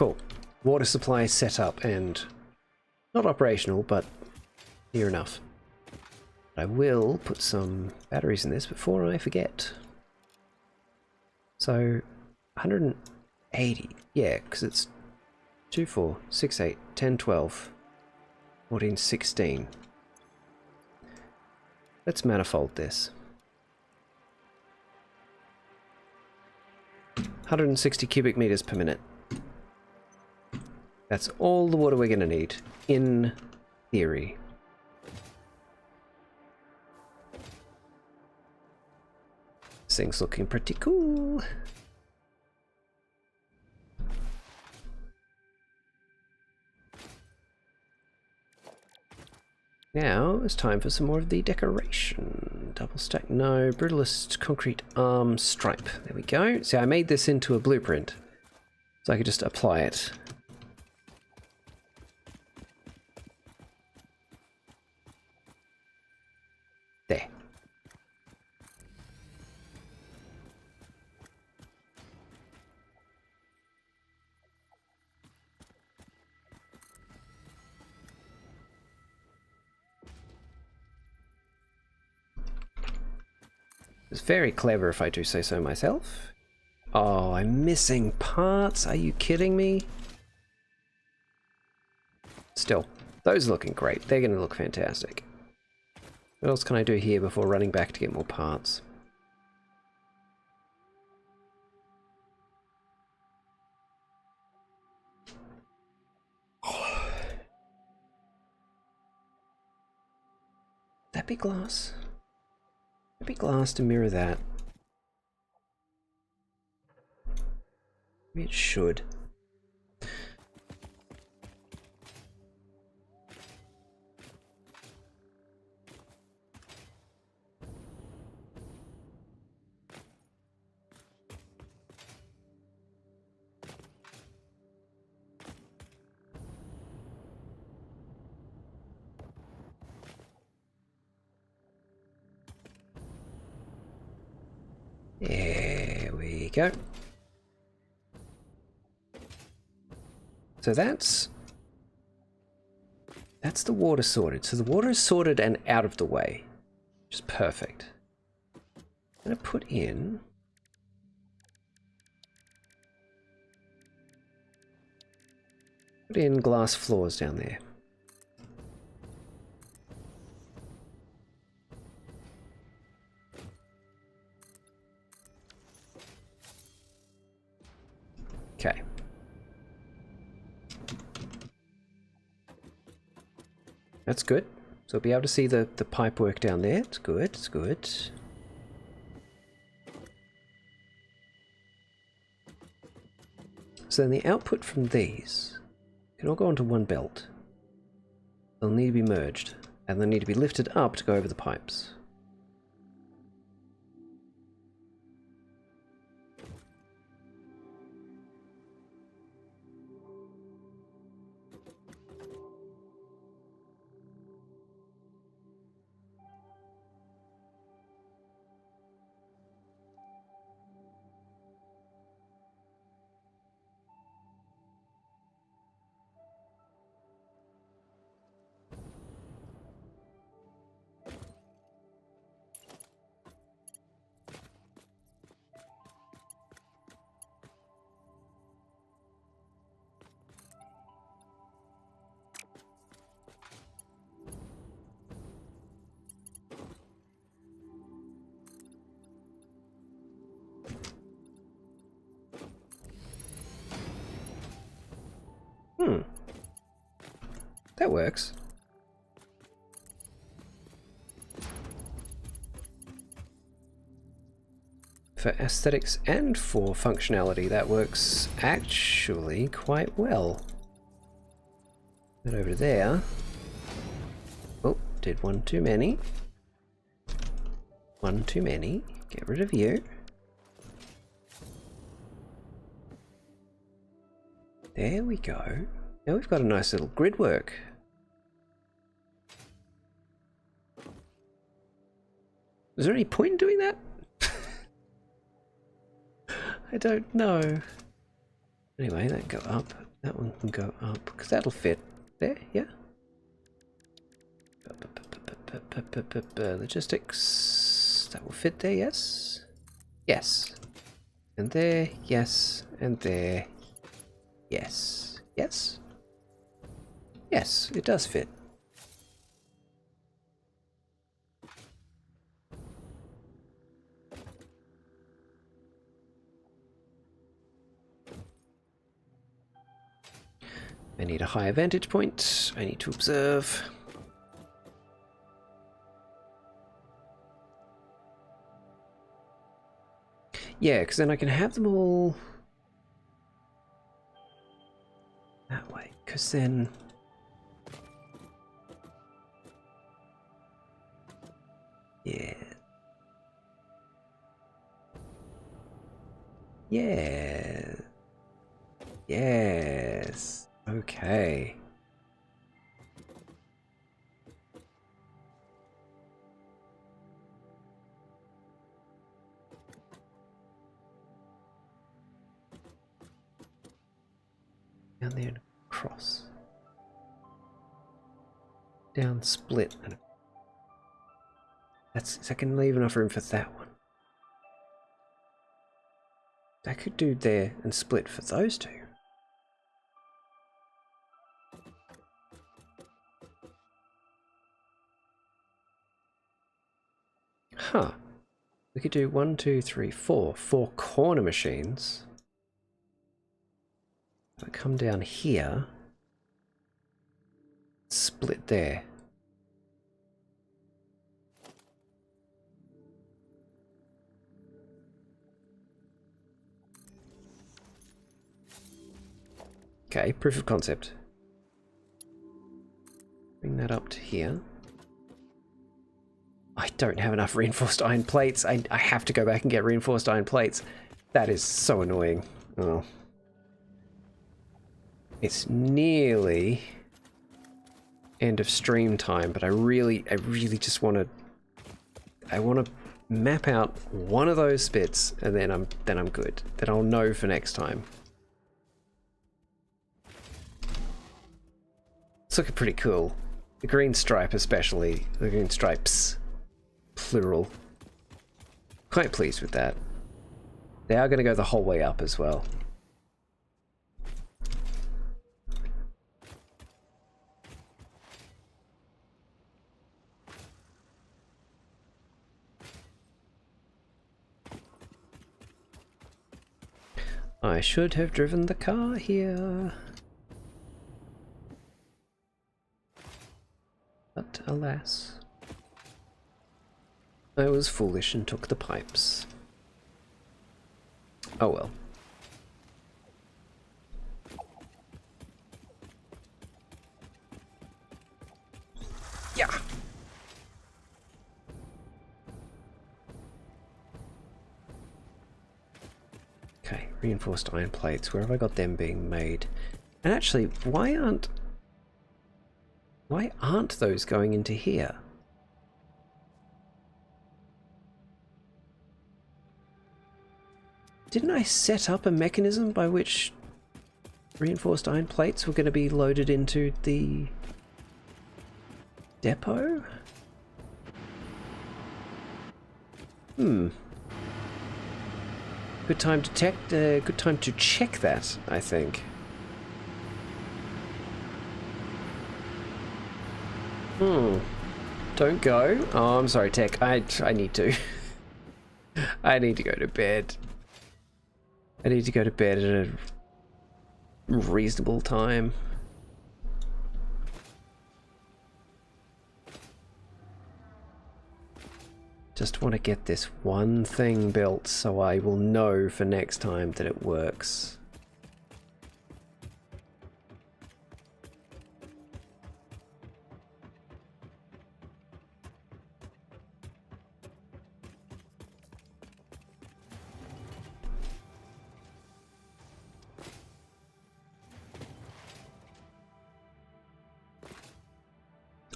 Cool. Water supply set up and not operational, but near enough. I will put some batteries in this before I forget. So 180, yeah, because it's 2, 4, 6, 8, 10, 12, 14, 16. Let's manifold this. 160 cubic meters per minute. That's all the water we're going to need, in theory. This thing's looking pretty cool. Now it's time for some more of the decoration. Double stack, no. Brutalist concrete arm stripe. There we go. See, I made this into a blueprint, so I could just apply it. There. It's very clever if I do say so myself. Oh, I'm missing parts. Are you kidding me? Still, those are looking great. They're going to look fantastic. What else can I do here before running back to get more parts? That be glass. That'd be glass to mirror that. Maybe it should. There we go. So that's the water sorted. So the water is sorted and out of the way, which is perfect. I'm gonna put in glass floors down there. Okay. That's good. So we'll be able to see the pipe work down there. It's good, it's good. So then the output from these can all go onto one belt. They'll need to be merged, and they'll need to be lifted up to go over the pipes. That works. For aesthetics and for functionality, that works actually quite well. Head over there. Oh, did one too many. One too many. Get rid of you. There we go. Now we've got a nice little grid work. Is there any point in doing that? I don't know. Anyway, that go up. That one can go up, because that'll fit there, yeah? Logistics, that will fit there, yes? Yes. And there, yes. And there, yes. Yes? Yes, it does fit. I need a higher vantage point. I need to observe. Yeah, because then I can have them all that way. Because then... Yeah. Yeah. Yes. Okay. Down there and across. Down, split, and that's I can leave enough room for that one. I could do there and split for those two. Huh. We could do 1, 2, 3, 4. 4 corner machines. If I come down here, split there. Okay, proof of concept. Bring that up to here. I don't have enough reinforced iron plates. I have to go back and get reinforced iron plates. That is so annoying. Oh. It's nearly end of stream time, but I really just want to... I want to map out one of those bits, and then I'm good. Then I'll know for next time. It's looking pretty cool. The green stripe especially. The green stripes. Plural. Quite pleased with that. They are going to go the whole way up as well. I should have driven the car here. But alas, I was foolish and took the pipes. Oh well. Yeah. Okay, reinforced iron plates. Where have I got them being made? And actually, why aren't those going into here? Didn't I set up a mechanism by which reinforced iron plates were going to be loaded into the depot? Good time to check that, I think. Don't go. Oh, I'm sorry, Tech. I need to. I need to go to bed. I need to go to bed at a reasonable time. Just want to get this one thing built so I will know for next time that it works.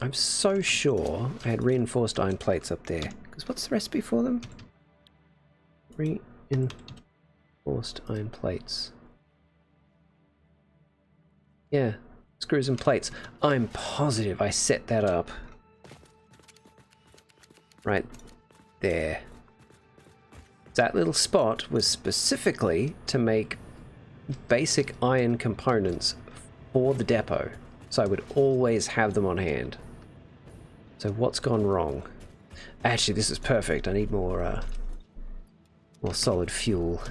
I'm so sure I had reinforced iron plates up there. Because what's the recipe for them? Reinforced iron plates. Yeah, screws and plates. I'm positive I set that up. Right there. That little spot was specifically to make basic iron components for the depot. So I would always have them on hand. So what's gone wrong? Actually, this is perfect. I need more solid fuel.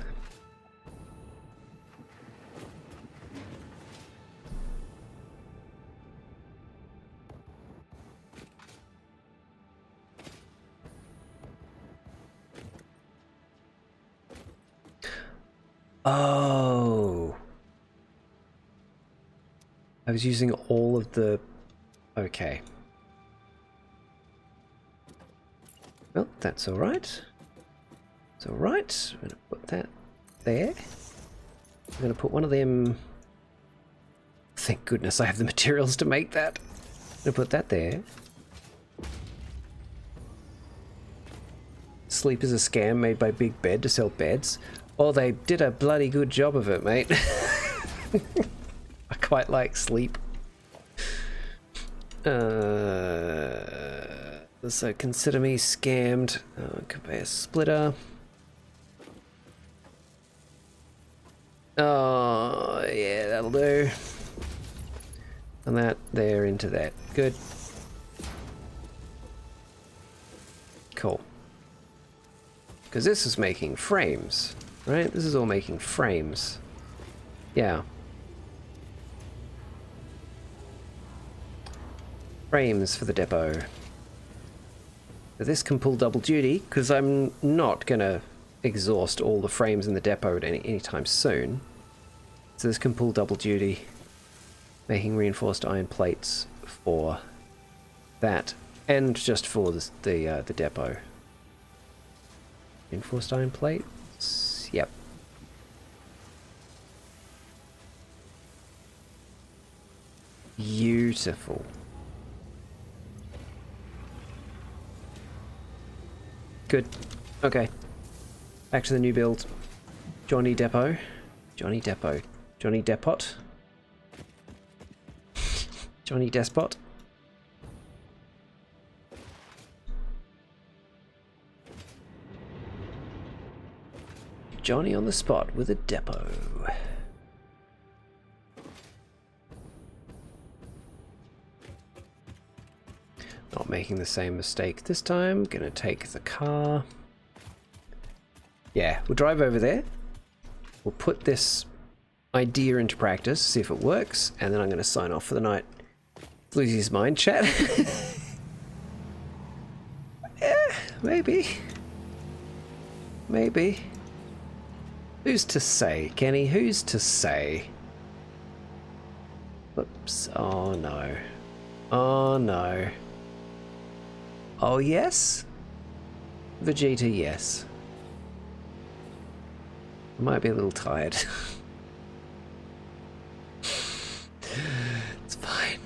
Oh. I was using all of the... Okay. Well, that's alright. It's alright. I'm going to put that there. I'm going to put one of them... Thank goodness I have the materials to make that. I'm going to put that there. Sleep is a scam made by Big Bed to sell beds. Oh, they did a bloody good job of it, mate. I quite like sleep. So consider me scammed. Conveyor splitter. Oh, yeah, that'll do. And that there into that. Good. Cool. Because this is making frames, right? This is all making frames. Yeah. Frames for the depot. So this can pull double duty, because I'm not going to exhaust all the frames in the depot at any time soon. So this can pull double duty, making reinforced iron plates for that, and just for the depot. Reinforced iron plates? Yep. Beautiful. Good. Okay. Back to the new build. Johnny Depot. Johnny Depot. Johnny Depot. Johnny Despot. Johnny on the spot with a depot. Not making the same mistake this time. Gonna take the car. Yeah, we'll drive over there. We'll put this idea into practice, see if it works, and then I'm gonna sign off for the night. Lose his mind, chat. Yeah, maybe. Maybe. Who's to say, Kenny? Who's to say? Whoops. Oh no. Oh no. Oh yes? Vegeta, yes. I might be a little tired. It's fine.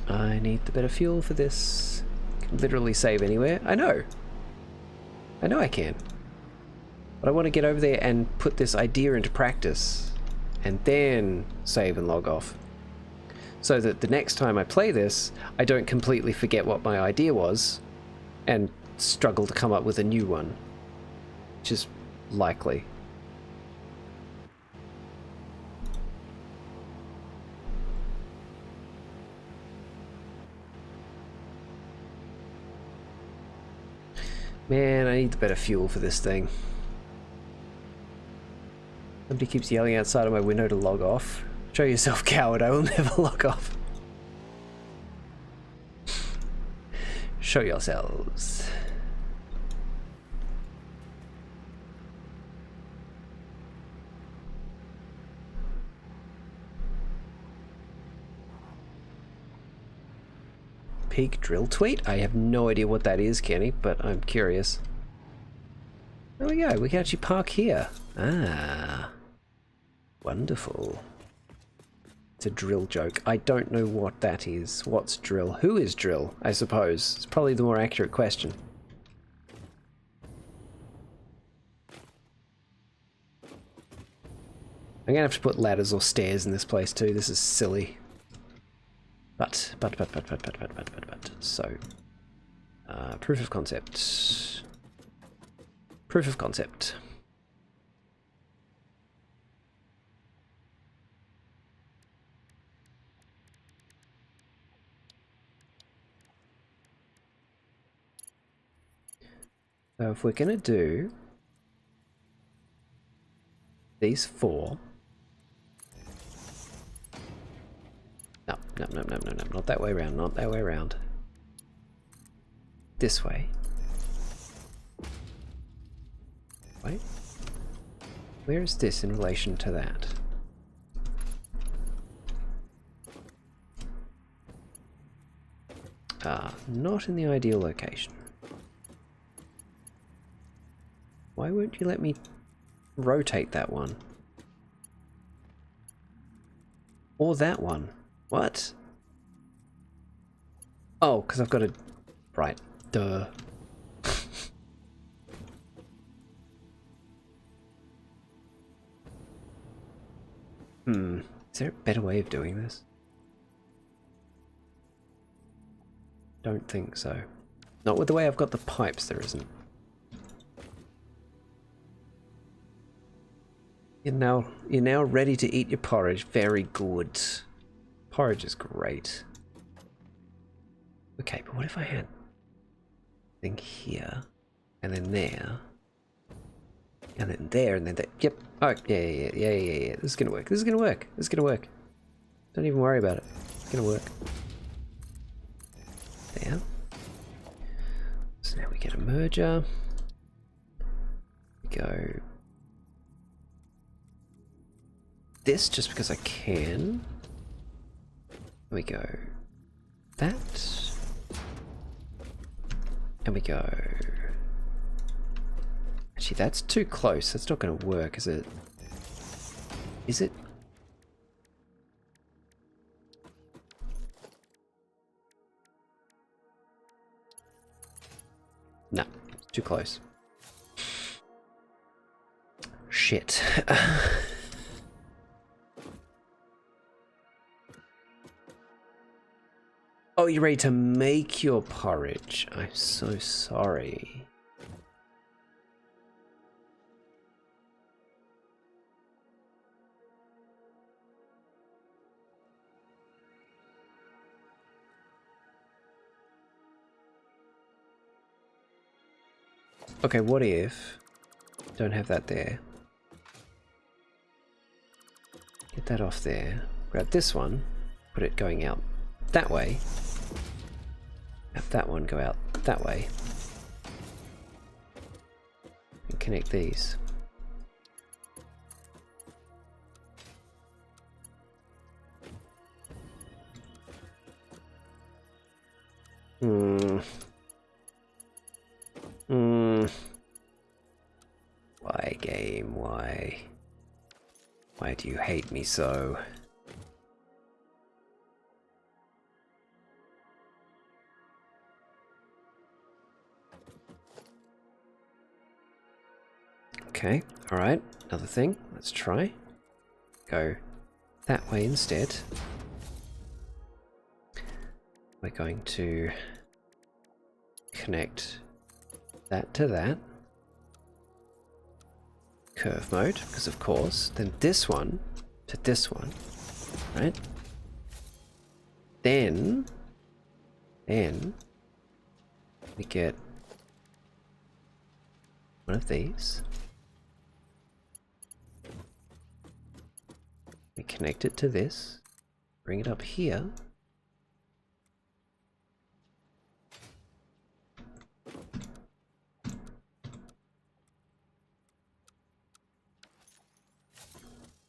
I need the bit of fuel for this. Can literally save anywhere. I know. I know I can. But I want to get over there and put this idea into practice. And then save and log off. So that the next time I play this, I don't completely forget what my idea was. And struggle to come up with a new one. Which is likely. Man, I need the better fuel for this thing. Somebody keeps yelling outside of my window to log off. Show yourself, coward. I will never log off. Show yourselves. Peak drill tweet? I have no idea what that is, Kenny, but I'm curious. There we go. We can actually park here. Ah. Wonderful. It's a drill joke. I don't know what that is. What's drill? Who is drill, I suppose? It's probably the more accurate question. I'm gonna have to put ladders or stairs in this place too. This is silly. But. So, proof of concept. Proof of concept. So if we're gonna do these 4. No, not that way around, not that way around. This way. Wait. Where is this in relation to that? Not in the ideal location. Why won't you let me rotate that one? Or that one? What? Oh, because I've got to... Right. Duh. Is there a better way of doing this? Don't think so. Not with the way I've got the pipes, there isn't. You're now ready to eat your porridge. Very good. Porridge is great. Okay, but what if I had thing here, and then there, and then there, and then there? Yep. Oh, yeah. This is gonna work. This is gonna work. This is gonna work. Don't even worry about it. It's gonna work. There. So now we get a merger. We go this just because I can. We go that. And we go... Actually, that's too close. That's not going to work, is it? Is it? No, it's too close. Shit. Oh, you're ready to make your porridge. I'm so sorry. Okay, what if... Don't have that there. Get that off there. Grab this one. Put it going out that way. Have that one go out that way. And connect these. Why, game? Why? Why do you hate me so? Okay, alright, another thing, let's try. Go that way instead. We're going to connect that to that. Curve mode, because of course. Then this one to this one, right? Then we get one of these. We connect it to this, bring it up here.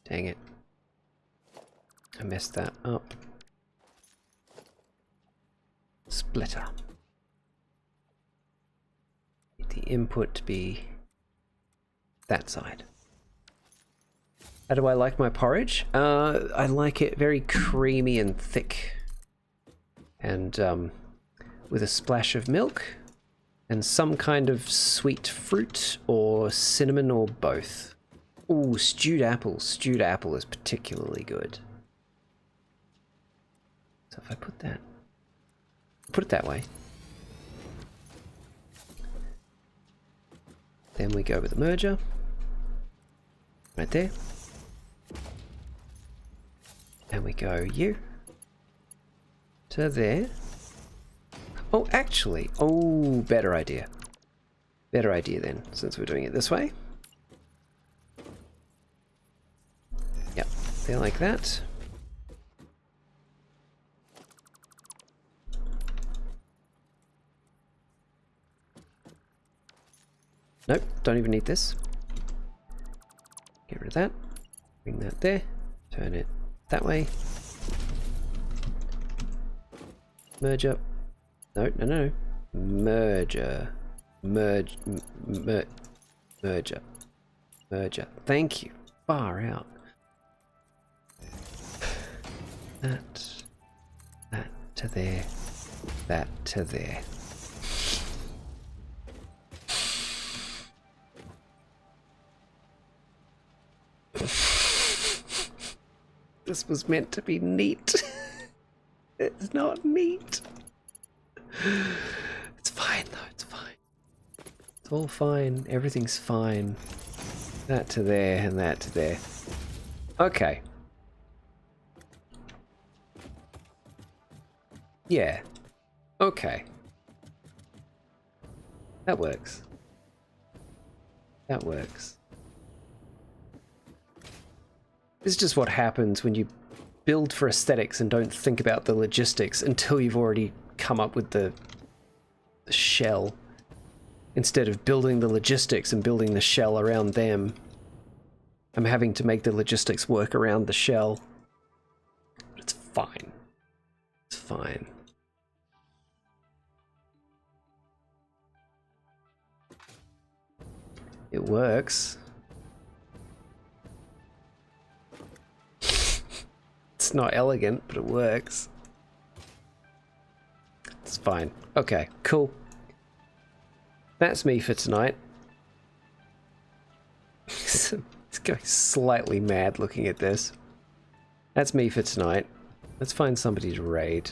Dang it. I messed that up. Splitter. Need the input to be that side. How do I like my porridge? I like it very creamy and thick. And with a splash of milk and some kind of sweet fruit or cinnamon or both. Ooh, stewed apple. Stewed apple is particularly good. So if I put it that way. Then we go with the merger. Right there. And we go you to there. Oh, actually, oh, better idea. Better idea then, since we're doing it this way. Yep, there like that. Nope, don't even need this. Get rid of that. Bring that there. Turn it that way. Merger. No, no, no. Merger. Merger. Merger. Thank you. Far out. That to there. That to there. This was meant to be neat. It's not neat. It's fine though, it's fine. It's all fine. Everything's fine. That to there and that to there. Okay. Yeah. Okay. That works. That works. This is just what happens when you build for aesthetics and don't think about the logistics until you've already come up with the shell. Instead of building the logistics and building the shell around them, I'm having to make the logistics work around the shell. But it's fine. It's fine. It works. It's not elegant, but it works. It's fine. Okay, cool. That's me for tonight. It's going slightly mad looking at this. That's me for tonight. Let's find somebody to raid.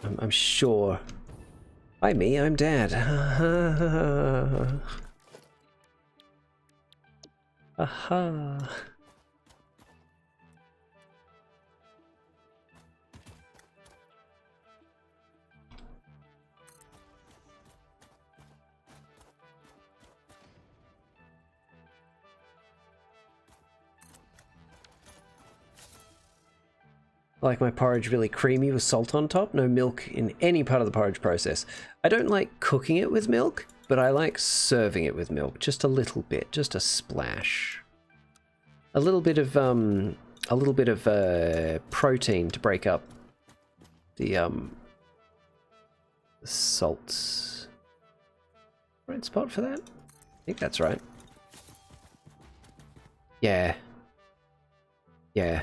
I'm sure. Hi me, I'm Dad. Aha. I like my porridge really creamy with salt on top, no milk in any part of the porridge process. I don't like cooking it with milk, but I like serving it with milk, just a little bit, just a splash. A little bit of protein to break up the salts. Right spot for that? I think that's right. Yeah. Yeah.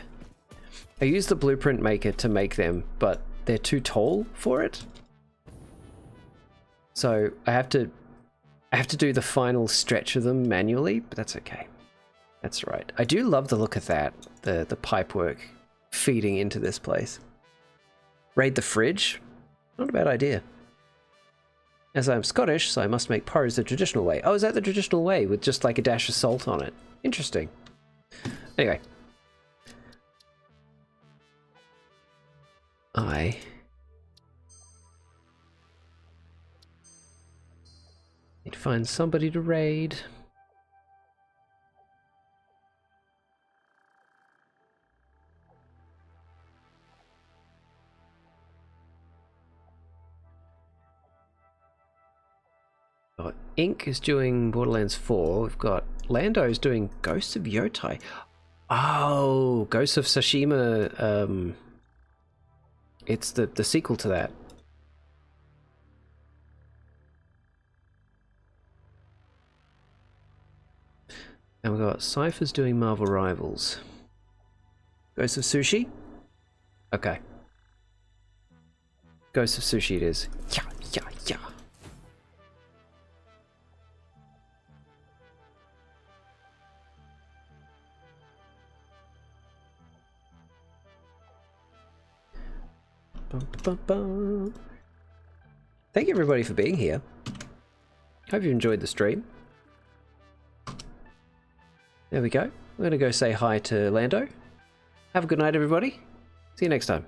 I use the blueprint maker to make them, but they're too tall for it. So I have to do the final stretch of them manually, but that's okay. That's right. I do love the look of that, the pipework feeding into this place. Raid the fridge? Not a bad idea. As I'm Scottish, so I must make porridge the traditional way. Oh, is that the traditional way, with just like a dash of salt on it? Interesting. Anyway. I need to find somebody to raid. Oh, Ink is doing Borderlands 4. We've got Lando's doing Ghosts of Yotai. Oh, Ghosts of Tsushima. It's the sequel to that. And we've got Cypher's doing Marvel Rivals. Ghosts of Sushi? Okay. Ghosts of Sushi it is. Yeah, yeah, yeah. Bum, bum, bum. Thank you everybody for being here. Hope you enjoyed the stream. There we go. I'm going to go say hi to Lando. Have a good night, everybody. See you next time.